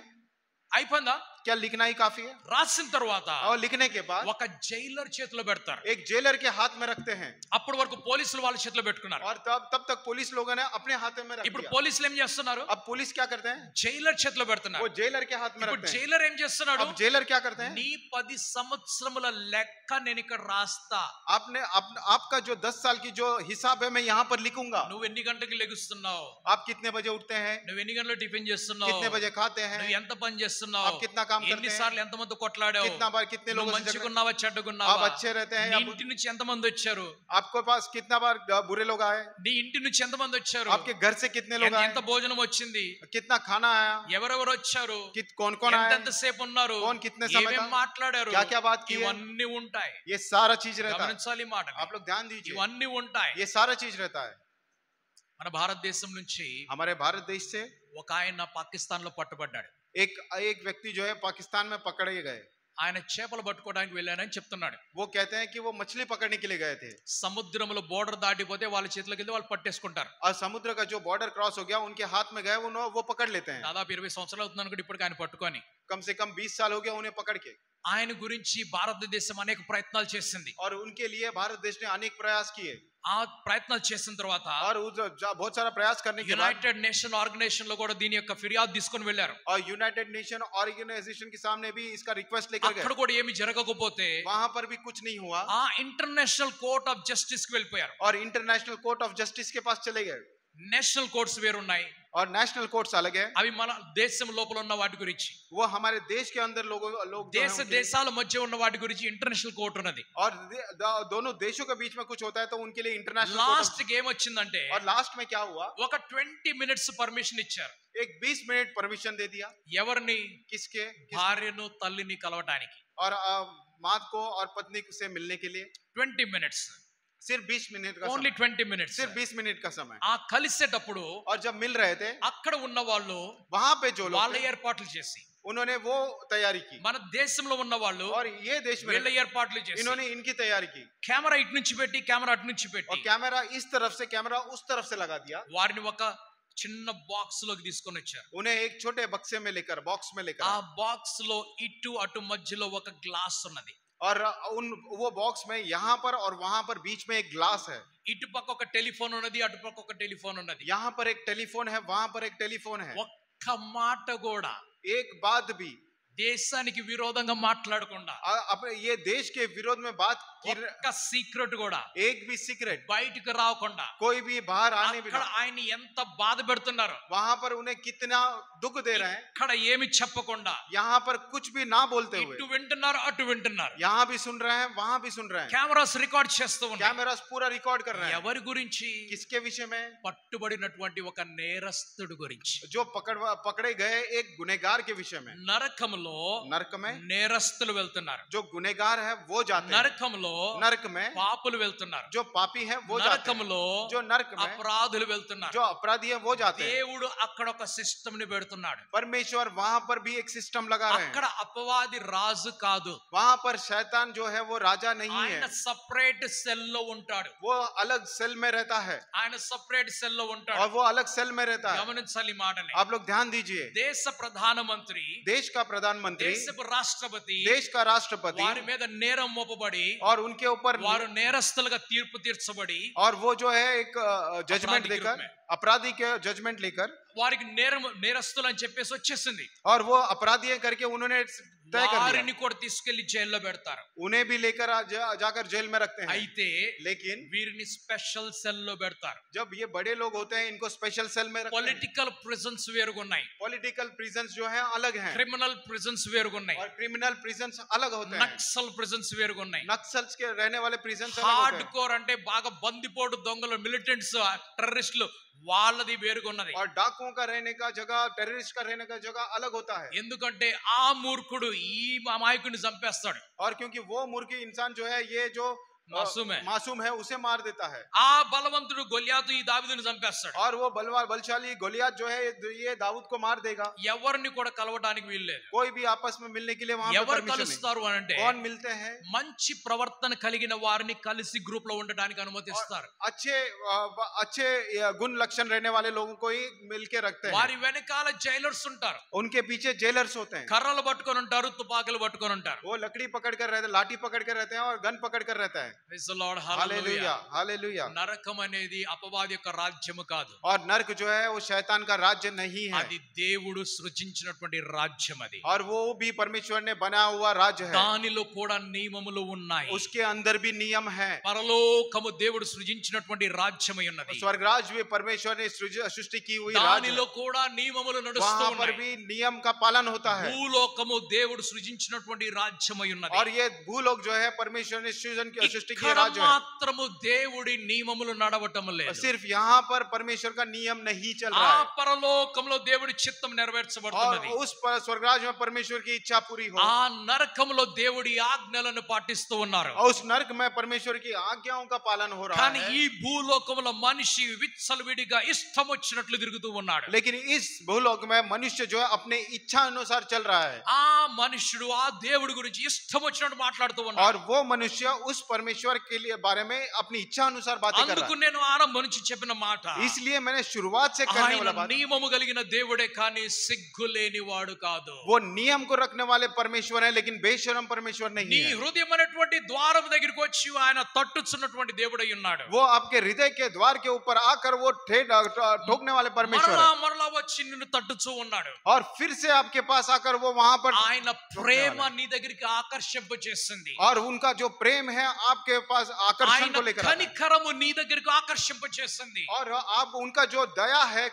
B: అయిపోయిందా?
A: क्या लिखना ही काफी है?
B: రాసిన తర్వాత
A: और लिखने के बाद
B: ఒక జైలర్ చేతిలో పెడతారు.
A: एक जेलर के हाथ में रखते हैं.
B: అప్పటి వరకు పోలీసులు వాళ్ళ చేతిలో పెట్టుకున్నారు.
A: और तब तक पुलिस लोगों ने अपने हाथ में रख
B: ఇప్పుడు
A: दिया.
B: పోలీసులు ఏం చేస్తున్నారు?
A: अब पुलिस क्या करते हैं?
B: జైలర్ చేతిలో పెడుతున్నారు.
A: वो जेलर के हाथ में
B: ఇప్పుడు
A: रखते हैं.
B: జైలర్ ఏం చేస్తున్నాడు?
A: अब जेलर क्या करते हैं?
B: నీ 10 సంవత్సరముల లెక్క నేను ఇక్కడ రాస్తా.
A: आपका जो 10 साल की जो हिसाब है मैं यहाँ पर लिखूंगा.
B: నువ్వు ఎన్ని గంటలకు లెగుస్తున్నావు?
A: आप कितने बजे उठते हैं?
B: నువ్వు ఎన్ని గంటలకు టిఫిన్ చేస్తున్నావు?
A: कितने बजे खाते हैं?
B: నువ్వు ఎంత పని చేస్తున్నావు?
A: आप कितना काम करते हैं?
B: ఎన్నిసార్లు ఎంతమంది కొట్లాడావు?
A: कितना बार कितने
B: నువ్వు
A: लोगों से झगड़ा?
B: మంచిగున్నావా చెడ్డగున్నావా?
A: आप अच्छे रहते हैं
B: నీ
A: या
B: ఇంటి నుంచి ఎంతమంది వచ్చారు?
A: आपके पास कितना बार बुरे लोग आए?
B: నీ ఇంటి నుంచి ఎంతమంది వచ్చారు?
A: आपके घर से कितने लोग आए?
B: ఎంత భోజనం వచ్చింది?
A: कितना खाना आया?
B: ఎవరెవరు వచ్చారు?
A: कौन कौन आया?
B: ఎంత సేపు ఉన్నారు?
A: कौन कितने समय
B: ఏమేం
A: का?
B: మాట్లాడారు?
A: क्या क्या बात की है?
B: ఇవన్నీ ఉంటాయి.
A: ये सारा चीज रहता है.
B: గమనించాలి మాట.
A: आप लोग ध्यान दीजिए.
B: ఇవన్నీ ఉంటాయి.
A: ये सारा चीज रहता है.
B: మన భారతదేశం నుంచి
A: हमारे भारत देश से
B: ఒక ఆయన పాకిస్తాన్ లో పట్టుబడ్డాడు.
A: एक व्यक्ति जो है पाकिस्तान में पकड़े गए.
B: ఆయన చేపలు పట్టుకోవడానికి వెళ్ళానని చెప్తున్నాడు.
A: वो कहते हैं कि वो मछली पकड़ने के लिए गए थे.
B: సముద్రంలో బోర్డర్ దాటిపోతే వాళ్ళ చేతులకి వెళ్తే వాళ్ళు పట్టేసుకుంటారు.
A: और समुद्र का जो बॉर्डर क्रॉस हो गया उनके हाथ में गए वो पकड़ लेते हैं.
B: దాదాపు 20 సంవత్సరాలు అవుతుంది అనుకుంటే ఇప్పటికి ఆయన పట్టుకొని.
A: कम से कम 20 साल हो गया उन्हें पकड़ के.
B: ఆయన గురించి భారతదేశం అనేక ప్రయత్నాలు చేసింది.
A: और उनके लिए भारत देश ने अनेक प्रयास किए.
B: ఆ ప్రయత్నాలు చేసిన తర్వాత
A: और बहुत सारा प्रयास करने के बाद
B: యునైటెడ్ నేషన్ ఆర్గనైజేషన్ లో కూడా దీని యొక్క ఫిర్యాదు తీసుకొని వెళ్ళారు.
A: और यूनाइटेड नेशन ऑर्गेनाइजेशन के सामने भी इसका रिक्वेस्ट लेकर
B: అక్కడ
A: गए.
B: కూడా ఏమి జరగకపోతే
A: वहां पर भी कुछ नहीं हुआ.
B: ఆ ఇంటర్నేషనల్ కోర్ట్ ఆఫ్ జస్టిస్ కి వెళ్ళిపోయారు.
A: और इंटरनेशनल कोर्ट ऑफ जस्टिस के पास चले गए.
B: నేషనల్ కోర్ట్స్ వేరున్నాయి.
A: और नेशनल कोर्ट्स अलग है.
B: అవి మన దేశం లోపల ఉన్న వాటి గురించి.
A: वो हमारे देश के अंदर लोग जो हैं
B: దేశ
A: उनके लिए.
B: దేశాల మధ్య ఉన్న వాటి గురించి ఇంటర్నేషనల్ కోర్ట్ ఉన్నది.
A: और दोनों देशों के बीच में कुछ होता है तो उनके लिए इंटरनेशनल
B: లాస్ట్ కి ఏమొచ్చిందంటే
A: और लास्ट में क्या हुआ?
B: ఒక 20 మినిట్స్ పర్మిషన్ ఇచ్చారు.
A: एक 20 मिनट परमिशन दे दिया.
B: ఎవరిని?
A: किसके?
B: భార్యను తల్లిని కలవటానికి.
A: और माँ को और पत्नी से मिलने के लिए
B: 20 మినిట్స్.
A: सिर्फ 20 मिनट का
B: ఓన్లీ
A: समय.
B: 20 మినిట్స్.
A: सिर्फ 20 मिनट का समय.
B: ఆ కలిసేటప్పుడు
A: और जब मिल रहे थे
B: అక్కడ ఉన్న వాళ్ళు
A: वहां पे जो
B: వాళ్ళ
A: लोग थे,
B: ఏర్పాట్లు చేసి
A: उन्होंने वो तैयारी की.
B: మన దేశంలో ఉన్న వాళ్ళు
A: और ये देश में
B: వీళ్ళ ఏర్పాట్లు చేసి
A: इन्होंने इनकी तैयारी की.
B: కెమెరా ఇటు నుంచి పెట్టి కెమెరా అటు నుంచి
A: और
B: పెట్టి
A: कैमरा इस तरफ से कैमरा उस तरफ से लगा दिया.
B: వారిని ఒక చిన్న బాక్స్ లోకి తీసుకొని వచ్చారు.
A: उन्हें एक छोटे बक्से में लेकर बॉक्स में लेकर
B: ఆ
A: आए.
B: బాక్స్ లో ఇటు అటు మధ్యలో ఒక గ్లాస్ ఉన్నది.
A: और उन वो बॉक्स में यहाँ पर और वहां पर बीच में एक ग्लास है,
B: ఇటుపక్క ఒక టెలిఫోన్ ఉన్నది, అటుపక్క ఒక టెలిఫోన్ ఉన్నది.
A: यहाँ पर एक टेलीफोन है, वहां पर एक टेलीफोन है.
B: ఒక్క మాట కూడా
A: एक बात भी
B: దేశానికి విరోధంగా మాట్లాడకుండా,
A: अपने ये देश के विरोध में बात की,
B: ఒక్క సీక్రెట్ కూడా
A: एक भी सीक्रेट
B: బయటికి రాకుండా
A: कोई भी बाहर आने
B: అక్కడ
A: बिना
B: ఆయన ఎంత బాధ పెడుతున్నారు.
A: वहां पर उन्हें कितना दुख दे रहे हैं,
B: ఇక్కడ ఏమి చెప్పకుండా
A: यहाँ पर कुछ भी ना बोलते हुए
B: ఇటు వింటున్నారు, అటు వింటున్నారు.
A: यहाँ भी सुन रहे हैं, वहां भी सुन रहे हैं.
B: కెమెరాస్ రికార్డ్ చేస్తూ ఉన్నాయి.
A: कैमरा पूरा रिकॉर्ड कर रहे हैं.
B: ఎవరి గురించి?
A: किसके विषय में?
B: పట్టుబడినటువంటి ఒక నేరస్తుడు గురించి.
A: जो पकड़े गए एक गुनहगार के विषय में.
B: నరకంలో
A: नरक में
B: నేరస్తులు వెళ్తున్నారు.
A: जो गुनहगार है वो जाते हैं.
B: నరకంలో
A: नरक में
B: పాపులు వెళ్తున్నారు.
A: जो पापी है वो जाते हैं.
B: నరకంలో
A: जो नरक में
B: అపరాధులు వెళ్తున్నారు.
A: जो अपराधी है वो जाते हैं.
B: దేవుడు అక్కడ ఒక సిస్టమ్ ని పెడుతున్నాడు.
A: परमेश्वर वहां पर भी एक सिस्टम लगा रहे
B: అక్కడ
A: हैं.
B: అపవాది రాజు కాదు.
A: वहां पर शैतान जो है वो राजा नहीं
B: ఆయన
A: है,
B: సపరేట్ సెల్ లో ఉంటాడు.
A: वो अलग सेल में रहता है
B: ఆయన సపరేట్ సెల్ లో ఉంటాడు.
A: और वो अलग सेल में रहता है.
B: గమనించాలి ఈ మాటని.
A: आप लोग ध्यान दीजिए.
B: దేశ ప్రధానమంత్రి,
A: देश का प्रधानमंत्री,
B: దేశపు రాష్ట్రపతి
A: देश का राष्ट्रपति
B: వారి మీద నేరం మోపబడి
A: और उनके ऊपर
B: వారు నేరస్తులుగా తీర్పు తీర్చబడి
A: और वो जो है एक जजमेंट
B: अपराधी के
A: लेकर,
B: रूप में।
A: अपराधी के जजमेंट लेकर,
B: వారికి నేరస్తులు అని చెప్పేసి వచ్చేసింది.
A: और वो अपराधी है करके उन्होंने तय कर लिया.
B: వారిని కూడా తీసుకెళ్లి జైల్లో పెడతారు.
A: उन्हें भी लेकर जाकर जेल में रखते हैं.
B: అయితే
A: लेकिन
B: వీరిని స్పెషల్ సెల్ లో పెడతారు.
A: जब ये बड़े लोग होते हैं इनको स्पेशल सेल में रखते हैं.
B: పొలిటికల్ ప్రిజన్స్ వేరుగున్నాయి,
A: पॉलिटिकल प्रिजन्स जो है अलग हैं
B: క్రిమినల్ ప్రిజన్స్ వేరుగున్నాయి,
A: और क्रिमिनल प्रिजन्स अलग होते हैं.
B: నక్సల్ ప్రిజన్స్ వేరుగున్నాయి.
A: नक्सल्स के रहने वाले प्रिजन्स अलग
B: హార్డ్
A: होते हैं.
B: కోర్ అంటే బాగా బందిపోటు దొంగలు, మిలిటెంట్స్, టెర్రరిస్టులు, వాళ్ళది వేరుగున్నది.
A: और डाकुओं का रहने का जगह, टेररिस्ट का रहने का जगह अलग होता है.
B: ఎందుకంటే ఆ మూర్ఖుడు ఈ అమాయకుడిని చంపేస్తాడు.
A: और क्योंकि वो मूर्ख इंसान जो है ये जो मासूम है उसे मार देता है.
B: ఆ బలవంతుడు గొల్యాతు ఈ దావీదుని చంపేస్తాడు.
A: और वो बलशाली गोलियत जो है ये दाऊद को मार देगा.
B: ఎవరిని కూడా కలవడానికి వీల్లేదు.
A: कोई भी आपस में मिलने के लिए वहां पर
B: ఎవరు
A: परमिशन नहीं.
B: కలుస్తారు అని అంటే
A: कौन मिलते हैं?
B: మంచి ప్రవర్తన కలిగిన వారిని కలిసి గ్రూప్ లో ఉండడానికి అనుమతిస్తారు.
A: अच्छे गुण लक्षण रहने वाले लोगों को ही मिलके रखते हैं.
B: వారి వెనకాల జైలర్స్ ఉంటారు.
A: उनके पीछे जेलर्स होते हैं.
B: కర్రలు పట్టుకొని ఉంటారు, తుపాకులు పట్టుకొని ఉంటారు.
A: वो लकड़ी पकड़ कर रहते हैं, लाठी पकड़ कर रहते हैं और गन पकड़ कर रहता है.
B: Praise the Lord,
A: hallelujah,
B: hallelujah.
A: Hallelujah.
B: నరకం అనేది అపవాది యొక్క రాజ్యము కాదు.
A: और नरक जो है वो शैतान का राज्य नहीं है,
B: అది దేవుడు సృజించినటువంటి రాజ్యం. అది
A: और वो भी परमेश्वर ने बनाया हुआ राज्य है.
B: దానిలో కూడా నియమములు ఉన్నాయి.
A: उसके अंदर भी नियम है.
B: పరలోకము దేవుడు సృజించినటువంటి రాజ్యమై ఉన్నది.
A: स्वर्ग राज्य भी परमेश्वर ने सृष्टि की हुई राज्य
B: దానిలో కూడా నియమములు నడుస్తూ
A: वहां पर
B: ఉన్నాయి.
A: भी नियम का पालन होता है.
B: భూలోకము దేవుడు సృజించినటువంటి రాజ్యమై ఉన్నది.
A: और ये भूलोक जो है परमेश्वर ने सृष्टि की
B: ఇక్కడ
A: राज्य है.
B: మాత్రము దేవుడి నియమములు నడవటం లేదు.
A: सिर्फ यहाँ पर परमेश्वर का नियम नहीं चल
B: ఆ
A: रहा है,
B: పరలోకంలో దేవుడి చిత్తం
A: और
B: నెరవేర్చబడుతున్నది.
A: उस स्वर्ग राज्य में परमेश्वर की इच्छा पूरी हो.
B: ఆ నరకంలో దేవుడి ఆజ్ఞలను పాటిస్తూ ఉన్నారు.
A: और उस नरक में परमेश्वर की आज्ञाओं का पालन हो रहा
B: కానీ
A: है.
B: ఈ భూలోకంలో మనిషి విచ్చలవిడిగా ఇష్టం వచ్చినట్లు తిరుగుతూ ఉన్నాడు.
A: लेकिन इस भूलोक में मनुष्य जो है अपने इच्छा अनुसार चल रहा है,
B: ఆ మనుషుడు ఆ దేవుడి గురించి ఇష్టం వచ్చినట్టు మాట్లాడుతూ ఉన్నాడు.
A: और वो मनुष्य उस परमेश्वर के लिए बारे में अपनी इच्छा अनुसार बातें कर
B: అందుకు
A: रहा
B: నేను ఆరంభం నుంచి చెప్పిన మాట,
A: है. इसलिए मैंने शुरुआत से करने
B: ఆయన
A: वाला बात,
B: నియమము కలిగిన దేవుడే కానీ సిగ్గు లేనివాడు కాదు.
A: वो नियम को रखने वाले परमेश्वर है लेकिन बेशरम परमेश्वर
B: నీ
A: नहीं है.
B: హృదయం అనేటువంటి ద్వారం దగ్గరికి వచ్చి ఆయన తట్టుచున్నటువంటి దేవుడై ఉన్నాడు.
A: वो आपके हृदय के द्वार के ऊपर आकर वो ठोकने वाले परमेश्वर
B: మరలా
A: है,
B: మరలా వచ్చి నిన్ను తట్టుచూ ఉన్నాడు.
A: और फिर से आपके पास आकर वो वहां पर,
B: ఆయన ప్రేమ నీ దగ్గరికి ఆకర్షింప చేసింది.
A: और उनका जो प्रेम है आपके पास आकर्षण
B: ఆయన
A: को लेकर आता है.
B: కనికరము నీ దగ్గరికి ఆకర్షింప చేసింది.
A: और आप उनका जो दया है,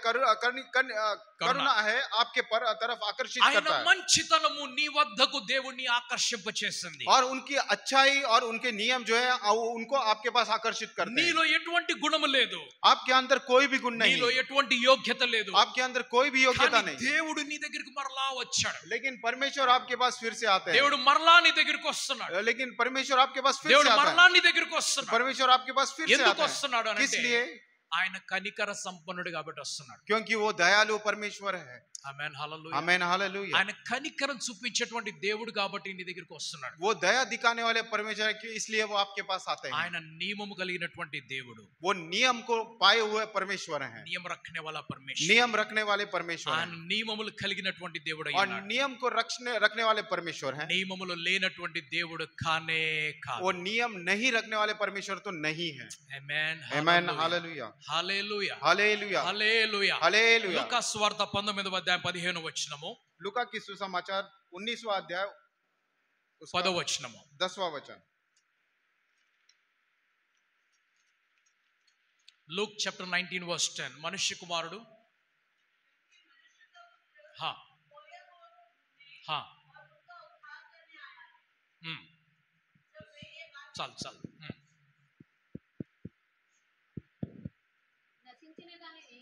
A: करुणा है आपके तरफ आकर्षित
B: ఆయన
A: करता है.
B: మంచితనము నీ వద్దకు దేవుణ్ణి ఆకర్షింప చేసింది.
A: और उनकी अच्छाई और उनके नियम जो है उनको आपके पास आकर्षित करते हैं.
B: నీలో ఎటువంటి గుణము లేదు,
A: आपके अंदर कोई भी गुण नहीं
B: నీలో
A: है,
B: ఎటువంటి యోగ్యత లేదు.
A: आपके अंदर कोई भी योग्यता
B: కానీ
A: नहीं,
B: దేవుడు నీ దగ్గరికి మరలా వచ్చాడు.
A: लेकिन परमेश्वर आपके पास फिर से आते
B: దేవుడు
A: हैं.
B: మరలా నీ దగ్గరికి వస్తున్నాడు.
A: लेकिन परमेश्वर आपके पास फिर
B: దేవుడు
A: से आता
B: మరలా
A: है.
B: నీ దగ్గరికి వస్తున్నాడు.
A: परमेश्वर आपके पास फिर से
B: ఎందుకు
A: आता
B: వస్తున్నాడు
A: है.
B: అంటే
A: किस लिए?
B: ఆయన కనికర సంపన్నుడు కాబట్టి వస్తున్నాడు.
A: क्योंकि वो दयालु परमेश्वर है।
B: Amen hallelujah.
A: Amen hallelujah.
B: ఆయన కనికరం చూపించేటువంటి దేవుడు కాబట్టి నీ దగ్గరికి వస్తున్నాడు.
A: वो दया दिखाने वाले परमेश्वर है कि इसलिए वो आपके पास आते हैं।
B: ఆయన నియమము కలిగినటువంటి దేవుడు,
A: वो नियम को पाए हुए परमेश्वर हैं।
B: నియమ రఖనే వాలా పరమేశ్వర,
A: नियम रखने वाले परमेश्वर
B: ఆయన
A: हैं
B: నియమములు కలిగినటువంటి దేవుడు
A: और
B: అయ్యాడు.
A: नियम को रखने वाले परमेश्वर हैं।
B: నియమములు లేనటువంటి దేవుడు కానే కాదు.
A: वो नियम नहीं रखने वाले परमेश्वर तो नहीं है।
B: Amen
A: amen hallelujah.
B: Hallelujah
A: hallelujah.
B: Hallelujah.
A: Hallelujah.
B: లూకా సువార్త 19వ అధ్యాయం 15వ వచనము,
A: लूका की सुसमाचार 19वां अध्याय
B: 10వ వచనము.
A: 10वां वचन।
B: Luke chapter 19 verse 10. మనుష్య కుమారుడు హా హా చాలు చాలు.
C: నశించిన దానిని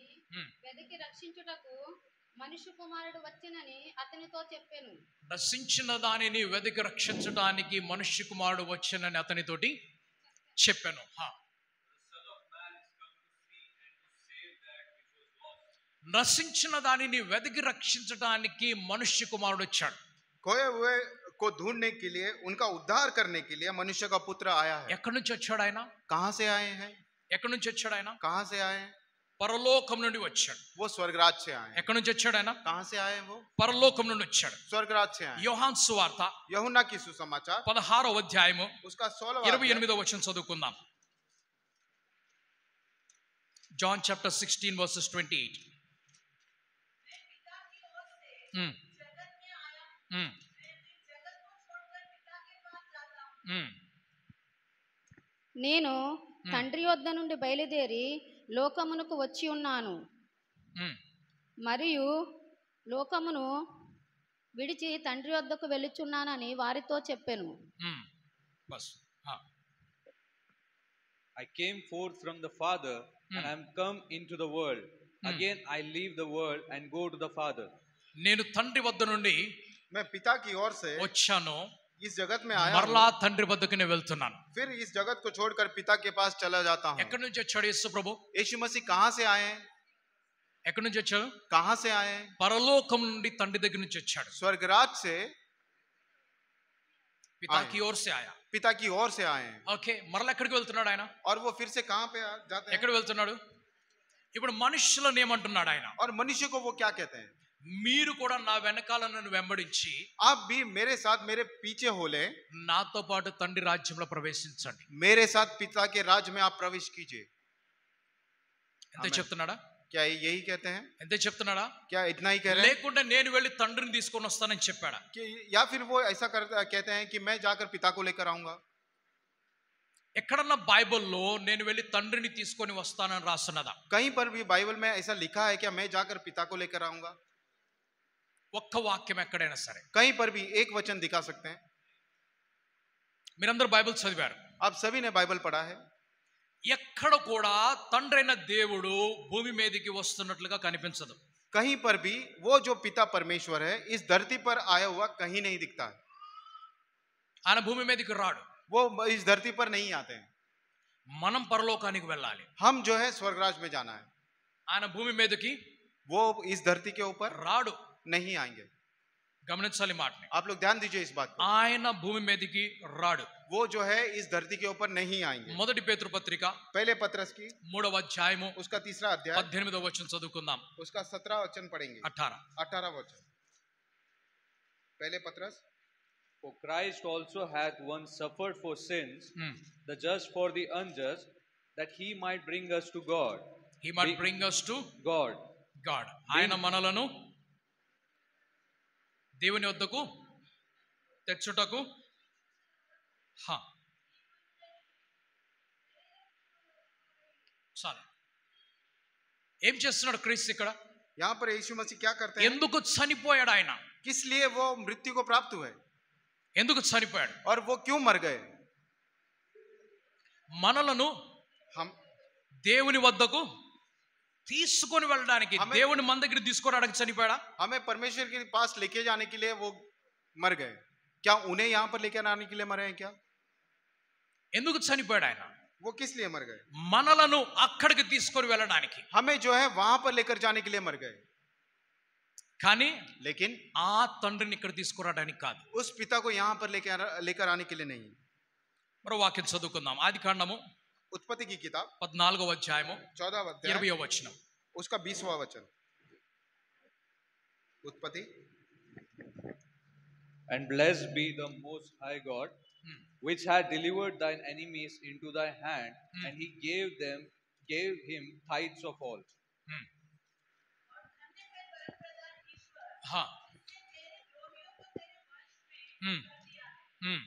C: వెదకి రక్షించుటకు మనుష్య కుమారుడు వచ్చెనని అతనితో చెప్పెను.
B: నశించిన దానిని వెదకి రక్షించడానికి మనుష్య కుమారుడు వచ్చనని అతనితోటి చెప్పాను. నశించిన దానిని వెదకి రక్షించడానికి మనుష్య కుమారుడు వచ్చాడు.
A: खोए हुए को ढूंढने के लिए, उनका उद्धार करने के लिए मनुष्य का पुत्र आया है।
B: ఎక్కడి నుంచి వచ్చాడు ఆయన?
A: कहां से आए हैं?
B: ఎక్కడి నుంచి వచ్చాడు ఆయన?
A: कहां से आए हैं?
B: పరలోకం నుండి వచ్చాడు.
A: वो स्वर्गराज से आए हैं।
B: ఎక్కడి నుంచి వచ్చాడు ఆయన?
A: कहां से आए हैं? वो
B: పరలోకం నుండి వచ్చాడు.
A: स्वर्गराज से आए हैं।
B: యోహాను సువార్త
A: यूहन्ना की सुसमाचार
B: 16వ అధ్యాయము
A: उसका 16वां
B: 28వ వచనం చదువుకుందాం. John chapter 16 verses 28.
C: నేను తండ్రి యొద్ద నుండి బయలుదేరి లోకమునకు వచ్చి ఉన్నాను మరియు లోకమును విడిచి తండ్రి వద్దకు వెళ్ళుచున్నానని వారితో చెప్పెను.
B: Bus.
D: I came forth from the Father and I am come into the world. Again I leave the world and go to the Father.
B: నేను తండ్రి వద్ద నుండి
A: मैं पिता की ओर से
B: వచ్చాను,
A: इस जगत में आया
B: మరలా తండ్రి వద్దకు నేను వెళ్తున్నాను.
A: फिर इस जगत को छोड़कर पिता के पास चला जाता हूँ।
B: ఎక్కడి నుంచి వచ్చాడు యేసు ప్రభు?
A: यीशु मसीह कहां से आए हैं?
B: ఎక్కడి నుంచి వచ్చాడు?
A: कहां से आए हैं?
B: పరలోకం నుండి తండ్రి దగ్గర నుంచి వచ్చాడు.
A: स्वर्गराज से
B: పితా కి ఓర్ సే ఆయా.
A: पिता की ओर से आए हैं।
B: ఓకే, మరలా ఎక్కడికి వెళ్తున్నాడు ఆయన?
A: और वो फिर से कहां पे जाते हैं?
B: ఎక్కడ వెళ్తున్నాడు? ఇప్పుడు మనుషులను ఏమంటున్నాడు ఆయన?
A: और मनुष्य को वो क्या कहते हैं?
B: మీరు కూడా నా వెనకాల నన్ను వెంబడించి
A: आप भी मेरे साथ मेरे पीछे हो ले,
B: నాతో పాటు తండ్రి రాజ్యంలో ప్రవేశించండి.
A: मेरे साथ पिता के राज्य में आप प्रवेश कीजिए।
B: ఎంతే చెప్తున్నాడా?
A: क्या यही कहते हैं?
B: ఎంతే చెప్తున్నాడా?
A: क्या इतना ही कह रहे हैं?
B: లేకుంటే నేను వెళ్ళి తండ్రిని తీసుకొని వస్తానని చెప్పాడా?
A: कि या फिर वो ऐसा कहते हैं कि मैं जाकर पिता को लेकर आऊंगा?
B: ఎక్కడన్నా బైబిల్లో నేను వెళ్ళి తండ్రిని తీసుకొని వస్తానని రాస్తున్నదా?
A: कहीं पर भी बाइबल में ऐसा लिखा है क्या मैं जाकर पिता को लेकर आऊंगा?
B: ఒక్క వాక్యం ఎక్కడైనా సరే.
A: कहीं पर भी एक वचन दिखा सकते हैं?
B: మీరందరూ బైబిల్ చదివారు,
A: आप सभी ने बाइबल पढ़ा है।
B: ఎక్కడ కూడా తండ్రైన దేవుడు భూమి మీదకి వస్తున్నట్లుగా కనిపించదు.
A: कहीं पर भी वो जो पिता परमेश्वर है इस धरती पर आया हुआ कहीं नहीं दिखता है।
B: ఆయన భూమి మీదకి రాడు.
A: वो इस धरती पर नहीं आते हैं।
B: మనం పరలోకానికి వెళ్ళాలి.
A: हम जो है स्वर्गराज में जाना है।
B: ఆయన భూమి మీదకి
A: वो इस धरती के ऊपर
B: రాడు.
A: नहीं आएंगे।
B: గమనించాలి మాటని.
A: आप लोग ध्यान दीजिए इस बात को।
B: ఆయన భూమి మీదకి రాడు.
A: वो जो है इस धरती के ऊपर नहीं आएंगे।
B: మొదటి పేతురు పత్రిక
A: पहले पत्रस की
B: 3వ అధ్యాయము
A: उसका 3रा अध्याय
B: 18వ వచనం చదువుకుందాం.
A: उसका 17 वचन पढ़ेंगे।
B: 18
A: वचन पहले पत्रस।
D: For Christ also hath once suffered for sins, the just for the unjust, that he might bring us to God.
B: He might bring us to
D: God.
B: ఆయన మనలను దేవుని వద్దకు తెచ్చుటకు చాలు. ఏం చేస్తున్నాడు క్రీస్తు ఇక్కడ?
A: यहाँ पर यीशु मसीह क्या करते हैं?
B: ఎందుకు చనిపోయాడు ఆయన?
A: किस लिए वो मृत्यु को प्राप्त हुए?
B: ఎందుకు చనిపోయాడు?
A: और वो क्यों मर गए?
B: మనలను
A: हम
B: దేవుని వద్దకు తీసుకొని వెళ్ళడానికి, దేవుని మన దగ్గర తీసుకురావడానికి చనిపోయాడా?
A: हमें परमेश्वर के पास लेके जाने के लिए वो मर गए। क्या उन्हें यहाँ पर लेकर आने के लिए मरे हैं क्या?
B: ఎందుకు చనిపోయాడు ఆయన?
A: वो किस लिए मर गए?
B: మనలను అక్కడికి తీసుకొని వెళ్ళడానికి.
A: हमें जो है वहां पर लेकर जाने के लिए मर गए,
B: కానీ
A: लेकिन
B: ఆ తండ్రిని ఇక్కడ తీసుకురావడానికి కాదు.
A: उस पिता को यहाँ पर लेकर आने के लिए नहीं.
B: మరో వాక్యం చదువుకుందాం. ఆదికాండము
A: उत्पत्ति की किताब
B: 14వ అధ్యాయము
A: 14 अध्याय
B: 20వ వచనం.
A: उसका 20वां वचन. उत्पत्ति.
D: And blessed be the Most High God, which had delivered thine enemies into thy hand, and he gave him tithes of all.
B: हाँ. हम्म. हम्म.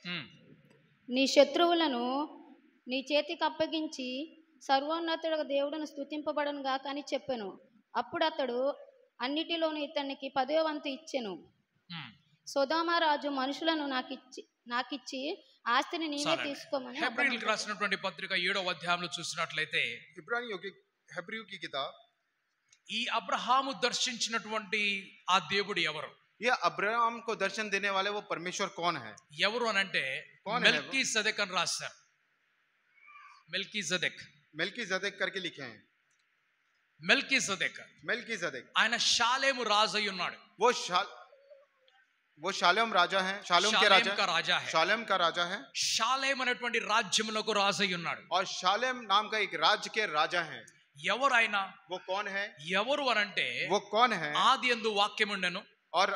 B: हम्म.
C: నీ శత్రువులను నీ చేతికి అప్పగించి సర్వోన్నతుడు దేవుడును స్తుతింపబడను గాక అని చెప్పెను. అప్పుడు అతడు అన్నిటిలోనూ ఇతనికి 10వ వంతు ఇచ్చెను. సొదొమ రాజు మనుషులను నాకిచ్చి ఆస్తిని నీవే తీసుకోమని.
B: హెబ్రీయులకు రాసినటువంటి పత్రిక 7వ అధ్యాయంలో చూసినట్లయితే
A: हेब्रियों की किताब,
B: ఈ అబ్రహాము దర్శించినటువంటి ఆ దేవుడు ఎవరు?
A: ये अब्राहम को दर्शन देने वाले वो परमेश्वर कौन है?
B: ఎవరు అనంటే మెల్కీసెదెక్ అని రాశారు. మెల్కీసెదెక్
A: करके लिखे हैं.
B: మెల్కీసెదెక్ ఆయన షాలేము రాజు అయి ఉన్నాడు.
A: वो शालेम राजा है. शालेम का राजा है.
B: షాలేం అనేటువంటి రాజ్యములకు రాజు అయి ఉన్నాడు.
A: और शालेम नाम का एक राज्य के राजा है.
B: ఎవరు ఆయన?
A: वो कौन है?
B: ఎవరు అనంటే
A: वो कौन है?
B: ఆది యందు వాక్యం ఉండెను.
A: और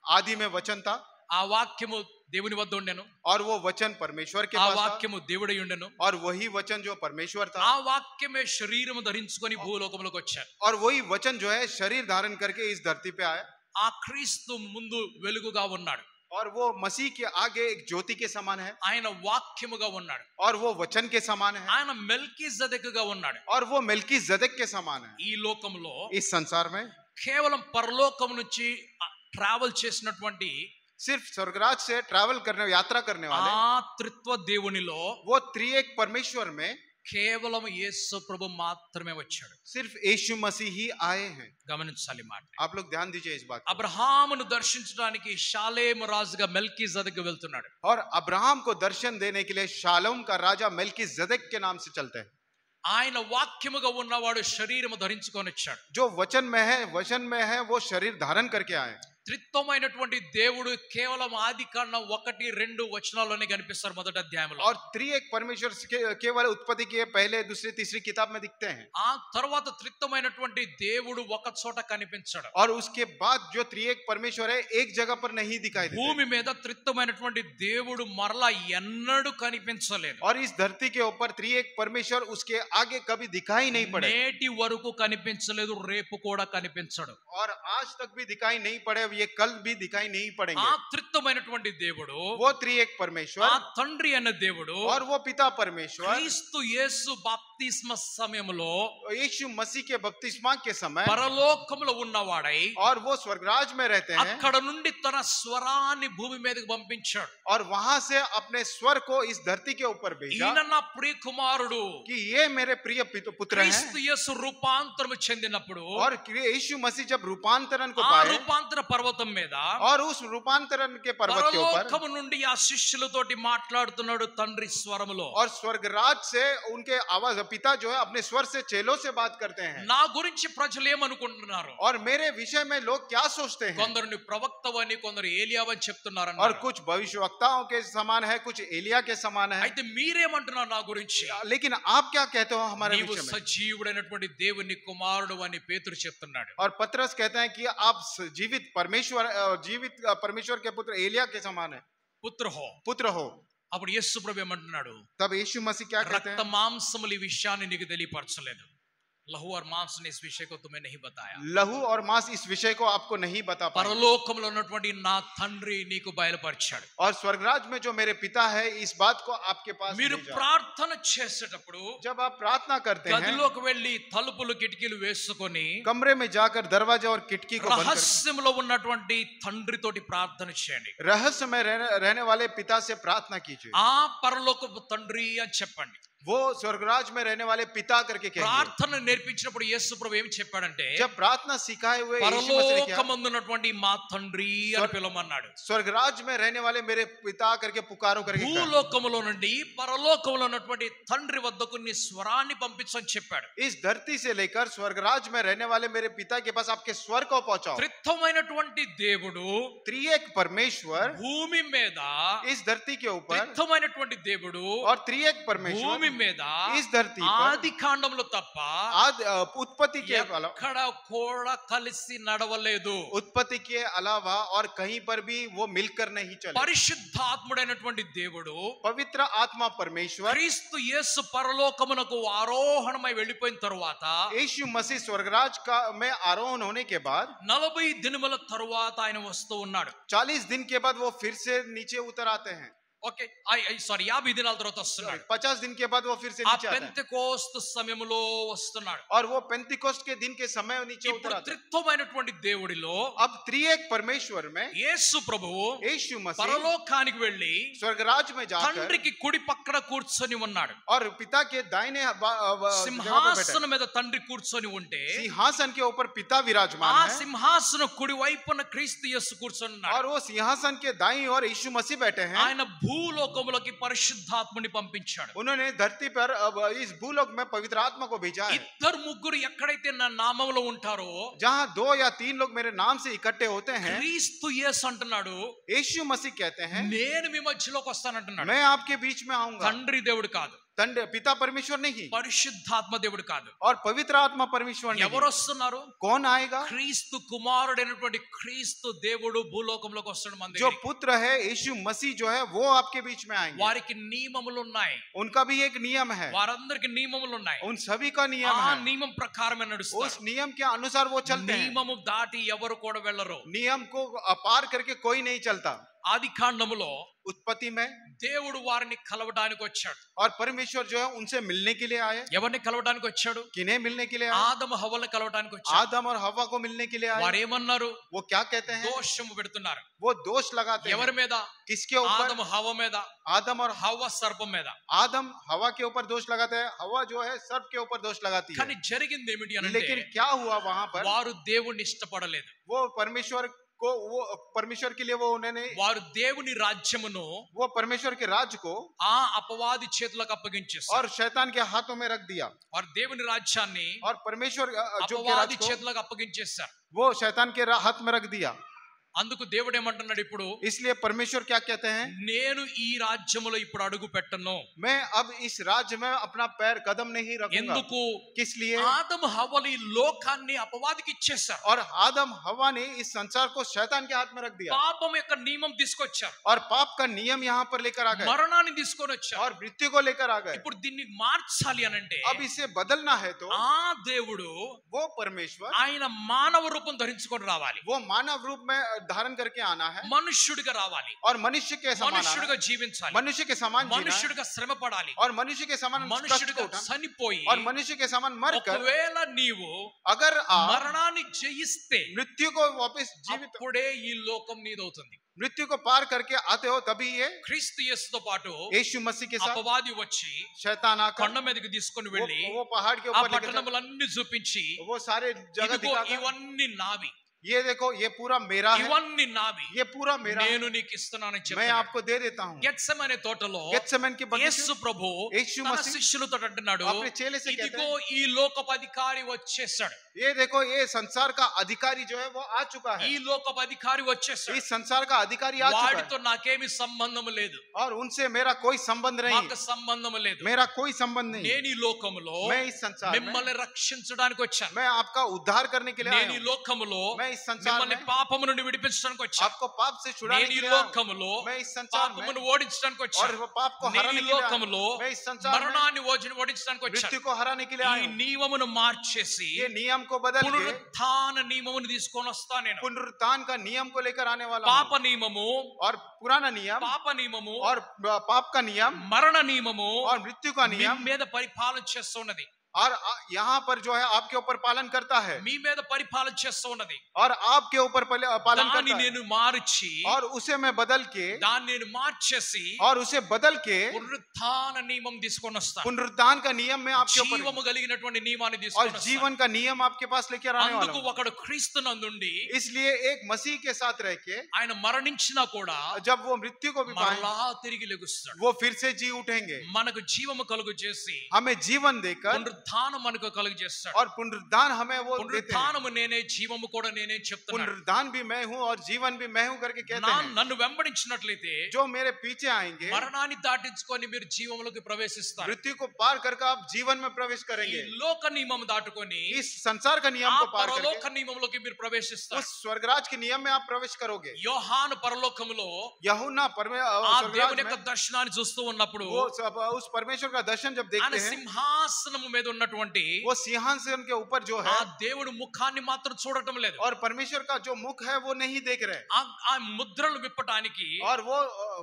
A: आदि में वचन था.
B: ఆ వాక్యము దేవుని వద్ద ఉండెను.
A: और वो वचन परमेश्वर के
B: ఆ
A: पास था.
B: వాక్యము దేవుడై ఉండెను.
A: और वही वचन जो परमेश्वर था.
B: ఆ వాక్యమే శరీరము ధరించుకొని భూలోకములోకి వచ్చాడు.
A: और वही वचन जो है शरीर धारण करके इस धरती पे आया.
B: ఆ క్రీస్తు ముందు వెలుగుగా ఉన్నాడు.
A: और वो मसीह के आगे एक ज्योति के समान है.
B: ఆయన వాక్యముగా ఉన్నాడు.
A: और वो वचन के समान है.
B: ఆయన మెల్కీసెదెకుగా ఉన్నాడు.
A: और वो मेल्कीजेदेक के समान है.
B: ఈ లోకంలో
A: इस संसार में
B: కేవలం పరలోకం నుంచి ట్రావెల్ చేసినటువంటి
A: सिर्फ स्वर्गराज से ट्रैवल करने यात्रा करने वाले
B: ఆ త్రిత్వ దేవునిలో
A: वो त्रिएक परमेश्वर में
B: కేవలం యేసు ప్రభు మాత్రమే వచ్చాడు.
A: सिर्फ यीशु मसीह ही आए हैं.
B: గమనించాలి మాట.
A: आप लोग ध्यान दीजिए इस बात.
B: అబ్రహామును దర్శించడానికి షాలేము రాజుగా మెల్కీసెదెక్ వెళ్తున్నాడు.
A: और अब्राहम को दर्शन देने के लिए शालोम का राजा मेल्कीजेदेक के नाम से चलते हैं.
B: ఆయన వాక్యముగా ఉన్నవాడు శరీరము ధరించుకొని వచ్చాడు.
A: जो वचन में है वो शरीर धारण करके आए.
B: త్రిత్వమైనటువంటి దేవుడు కేవలం ఆదికాండం 1-2 వచనాల్లోనే కనిపిస్తారు మొదటి అధ్యాయంలో.
A: और त्रिएक परमेश्वर केवल उत्पत्ति की पहले दूसरी तीसरी किताब में दिखते हैं.
B: ఆ తర్వాత త్రిత్వమైనటువంటి దేవుడు ఒక చోట కనిపించడు.
A: और उसके बाद जो त्रिएक परमेश्वर है एक जगह पर नहीं दिखाई देते.
B: భూమి మీద త్రిత్వమైనటువంటి దేవుడు మరలా ఎన్నడూ కనిపించలేదు.
A: और इस धरती के ऊपर त्रिएक परमेश्वर उसके आगे कभी दिखाई नहीं पड़े.
B: నేటి వరకు కనిపించలేదు, రేపు కూడా కనిపించడు.
A: और आज तक भी दिखाई नहीं पड़े, ये कल भी दिखाई नहीं पड़ेंगे.
B: ఆ త్రిత్వమైనటువంటి దేవుడు,
A: वो त्रिएक परमेश्वर,
B: ఆ తండ్రి అన్న దేవుడు,
A: और वो पिता परमेश्वर
B: క్రీస్తు యేసు బాప్తిస్మ సమయంలో
A: यीशु मसीह के बपतिस्मा के समय
B: పరలోకములో ఉన్నవాడై
A: और वो स्वर्गराज में रहते हैं.
B: అక్కడ నుండి తన స్వరాన్ని భూమి మీదకి పంపించాడు.
A: और वहां से अपने स्वर को इस धरती के ऊपर भेजा
B: ఈయన నా ప్రియ కుమారుడు.
A: कि ये मेरे प्रिय पुत्र
B: క్రీస్తు
A: हैं.
B: యేసు రూపాంతరము చెందినప్పుడు
A: और यीशु मसीह जब रूपांतरण को
B: ఆ
A: पाए
B: రూపాంతర పర్వతం మీద
A: और उस रूपांतरण के पर्वत के ऊपर
B: పరలోకము నుండి ఆ శిష్యులతోటి మాట్లాడుతున్నాడు తండ్రి స్వరములో.
A: और स्वर्गराज से उनके आवाज पिता जो है अपने स्वर से चेलों से बात करते हैं.
B: నా గురించి ప్రజలు ఏమనుకుంటున్నారు?
A: और मेरे विषय में लोग क्या सोचते हैं?
B: కొందరు నీ ప్రవక్తవని, కొందరు ఏలియావని చెప్తున్నారు.
A: और कुछ भविष्यवक्ताओं के समान है, कुछ एलिया के समान है.
B: అయితే మీరేమంటున్నారు నా గురించి?
A: लेकिन आप क्या कहते हो हमारे
B: నీవు
A: विषय में?
B: సజీవుడైనటువంటి దేవుని కుమారుడు అని పేతురు చెప్తున్నాడు.
A: और पतरस कहते हैं कि आप जीवित परमेश्वर के पुत्र एलिया के समान है. पुत्र हो.
B: అప్పుడు యేసు ప్రభు ఏమంటున్నాడు?
A: तब यीशु मसीह क्या कहते
B: రక్త
A: हैं?
B: మాంసములు ఈ విషయాన్ని నీకు తెలియపరచలేదు. लहू और मांस ने इस विषय को तुम्हें नहीं बताया.
A: लहू और मांस इस विषय को आपको नहीं बता पाए.
B: పరలోకములో ఉన్నటువంటి నా తండ్రి నీకు బయలుపరిచాడు.
A: और स्वर्गराज में जो मेरे पिता है इस बात को आपके पास
B: మీరు
A: भेजा.
B: ప్రార్థన చేసేటప్పుడు
A: जब आप प्रार्थना करते हैं
B: గదిలోకి వెళ్ళి తలుపులు కిటికీలు వేసుకొని
A: कमरे में जाकर दरवाजा और खिड़की को बंद कर
B: రహస్యంలో ఉన్నటువంటి తండ్రితోటి ప్రార్థన చేయండి.
A: रहस्य में रहने वाले पिता से प्रार्थना कीजिए.
B: ఆ పరలోకపు తండ్రి అని చెప్పండి.
A: वो स्वर्गराज में रहने वाले पिता करके कहेंगे।
B: ప్రార్థన నేర్పించినప్పుడు యేసు ప్రభు ఏం చెప్పాడంటే
A: जब प्रार्थना सिखाए हुए यीशु मसीह ने क्या
B: పరలోకమందున్నటువంటి మా తండ్రి అని పిలవమన్నాడు.
A: स्वर्गराज में रहने वाले मेरे पिता करके पुकारो करके कहा।
B: భూలోకములో నుండి పరలోకములో ఉన్నటువంటి తండ్రి వద్దకు నీ స్వరాన్ని పంపించని చెప్పాడు.
A: इस धरती से लेकर स्वर्गराज में रहने वाले मेरे पिता के पास आपके स्वर को पहुंचाओ।
B: త్రిత్వమైనటువంటి దేవుడు
A: त्रिएक परमेश्वर
B: భూమి మీద,
A: इस धरती के ऊपर
B: త్రిత్వమైనటువంటి దేవుడు
A: और त्रिएक परमेश्वर
B: భూమి మీద
A: इस धरती पर
B: ఆది కాండంలో తప్ప
A: उत्पत्ति के अलावा
B: ఎక్కడ కూడా కలిసి నడవలేదు.
A: उत्पत्ति के अलावा और कहीं पर भी वो मिलकर नहीं चले।
B: పరిశుద్ధాత్ముడైనటువంటి దేవుడు
A: पवित्र आत्मा परमेश्वर
B: క్రీస్తు యేసు పరలోకమునకు ఆరోహణమై వెళ్ళిపోయిన తరువాత
A: यीशु मसीह स्वर्गराज का में आरोहण होने के बाद
B: 40 దినముల తరువాత ఆయన వస్తూ ఉన్నాడు.
A: 40 दिन के बाद वो फिर से नीचे उतर आते हैं।
B: ఓకే, సారీ 50 దినాల తర్వాత వస్తున్నాడు.
A: 50 दिन के बाद वो फिर से
B: ఆ
A: नीचे आता है
B: పెంతెకోస్తు సమయంలో వస్తున్నాడు.
A: और वो पेंतिकोस्ट के दिन के समय नीचे उतर
B: ఇప్పుడు
A: आता है।
B: త్రిత్వమైనటువంటి దేవుడిలో
A: अब त्रिएक परमेश्वर में
B: యేసు ప్రభువు
A: यीशु मसीह
B: పరలోకానికి వెళ్ళి
A: स्वर्गराज में जाकर
B: తండ్రికి కుడి పక్కన కూర్చొని ఉన్నాడు.
A: और पिता के दाहिने जगह पर बैठे
B: సింహాసనం మీద తండ్రి కూర్చొని ఉంటే
A: सिंहासन के ऊपर पिता विराजमान
B: ఆ
A: है
B: సింహాసనం కుడి వైపున క్రీస్తు యేసు కూర్చొని ఉన్నాడు.
A: और वो सिंहासन के दाईं ओर यीशु मसीह बैठे हैं।
B: ఆయన భూలోకములోకి పరిశుద్ధాత్మని పంపించాడు.
A: उन्होंने धरती पर अब इस भूलोक में पवित्र आत्मा को भेजा है।
B: ఇద్దరు ముగ్గురు ఎక్కడైతే నా నామములో ఉంటారో
A: जहाँ 2 या 3 लोग मेरे नाम से इकट्ठे होते हैं,
B: క్రీస్తు యేసు అంటున్నాడు,
A: यीशु मसीह कहते हैं
B: నేను మీ మధ్యలోకి వస్తానంటున్నాడు.
A: मैं आपके बीच में आऊंगा।
B: తండ్రి దేవుడు కాదు,
A: पिता परमेश्वर नहीं
B: పరిశుద్ధాత్మ దేవుడు కాదు.
A: और पवित्र आत्मा परमेश्वर नहीं।
B: ఎవరు వస్తున్నారు?
A: कौन आएगा?
B: క్రీస్తు కుమారుడైనటువంటి క్రీస్తు దేవుడు భూలోకంలోకి వస్తాడు మన
A: जो
B: దగ్గరికి.
A: पुत्र है यीशु मसीह जो है वो आपके बीच में आएंगे।
B: వారికి నియమములు ఉన్నాయి,
A: उनका भी एक नियम है,
B: వారందరికి నియమములు ఉన్నాయి.
A: उन सभी का नियम
B: ఆ
A: है।
B: నియమం ప్రకారమే
A: उस
B: నడుస్తారు.
A: नियम के अनुसार वो चलते हैं।
B: నియమము దాటి ఎవరు కూడా వెళ్ళరు.
A: नियम को पार करके कोई नहीं चलता।
B: ఆది కాండములో
A: उत्पत्ति में
B: దేవుడు వారిని కలవడానికి వచ్చాడు.
A: और परमेश्वर जो है उनसे मिलने के लिए आए।
B: ఎవరిని కలవడానికి వచ్చాడు?
A: किन्हें मिलने के लिए आए?
B: ఆదము హవ్వలను కలవడానికి వచ్చాడు.
A: आदम और हवा को मिलने के लिए आए।
B: వారు ఏమన్నారు?
A: वो क्या कहते हैं?
B: దోషము పెడుతున్నారు.
A: वो दोष लगाते हैं।
B: ఎవరి మీద?
A: किसके ऊपर?
B: ఆదము హవ్వ మీద,
A: आदम और
B: హవ్వ సర్పం మీద.
A: आदम हवा के ऊपर दोष लगाते हैं, हवा जो है सर्प के ऊपर दोष लगाती है।
B: కానీ జరిగింది ఏమిటి అంటే
A: लेकिन क्या हुआ वहां पर?
B: వారు దేవుణ్ణి ఇష్టపడలేదు.
A: वो परमेश्वर के लिए वो उन्होंने
B: వారు దేవుని రాజ్యమును
A: वो परमेश्वर के राज्य को
B: ఆ అపవాది చేతులకు అప్పగించేశారు.
A: और शैतान के हाथों में रख दिया।
B: వారు దేవుని రాజ్యాన్ని
A: और परमेश्वर जो के
B: అపవాది
A: राज्य को
B: చేతులకు అప్పగించేశారు.
A: वो शैतान के हाथ में रख दिया।
B: అందుకు దేవుడు ఏమంటున్నాడు ఇప్పుడు?
A: इसलिए परमेश्वर क्या कहते हैं?
B: నేను ఈ రాజ్యములో ఇప్పుడు అడుగు పెట్టను.
A: मैं अब इस राज्य में अपना पैर कदम नहीं रखूंगा।
B: ఎందుకు?
A: किस लिए?
B: ఆదము హవ్వలు ఈ లోకాన్ని అపవాదికి ఇచ్చేశారు.
A: और आदम हवा ने इस संसार को शैतान के हाथ में रख दिया
B: పాపం యొక్క నియమం తీసుకొచ్చారు.
A: और पाप का नियम यहाँ पर लेकर आ गए
B: మరణాన్ని తీసుకొని వచ్చారు.
A: और मृत्यु को लेकर आ गए।
B: ఇప్పుడు దీన్ని మార్చాలి అనంటే
A: अब इसे बदलना है तो
B: ఆ దేవుడు
A: वो परमेश्वर
B: ఆయన మానవ రూపం ధరించుకొని రావాలి.
A: वो मानव रूप में धारण करके आना है
B: మనుష్యుడిగా రావాలి.
A: और मनुष्य के समान आना
B: మనుష్యుడిగా
A: है।
B: జీవించాలి.
A: मनुष्य के समान जीना है
B: మనుష్యుడిగా శ్రమ పడాలి.
A: और मनुष्य के समान कष्ट
B: మనుష్యుడిగా
A: को उठाना
B: చనిపోయి
A: और मनुष्य के समान मरकर
B: ఒకవేళ నీవు
A: अगर आप
B: మరణాన్ని జయిస్తే
A: मृत्यु को वापस जीवित
B: అప్పుడే ఈ లోకం నీదవుతుంది.
A: मृत्यु को पार करके आते हो तभी ये
B: క్రీస్తు యేసుతో పాటు
A: यीशु मसीह के साथ
B: అపవాది వచ్చి
A: शैतान आकर
B: కొండ మీదకి తీసుకొని వెళ్ళి
A: वो पहाड़ के
B: ఆ
A: ऊपर लेकर
B: పట్టణములన్నీ చూపించి
A: वो सारे जगह
B: ఇదిగో
A: दिखाकर
B: ఇవన్నీ నావి,
A: ये देखो ये पूरा मेरा है,
B: ఇవన్నీ నావి,
A: ये पूरा मेरा है,
B: నేను నీకు ఇస్తున్నానని
A: मैं
B: చెప్పాడు.
A: आपको दे देता हूँ।
B: గెత్సెమనే తోటలో
A: गेत्सेमन के बगीचे
B: యేసు ప్రభు
A: యేసు
B: తన
A: మసీహ్
B: శిష్యులతో అంటున్నాడు,
A: अपने चेले से कहते
B: ఇదిగో
A: हैं
B: ఈ లోకపు అధికారి వచ్చేసాడు,
A: ये देखो ये संसार का अधिकारी जो है वो आ चुका है।
B: ఈ లోకపు అధికారి వచ్చేసాడు,
A: इस संसार का अधिकारी आ चुका
B: వాడితో
A: है
B: నాకేమి సంబంధం లేదు,
A: और उनसे मेरा कोई संबंध नहीं,
B: నాకు సంబంధం లేదు,
A: मेरा कोई संबंध नहीं।
B: నేను ఈ లోకములో
A: मैं इस संसार में
B: మిమ్మల్ని రక్షించడానికి వచ్చాను,
A: मैं आपका उद्धार करने के लिए आया
B: నేను ఈ
A: हूँ।
B: లోకములో
A: मैं इस संसार
B: మిమ్మల్ని
A: में
B: పాపము నుండి విడిపించడానికి వచ్చాను,
A: आपको पाप से छुड़ाने
B: నేను
A: के
B: ఈ
A: लिए आया हूँ।
B: లోకములో
A: मैं इस संसार में
B: పాపమును ఓడించడానికి
A: और
B: వచ్చాను,
A: वो पाप को
B: నేను
A: हराने
B: ఈ
A: के लिए आया हूँ।
B: లోకములో
A: मैं इस संसार में
B: మరణాన్ని ఓడించడానికి వచ్చాను.
A: मृत्यु को हराने के लिए
B: ఈ
A: आया हूँ।
B: నియమమును మార్చేసి
A: ये नियम को बदल के
B: పునరుత్థాన నియమమును తీసుకొని వస్తా నేను.
A: पुनरुत्थान का नियम को लेकर आने वाला
B: పాప
A: हूँ।
B: నియమము,
A: और पुराना नियम
B: పాప నియమము,
A: और पाप का नियम
B: మరణ నియమము
A: और मृत्यु का
B: మీ
A: नियम
B: మీద పరిపాలన చేస్తున్నది.
A: और यहाँ पर जो है आपके ऊपर पालन करता है
B: మీ మీద పరిపాలన చేస్తూ ఉన్నది.
A: और आपके ऊपर पालन
B: దాన్ని
A: करता है
B: నేను మార్చి
A: और उसे मैं बदल के
B: దాన్ని నేను మార్చేసి
A: और उसे बदल के
B: పునరుత్థాన నియమం తీసుకొని వస్తాను.
A: पुनरुत्थान का नियम में आपके ऊपर
B: జీవము కలిగినటువంటి నియమాన్ని
A: और
B: తీసుకొని వస్తాను.
A: जीवन का नियम आपके पास लेकर आने वाला
B: అందుకు
A: हूं।
B: ఒకడు క్రీస్తునందుండి
A: इसलिए एक मसीह के साथ रह के
B: ఆయన మరణించినా కూడా
A: जब वो मृत्यु को भी पाए
B: మరలా తిరిగి లెగుస్తాడు.
A: वो फिर से जी उठेंगे,
B: మనకు జీవము కలుగు చేసి
A: हमें जीवन देकर
B: పునరుత్థానం మనకు కలుగు చేస్తాడు.
A: और पुनरुत्थान हमें वो देते हैं।
B: పునరుత్థానము నేనే, జీవము కూడా నేనే చెప్తున్నాడు.
A: पुनरुत्थान भी मैं हूँ और जीवन भी मैं हूँ करके कहते हैं।
B: నన్ను వెంబడించినట్లయితే
A: जो मेरे पीछे आएंगे
B: మరణాన్ని దాటించుకొని మీరు జీవములోకి ప్రవేశిస్తారు.
A: मृत्यु को पार करके आप जीवन में प्रवेश
B: ఈ
A: करेंगे।
B: లోక నియమం దాటుకొని
A: इस संसार का नियम
B: ఆ
A: को पार
B: పరలోక
A: करके
B: నియమంలోకి మీరు ప్రవేశిస్తారు.
A: उस स्वर्गराज के नियम में आप प्रवेश करोगे।
B: యోహాను పరలోకములో
A: यूहन्ना
B: ఆ
A: स्वर्गराज
B: దేవుని యొక్క
A: में
B: దర్శనాన్ని చూస్తూ ఉన్నప్పుడు
A: वो उस परमेश्वर का दर्शन जब
B: ఆయన
A: देखते हैं,
B: సింహాసనము మీద ఉన్నటువంటి
A: वो सिंहासन के ऊपर जो
B: ఆ
A: है
B: దేవుడు ముఖాన్ని మాత్రం చూడటం లేదు.
A: और परमेश्वर का जो मुख है वो नहीं देख रहे
B: ఆ ముద్రలు విప్పటానికి
A: और वो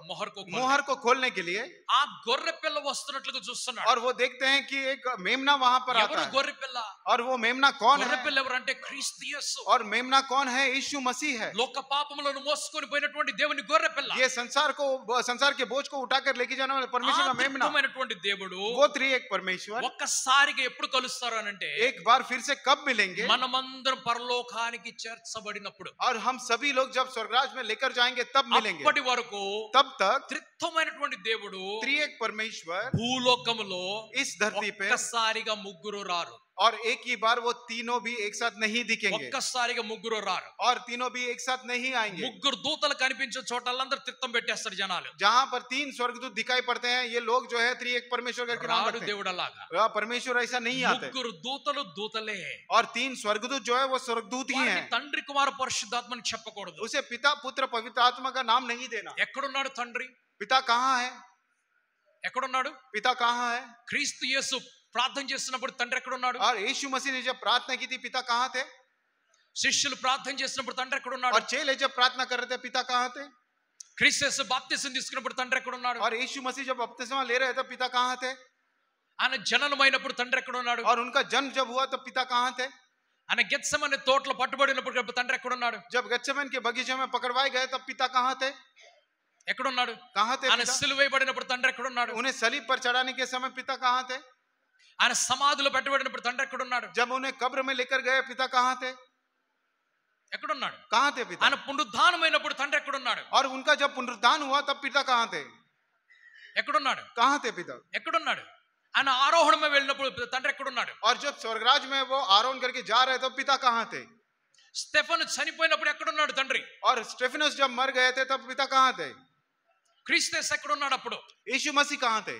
B: మొహర్కు
A: मोहर को खोलने के लिए
B: ఆ గొర్రె పిల్ల వస్తున్నట్లుగా చూస్తున్నాడు.
A: और वो देखते हैं कि एक मेमना वहां पर आता
B: ఎవరు
A: है
B: గొర్రె పిల్ల?
A: और वो मेमना कौन
B: గొర్రె
A: है
B: పిల్ల ఎవరంటే క్రీస్తు యేసు.
A: और मेमना कौन है? यीशु मसीह है।
B: లోక పాపములను మోసుకొని పోయినటువంటి దేవుని గొర్రె పిల్ల.
A: ये संसार के बोझ को उठाकर लेके जाने वाले परमेश्वर का मेमना,
B: అద్భుతమైనటువంటి దేవుడు
A: वो त्रिएक परमेश्वर
B: ఒక్కసారిగా ఎప్పుడు కలుస్తారు అనంటే
A: एक बार फिर से कब मिलेंगे?
B: మనమందరం పరలోకానికి చేర్చబడినప్పుడు.
A: और हम सभी लोग जब स्वर्गराज में लेकर जाएंगे तब मिलेंगे।
B: అప్పటి వరకు
A: तब तक
B: త్రిత్వమైనటువంటి దేవుడు
A: त्रिएक परमेश्वर
B: భూలోకములో
A: इस धरती पे
B: ఒక్కసారిగా ముగ్గురు రారు.
A: और एक ही बार वो तीनों भी एक साथ नहीं दिखेंगे
B: ఒక్కసారిగా ముగ్గురు రారు.
A: और तीनों भी एक साथ नहीं आएंगे।
B: ముగ్గురు దూతలు కనిపించే చోటల్లందరూ తిత్తం పెట్టేస్తారు జనాలు.
A: जहां पर 3 स्वर्गदूत दिखाई पड़ते हैं, ये लोग जो है त्रिएक परमेश्वर करके नाम
B: రాడు
A: रखते हैं।
B: దేవుడు అలాగా.
A: परमेश्वर ऐसा नहीं आते
B: ముగ్గురు దూతలు దూతలే.
A: और 3 स्वर्गदूत जो है वो स्वर्गदूत ही
B: వారికి
A: हैं।
B: తండ్రి కుమార పరిశుద్ధాత్మని చెప్పకూడదు.
A: उसे पिता पुत्र पवित्र आत्मा का नाम नहीं देना।
B: ఎక్కడున్నాడు తండ్రి?
A: पिता कहाँ है?
B: ఎక్కడున్నాడు?
A: पिता कहाँ है?
B: క్రీస్తు యేసు ప్రార్థన చేస్తున్నప్పుడు తండ్రి ఎక్కడున్నాడు?
A: और यीशु मसीह ने जब प्रार्थना की थी, पिता कहाँ थे?
B: శిష్యులు ప్రార్థన చేసినప్పుడు తండ్రి ఎక్కడున్నాడు?
A: और चेले जब प्रार्थना कर रहे थे, पिता कहाँ थे?
B: క్రీస్తు యేసు బాప్తిసం తీసుకున్నప్పుడు తండ్రి ఎక్కడున్నాడు?
A: और यीशु मसीह जब बपतिस्मा ले रहे थे, पिता कहाँ थे?
B: ఆయన జననమైనప్పుడు తండ్రి ఎక్కడున్నాడు?
A: और उनका जन्म जब हुआ तो पिता कहाँ थे?
B: ఆయన గెత్సెమనే తోటలో పట్టుబడినప్పుడు తండ్రి ఎక్కడున్నాడు?
A: जब गत्सेमन के बगीचे में पकड़वाए गए तब पिता कहाँ थे?
B: ఎక్కడున్నాడు?
A: कहाँ थे
B: ఆయన
A: पिता?
B: సిలువేయబడినప్పుడు తండ్రి ఎక్కడున్నాడు?
A: उन्हें सलीब पर चढ़ाने के समय पिता कहाँ थे?
B: ఆయన సమాధిలో పెట్టబడినప్పుడు తండ్రి ఎక్కడున్నాడు?
A: जब उन्हें कब्र में लेकर गए, पिता कहाँ थे?
B: ఎక్కడున్నాడు?
A: कहाँ थे पिता?
B: ఆయన పునరుద్ధానమైనప్పుడు తండ్రి ఎక్కడున్నాడు?
A: और उनका जब पुनरुत्थान हुआ तब पिता कहाँ थे?
B: ఎక్కడున్నాడు?
A: कहाँ थे पिता?
B: ఎక్కడున్నాడు? ఆయన ఆరోహణమే వెళ్ళినప్పుడు తండ్రి ఎక్కడున్నాడు?
A: और जब स्वर्गराज में वो आरोहण करके जा रहे थे, पिता कहाँ थे?
B: స్టెఫను చనిపోయినప్పుడు ఎక్కడున్నాడు తండ్రి?
A: और स्टेफनस जब मर गए थे तब पिता कहाँ थे?
B: క్రీస్తు యేసు ఎక్కడున్నాడు అప్పుడు?
A: यीशु मसीह कहाँ थे?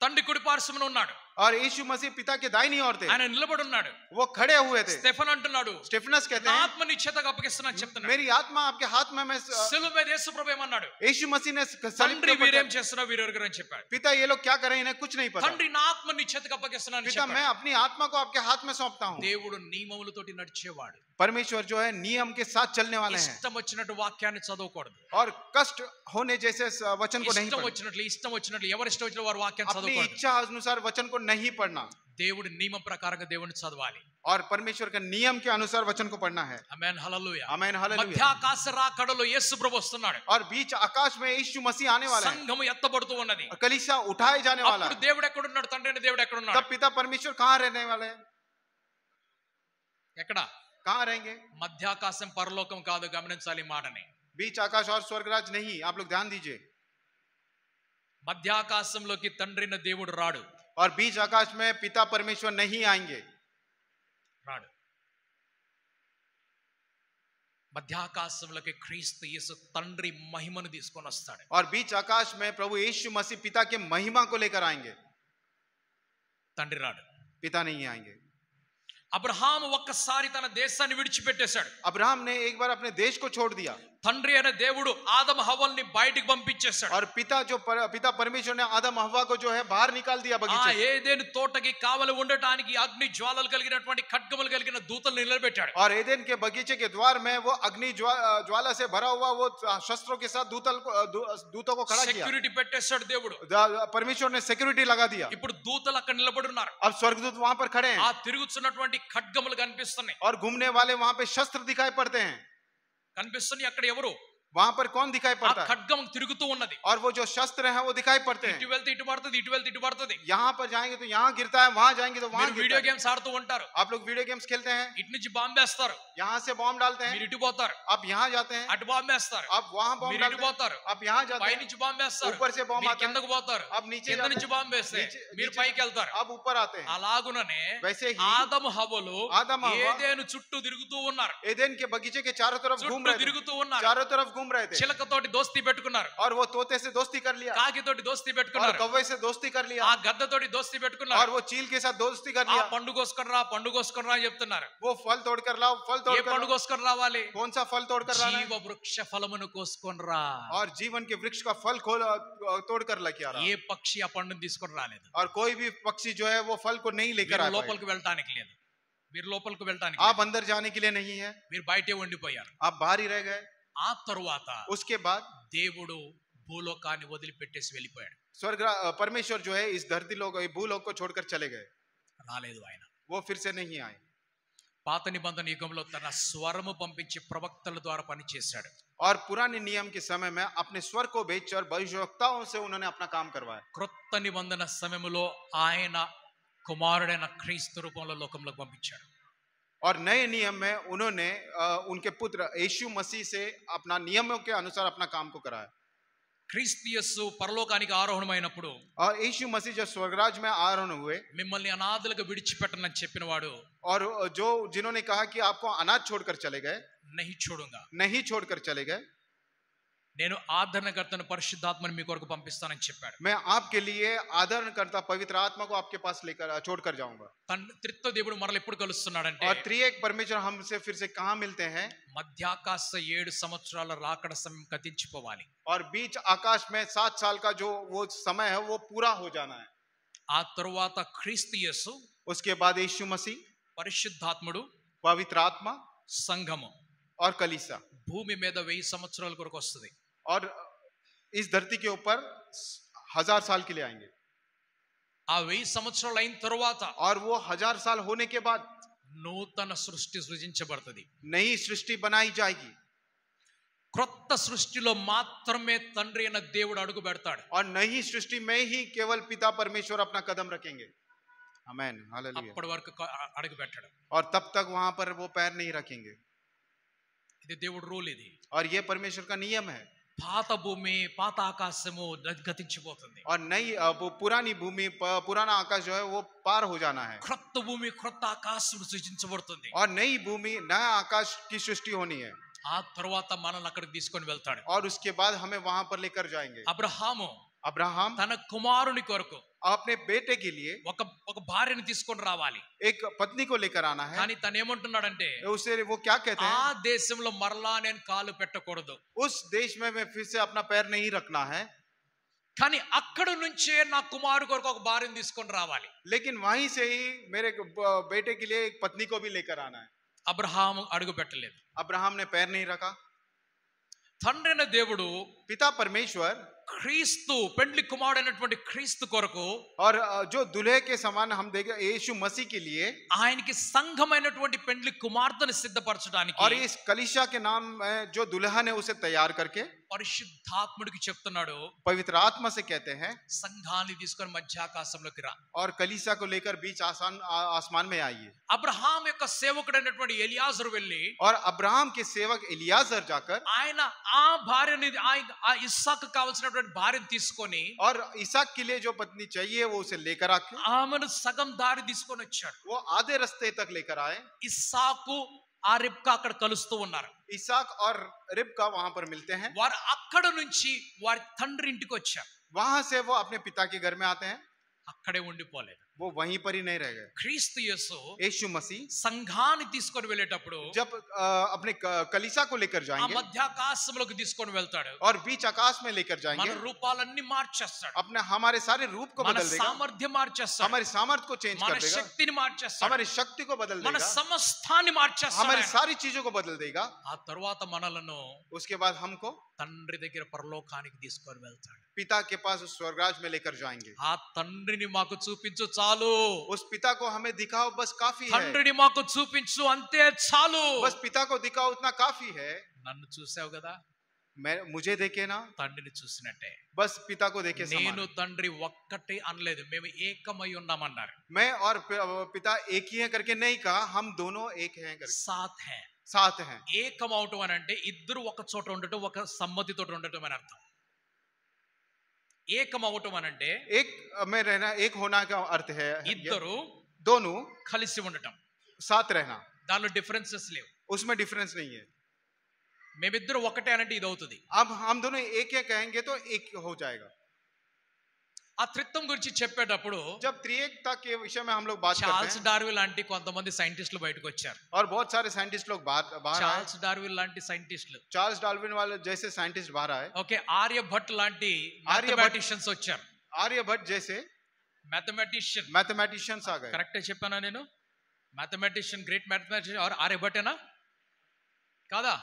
B: తండ్రి కుడి పార్శ్వమున ఉన్నాడు.
A: और यीशु मसीह पिता के दाहिनी ओर थे।
B: ఆయన నిలబడి ఉన్నాడు.
A: वो खड़े हुए थे।
B: స్టెఫన్ అంటున్నాడు,
A: स्टेफनस कहते
B: నా
A: हैं,
B: ఆత్మ నీ చేతకు అప్పగిస్తున్నాను చెప్తున్నాడు.
A: मेरी आत्मा आपके हाथ में मैं
B: సిలువ మీద యేసు ప్రభు ఏమన్నాడు?
A: यीशु मसीह ने सलीब
B: తండ్రి
A: के ऊपर
B: వీరేం చేస్తున్నా వీరెరుగురు అని చెప్పాడు.
A: पिता ये लोग क्या कर रहे हैं इन्हें कुछ नहीं पता।
B: తండ్రి నా ఆత్మ నీ చేతకు అప్పగిస్తున్నాను అని
A: पिता मैं
B: చెప్పాడు.
A: अपनी आत्मा को आपके हाथ में सौंपता हूँ।
B: దేవుడు నియమములతోటి నడిచేవాడు.
A: परमेश्वर जो है नियम के साथ चलने वाले हैं
B: ఇష్టం వచ్చినట్టు వాక్యాన్ని చదవకూడదు.
A: और कष्ट होने जैसे वचन को नहीं
B: ఇష్టం
A: पढ़ना।
B: వచ్చినట్లు ఎవరి ఇష్టం వచ్చిన వారు వాక్యాన్ని
A: अपनी
B: చదవకూడదు.
A: इच्छा अनुसार वचन को नहीं पढ़ना
B: దేవుడి నియమం ప్రకారంగా దేవుని చదవాలి.
A: और परमेश्वर के नियम के अनुसार वचन को पढ़ना है।
B: ఆమేన్ హల్లెలూయా.
A: आमीन हालेलुया।
B: మధ్యాకాశ రాకడలో యేసు ప్రభు వస్తున్నాడు.
A: और बीच आकाश में यीशु मसीह आने वाला है
B: సంఘము ఎత్తబడుతూ ఉన్నది.
A: और कलीसिया उठाए जाने वाला
B: అప్పుడు
A: है।
B: దేవుడు ఎక్కడున్నాడు? తండ్రి అయిన దేవుడు ఎక్కడున్నాడు?
A: तब पिता परमेश्वर कहाँ रहने वाले हैं?
B: ఎక్కడ?
A: कहाँ रहेंगे?
B: మధ్యాకాశం పరలోకం కాదు, గమనించాలి ఈ మాటని.
A: बीच आकाश और स्वर्गराज नहीं, आप लोग ध्यान दीजिए।
B: మధ్యాకాశంలోకి తండ్రి అయిన దేవుడు రాడు.
A: और बीच आकाश में पिता परमेश्वर नहीं आएंगे।
B: రాడు. మధ్యాకాశంలోకి క్రీస్తు యేసు తండ్రి మహిమను తీసుకొని వస్తాడు.
A: और बीच आकाश में प्रभु यीशु मसीह पिता के महिमा को लेकर आएंगे।
B: తండ్రి రాడు.
A: पिता नहीं आएंगे।
B: అబ్రహాము ఒక్కసారి తన దేశాన్ని విడిచిపెట్టేశాడు.
A: अब्राहम ने एक बार अपने देश को छोड़ दिया।
B: తండ్రి అయిన దేవుడు ఆదమ హవ్వల్ని బయటికి పంపించేశాడు.
A: और पिता परमेश्वर ने आदम हव्वा को जो है बाहर निकाल दिया
B: ఆ
A: बगीचे से।
B: ఏదెను తోటకి కావలి ఉండటానికి అగ్ని జ్వాలలు కలిగినటువంటి ఖడ్గములు కలిగిన దూతలు నిలబెట్టాడు.
A: और एदेन के बगीचे के द्वार में वो अग्नि ज्वाला से भरा हुआ वो शस्त्रों के साथ दूतों को खड़ा किया।
B: సెక్యూరిటీ పెట్టేశాడు దేవుడు.
A: परमेश्वर ने सिक्योरिटी लगा दिया।
B: ఇప్పుడు దూతలు అక్కడ నిలబడి ఉన్నారు.
A: अब स्वर्गदूत वहां पर खड़े
B: ఆ
A: हैं
B: తిరుగుతున్నటువంటి ఖడ్గములు కనిపిస్తున్నాయి.
A: और घूमने वाले वहां पे शस्त्र दिखाई पड़ते हैं।
B: కనిపిస్తున్నాయి. అక్కడ ఎవరు?
A: वहां पर कौन दिखाई
B: ఆ
A: पड़ता है?
B: ఖడ్గం తిరుగుతూ ఉన్నది.
A: और वो जो शस्त्र हैं वो दिखाई पड़ते
B: ఇటు
A: हैं।
B: వెళ్తే ఇటు పడుతుంది, ఇటు వెళ్తే ఇటు పడుతుంది.
A: यहाँ पर जाएंगे तो यहाँ गिरता है, वहां जाएंगे तो वहां
B: మీరు
A: गिरता
B: వీడియో
A: है।
B: గేమ్స్ ఆడుతూ ఉంటారు.
A: आप लोग वीडियो गेम्स खेलते हैं,
B: ఇటు నుంచి బాంబేస్తారు,
A: यहाँ से बॉम्ब डालते
B: మీరు
A: हैं,
B: ఇటు పోతారు.
A: आप यहाँ जाते हैं,
B: అటు బాంబేస్తారు,
A: आप वहां बॉम्ब
B: మీరు ఇటు
A: डालते हैं,
B: పోతారు.
A: आप यहाँ जाते
B: పై
A: हैं,
B: నుంచి బాంబేస్తారు,
A: ऊपर से बॉम्ब
B: మీరు
A: आता है,
B: కిందకు పోతారు.
A: आप नीचे
B: కింద
A: जाते
B: నుంచి
A: हैं,
B: బాంబేస్తే మీరు
A: नीचे-
B: పైకి వెళ్తారు.
A: आप ऊपर आते हैं।
B: అలాగుననే
A: वैसे ही
B: ఆదము హవ్వలు
A: ఆదము హవ్వ
B: ఏదెను చుట్టూ తిరుగుతూ ఉన్నారు.
A: एदेन के बगीचे के चारों तरफ घूम
B: చుట్టూ
A: रहे थे,
B: తిరుగుతూ ఉన్నారు.
A: चारों तरफ घूम रहे थे।
B: చిలకతోటి దోస్తీ పెట్టుకున్నారు,
A: और वो तोते से दोस्ती कर लिया,
B: కాకితోటి దోస్తీ
A: और
B: పెట్టుకున్నారు,
A: कौवे से दोस्ती कर लिया,
B: ఆ గద్దతోటి దోస్తీ పెట్టుకున్నారు.
A: और वो चील के साथ दोस्ती कर
B: ఆ
A: लिया।
B: పండు కోసుకొని రా అని చెప్తున్నారు.
A: वो फल तोड़ कर लाओ, फल तोड़
B: ఏ
A: कर
B: పండు
A: लाओ।
B: కోసుకొని రావాలి?
A: कौन सा फल तोड़ कर लाना है?
B: జీవ వృక్ష ఫలమును కోసుకొని రా.
A: और जीवन के वृक्ष का फल तोड़ कर लेके आ रहा
B: ఏ
A: है।
B: పక్షి ఆ పండుని తీసుకొని రాలేదు.
A: और कोई भी पक्षी जो है वो फल को नहीं लेकर
B: మీరు
A: आ पाएगा।
B: లోపలికి వెళ్ళటానికి లేదు, మీరు లోపలికి వెళ్ళటానికి
A: आप अंदर जाने के लिए नहीं है,
B: మీరు బయటే ఉండిపోయారు.
A: आप बाहर ही रह गए।
B: ఆ తరువాత
A: उसके बाद
B: దేవుడు భూలోకాన్ని వదిలిపెట్టేసి వెళ్ళిపోయాడు.
A: परमेश्वर जो है इस धरती लोग भूलोक को छोड़कर चले गए,
B: రాలేదు ఆయన.
A: वो फिर से नहीं आए।
B: పాత నిబంధన యుగంలో తన స్వరము పంపించి ప్రవక్తల ద్వారా పనిచేశాడు.
A: और पुराने नियम के समय में अपने स्वर को भेजकर भविष्यवक्ताओं से उन्होंने अपना काम करवाया।
B: క్రొత్త నిబంధన సమయంలో ఆయన కుమారుడైన క్రీస్తు రూపంలో లోకంలోకి పంపించాడు.
A: और नए नियम में उन्होंने उनके पुत्र यीशु मसीह से अपना नियमों के अनुसार अपना काम को कराया।
B: క్రీస్తు యేసు పరలోకానికి ఆరోహణమైనప్పుడు
A: और यीशु मसीह जब स्वर्गराज में आरोहण हुए,
B: మిమ్మల్ని అనాథలుగా విడిచిపెట్టనని చెప్పినవాడు
A: और जो जिन्होंने कहा कि आपको अनाथ छोड़कर चले गए,
B: నహి చూడుగా,
A: नहीं छोड़कर चले गए,
B: నేను ఆదరణకర్తను పరిశుద్ధాత్మని మీ కొరకు పంపిస్తానని చెప్పాడు.
A: मैं आपके लिए आदरणकर्ता पवित्र आत्मा को आपके पास लेकर छोड़कर जाऊंगा।
B: త్రిత్వ దేవుడు మరల ఎప్పుడు కలుస్తున్నాడంటే
A: और त्रिएक परमेश्वर हमसे फिर से कहाँ मिलते हैं?
B: మధ్యాకాశ 7 సంవత్సరాల రాకడ సమయం గతించిపోవాలి.
A: और बीच आकाश में 7 साल का जो वो समय है वो पूरा हो जाना है।
B: ఆ తరువాత క్రీస్తు యేసు,
A: उसके बाद यीशु मसीह,
B: పరిశుద్ధాత్ముడు,
A: पवित्र आत्मा
B: సంఘము
A: और कलीसा
B: భూమి మీద 1000 సంవత్సరాల కొరకు వస్తుంది.
A: और इस धरती के ऊपर 1000 साल के लिए आएंगे।
B: ఆ 1000 సంవత్సరాలు అయిన తరువాత
A: और वो 1000 साल होने के बाद
B: నూతన సృష్టి సృజించబడుతుంది.
A: नई सृष्टि बनाई जाएगी।
B: క్రొత్త సృష్టిలో మాత్రమే తండ్రి అయిన దేవుడు అడుగు పెడతాడు.
A: और नई सृष्टि में ही केवल पिता परमेश्वर अपना कदम रखेंगे। आमेन, हालेलुया।
B: అప్పటి వరకు అడుగు పెట్టాడు.
A: और तब तक वहां पर वो पैर नहीं रखेंगे।
B: ఇది దేవుడు రూల్. ఇది
A: और ये परमेश्वर का नियम है।
B: పాత భూమి, పాత ఆకాశము గతించిపోతుంది.
A: और नई वो पुरानी भूमि पुराना आकाश जो है वो पार हो जाना है।
B: క్రొత్త భూమి, క్రొత్త ఆకాశం సృజించబడుతుంది.
A: और नई भूमि नया आकाश की सृष्टि होनी है।
B: ఆ తరువాత మనల్ని అక్కడికి తీసుకొని వెళ్తాడు.
A: और उसके बाद हमें वहां पर लेकर जाएंगे।
B: అబ్రహాము
A: अब्राहम
B: తన కుమారుని కొరకు
A: अपने बेटे के लिए
B: ఒక భార్యని తీసుకొని రావాలి.
A: एक पत्नी को लेकर आना है।
B: కానీ తను ఏమంటున్నాడంటే,
A: उसे वो क्या कहते
B: ఆ
A: हैं?
B: దేశంలో మరలా నేను కాలు పెట్టకూడదు,
A: उस देश में मैं फिर से अपना पैर नहीं रखना है,
B: కానీ అక్కడ నుంచే నా కుమారు కొరకు ఒక భార్యని తీసుకొని రావాలి.
A: लेकिन वहीं से ही मेरे बेटे के लिए एक पत्नी को भी लेकर आना है।
B: అబ్రహాము అడుగు పెట్టలేదు.
A: अब्राहम ने पैर नहीं रखा।
B: తండ్రైన దేవుడు
A: पिता परमेश्वर
B: క్రీస్తు, పెండ్లి కుమారుడైనటువంటి క్రీస్తు కొరకు,
A: और जो दूल्हे के समान हम देखें यीशु मसीह के लिए,
B: ఆయనకి సంఘమైనటువంటి పెండ్లి కుమార్తెను సిద్ధపరచడానికి
A: और इस कलीसिया के नाम में जो दुल्हन है उसे तैयार करके
B: పరిశుద్ధాత్ముడికి చెప్తున్నాడు,
A: पवित्र आत्मा से कहते हैं
B: సంఘాన్ని తీసుకొని మధ్యాకాశంలోకి రా.
A: और कलीसिया को लेकर बीच आसमान में आइए।
B: అబ్రహాం యొక్క సేవకుడైనటువంటి ఎలియాజరు వెళ్ళి
A: और अब्राहम के सेवक इलियाजर जाकर
B: ఆయన ఆ భార్యని, ఆ ఇస్సాకు కావాల్సినటువంటి భార్యను తీసుకొని
A: और इसहाक के लिए जो पत्नी चाहिए वो उसे लेकर आके
B: ఆమెను సగం దారి తీసుకొని వచ్చాడు.
A: वो आधे रास्ते तक लेकर आए।
B: ఇస్సాకు ఆ రిబ్కా అక్కడ కలుస్తూ ఉన్నారు.
A: इसहाक और रिबका वहां पर मिलते हैं।
B: వారు అక్కడ నుంచి వారి తండ్రి ఇంటికి వచ్చారు.
A: वहां से वो अपने पिता के घर में आते हैं।
B: అక్కడే ఉండిపోలేదు.
A: वो वहीं पर ही नहीं रह गए।
B: క్రీస్తు యేసు
A: यीशु मसीह
B: సంఘాన్ని తీసుకొని వెళ్ళేటప్పుడు
A: जब अपने कलीसिया को लेकर
B: ఆ
A: जाएंगे
B: మధ్యాకాశంలోకి తీసుకొని వెళ్తాడు,
A: और बीच आकाश में लेकर
B: మన
A: जाएंगे,
B: రూపాలన్నీ మార్చేస్తాడు,
A: अपने हमारे सारे रूप को
B: మన
A: बदल देगा,
B: సామర్థ్యం మార్చేస్తాడు,
A: हमारी सामर्थ को चेंज
B: మన
A: कर देगा,
B: శక్తిని మార్చేస్తాడు,
A: हमारी शक्ति को बदल
B: మన
A: देगा,
B: సమస్తాన్ని మార్చేస్తాడు
A: हमारी
B: ఆయన.
A: सारी चीजों को बदल देगा।
B: ఆ తరువాత మనలను
A: उसके बाद हमको
B: తండ్రి దగ్గర పరలోకానికి తీసుకొని వెళ్తాడు.
A: पिता के पास उस स्वर्गराज में लेकर जाएंगे।
B: ఆ తండ్రిని మాకు చూపించు చాలు,
A: उस पिता को हमें दिखाओ, बस काफी है।
B: తండ్రిని మాకు చూపించు అంతే చాలు.
A: बस पिता को दिखाओ, उतना काफी है।
B: నన్ను చూసావు కదా,
A: मुझे देखे ना,
B: తండ్రిని చూసినట్టే.
A: बस पिता को देखे समान
B: నేను
A: है।
B: తండ్రి ఒక్కటే అనలేదు, మేము ఏకమై ఉన్నామన్నారు.
A: मैं और पिता एक ही है करके नहीं कहा, हम दोनों एक हैं करके,
B: సాత్ హై.
A: साथ हैं।
B: ఏకం అవటం అని అంటే ఇద్దరు ఒక చోట ఉండటం, ఒక సమ్మతితో ఉండటం అని అర్థం. ఏకం అవటం అని అంటే
A: एक में रहना, एक होना का अर्थ है
B: ఇద్దరు
A: दोनों
B: కలిసి ఉండటం.
A: साथ रहना,
B: దానిలో డిఫరెన్సెస్ లేవు.
A: उसमें डिफरेंस नहीं है।
B: మేమిద్దరు ఒకటే అంటే ఇది అవుతుంది.
A: अब हम दोनों एक है कहेंगे तो एक हो जाएगा।
B: ఆ త్రిత్వం గురించి చెప్పేటప్పుడు
A: जब त्रिएकता के विषय में हम लोग बात करते
B: చార్ల్స్
A: हैं,
B: డార్విన్ లాంటి కొంతమంది సైంటిస్టులు బయటకు వచ్చారు.
A: और बहुत सारे साइंटिस्ट लोग बाहर आए।
B: చార్ల్స్ డార్విన్ లాంటి సైంటిస్టులు,
A: चार्ल्स डार्विन वाले जैसे साइंटिस्ट बाहर आए,
B: ఓకే, ఆర్యభట్ లాంటి
A: ఆర్యభట్
B: మ్యాథమెటిషియన్స్ వచ్చారు.
A: आर्यभट्ट जैसे
B: మ్యాథమెటిషియన్
A: मैथमेटिशियंस आ गए।
B: కరెక్టే చెప్పానా నేను? మ్యాథమెటిషియన్, గ్రేట్ మ్యాథమెటిషియన్ ఆర్ ఆర్యభట్టేనా కాదా?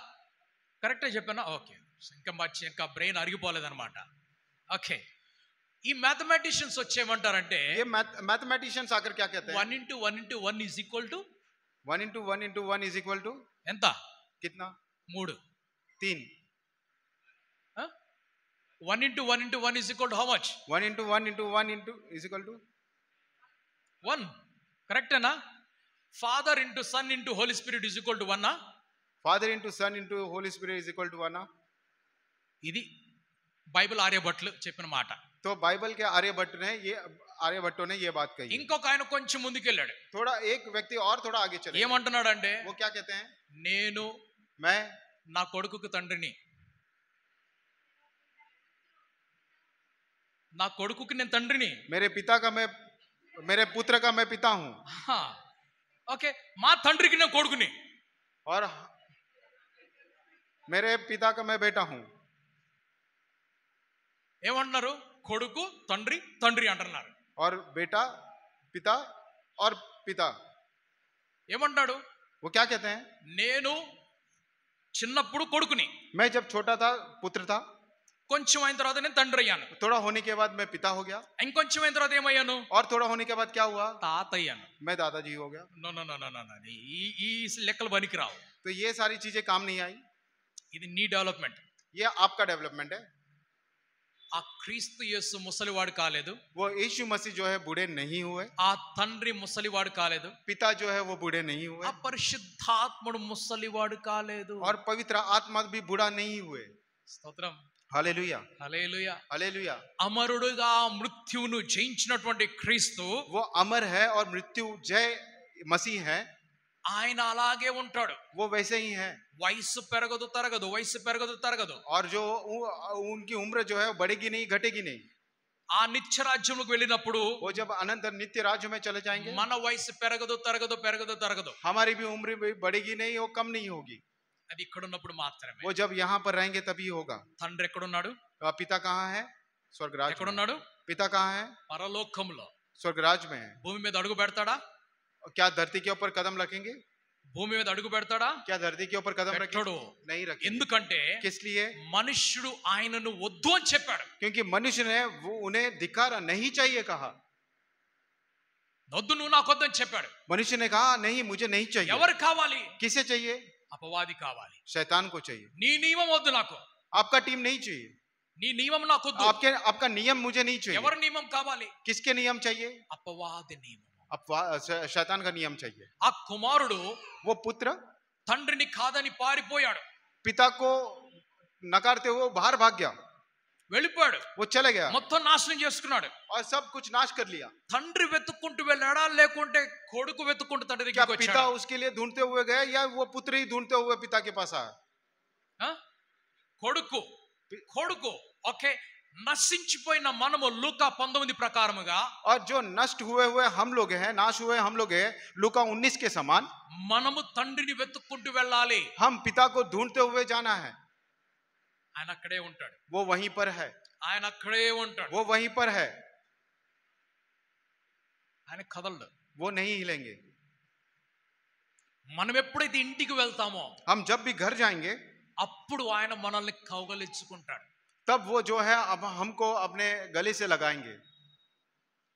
B: కరెక్టే చెప్పానా? ఓకే, ఇంకా బ్రెయిన్ అరిగిపోలేదన్నమాట. ఓకే, ఈ మ్యాథమెటిషియన్స్ వచ్చేయమంటారంటే
A: ये मैथमेटिशियंस आकर क्या कहते हैं?
B: 1 into 1 into 1 is equal to
A: 1 into 1 into 1 is equal to
B: ఎంత?
A: कितना?
B: 3.
A: 3।
B: 1 into 1 into 1 is equal to how much?
A: 1 into 1 into 1 into is equal to
B: 1. కరెక్టేనా? Father into son into holy spirit is equal to 1.
A: Father into Son into Holy Spirit is equal to 1।
B: ఇది Bible ఆర్యభట్లు చెప్పిన మాట.
A: तो Bible के आर्यभट्टों ने ये बात कही।
B: ఇంకొక ఆయన కొంచెం ముందుకెళ్ళాడు.
A: थोड़ा एक व्यक्ति और थोड़ा आगे चले,
B: ఏమంటున్నాడంటే
A: वो क्या कहते हैं?
B: నేను
A: मैं
B: నా కొడుకుకు తండ్రిని, నా కొడుకుకి నేను తండ్రిని.
A: मेरे पुत्र का मैं पिता हूं,
B: ఓకే, మా తండ్రికి నేను కొడుకుని.
A: और मेरे पिता का मैं बेटा हूं।
B: ఏమంటున్నారు? కొడుకు తండ్రి, తండ్రి అంటున్నారు.
A: और बेटा पिता और पिता,
B: ఏమంటాడు?
A: वो क्या कहते हैं?
B: నేను చిన్నప్పుడు కొడుకుని,
A: मैं जब छोटा था पुत्र था,
B: కొంచెం అయిన తర్వాత నేను తండ్రి అయ్యాను,
A: थोड़ा होने के बाद मैं पिता हो गया,
B: ఇంకొంచెం అయిన తర్వాత ఏమయ్యాను?
A: और थोड़ा होने के बाद क्या हुआ?
B: తాత అయ్యాను.
A: मैं दादाजी हो गया।
B: No no no no no, ఈ లెక్కలు పనికిరావు.
A: तो ये सारी चीजें काम नहीं आई।
B: ఇది నీ డెవలప్మెంట్.
A: ये आपका डेवलपमेंट है।
B: ఆ క్రీస్తు యేసు ముసలివాడు కాలేదు,
A: वो यीशु मसीह जो है बूढ़े नहीं हुए,
B: ఆ తండ్రి ముసలివాడు కాలేదు,
A: पिता जो है वो बूढ़े नहीं हुए,
B: ఆ పరిశుద్ధాత్ముడు ముసలివాడు కాలేదు.
A: और पवित्र आत्मा भी बूढ़ा नहीं हुए।
B: స్తోత్రం,
A: हालेलुया,
B: హల్లెలూయా.
A: हालेलुया।
B: అమరుడుగా మృత్యువును జయించినటువంటి క్రీస్తు
A: वो अमर है और मृत्यु जय मसीह है,
B: ఆయన అలాగే ఉంటాడు.
A: वो वैसे ही है।
B: వయసు పెరగదు తరగదు, వయసు పెరగదు తరగదు.
A: और जो उनकी उम्र जो है बढ़ेगी नहीं घटेगी नहीं।
B: ఆ నిత్య రాజ్యంలోకి వెళ్ళినప్పుడు
A: वो जब अनंत नित्य राज्य में चले जाएंगे,
B: మన వయసు పెరగదు తరగదు, పెరగదు తరగదు.
A: हमारी भी उम्र भी बढ़ेगी नहीं, वो कम नहीं होगी।
B: అది ఇక్కడ ఉన్నప్పుడు మాత్రమే.
A: वो जब यहाँ पर रहेंगे तभी होगा।
B: తండ్రి ఎక్కడున్నాడు?
A: पिता कहाँ है? स्वर्गराज में।
B: ఎక్కడున్నాడు?
A: पिता कहाँ है?
B: పరలోకంలో.
A: स्वर्गराज में है।
B: భూమి మీద అడుగు పెడతాడా?
A: क्या धरती के ऊपर कदम रखेंगे?
B: భూమి మీద అడుగు పెడతాడా?
A: क्या धरती के ऊपर कदम रखेंगे?
B: పెట్టడు.
A: नहीं रखेंगे।
B: ఎందుకంటే
A: किस लिए?
B: మనుష్యుడు ఆయనను వద్దు అని చెప్పాడు.
A: क्योंकि मनुष्य ने वो उन्हें धिक्कारा नहीं चाहिए कहा।
B: వద్దు, నువ్వు నాకు వద్దు అని చెప్పాడు.
A: मनुष्य ने कहा नहीं मुझे नहीं चाहिए।
B: ఎవరు కావాలి?
A: किसे चाहिए?
B: అపవాది కావాలి.
A: शैतान को चाहिए।
B: నీ నియమం వద్దు నాకు,
A: आपका टीम नहीं चाहिए,
B: నీ నియమం నాకు వద్దు.
A: आपका नियम मुझे नहीं चाहिए।
B: ఎవరి నియమం కావాలి?
A: किसके नियम चाहिए?
B: అపవాది నియమం.
A: शैतान का नियम चाहिए।
B: ఆ కుమారుడు
A: वो पुत्र
B: తండ్రిని కాదని పారిపోయాడు,
A: पिता को नकारते हुए बाहर भाग गया,
B: వెళ్ళిపోయాడు,
A: वो चले गया
B: మొత్తం నాశనం చేసుకున్నాడు.
A: और सब कुछ नाश कर लिया।
B: తండ్రి వెతుక్కుంటూ వెళ్ళాడా, లేకుంటే కొడుకు వెతుక్కుంటూ తండ్రి
A: क्या
B: దగ్గరికి
A: पिता
B: వచ్చాడా?
A: उसके लिए ढूंढते हुए गए या वो पुत्र ही ढूंढते हुए पिता के पास आया?
B: కొడుకు, కొడుకు. ఓకే, నశించిపోయిన మనము లూకా 19 ప్రకారముగా
A: और जो नष्ट हुए हुए हम लोग हैं, नाश हुए हम लोग हैं, लूका 19 के समान
B: మనము తండ్రిని వెతుక్కుంటూ వెళ్ళాలి.
A: हम पिता को ढूंढते हुए जाना है.
B: ఆయన అక్కడే ఉంటాడు.
A: वो वहीं पर है,
B: ఆయన అక్కడే ఉంటాడు.
A: वो वहीं पर है,
B: ఆయన కదలడు.
A: वो नहीं हिलेंगे.
B: మనం ఎప్పుడైతే ఇంటికి వెళ్తామో
A: हम जब भी घर जाएंगे
B: అప్పుడు ఆయన మనల్ని కౌగలించుకుంటాడు.
A: तब वो जो है अब हमको अपने गले से लगाएंगे.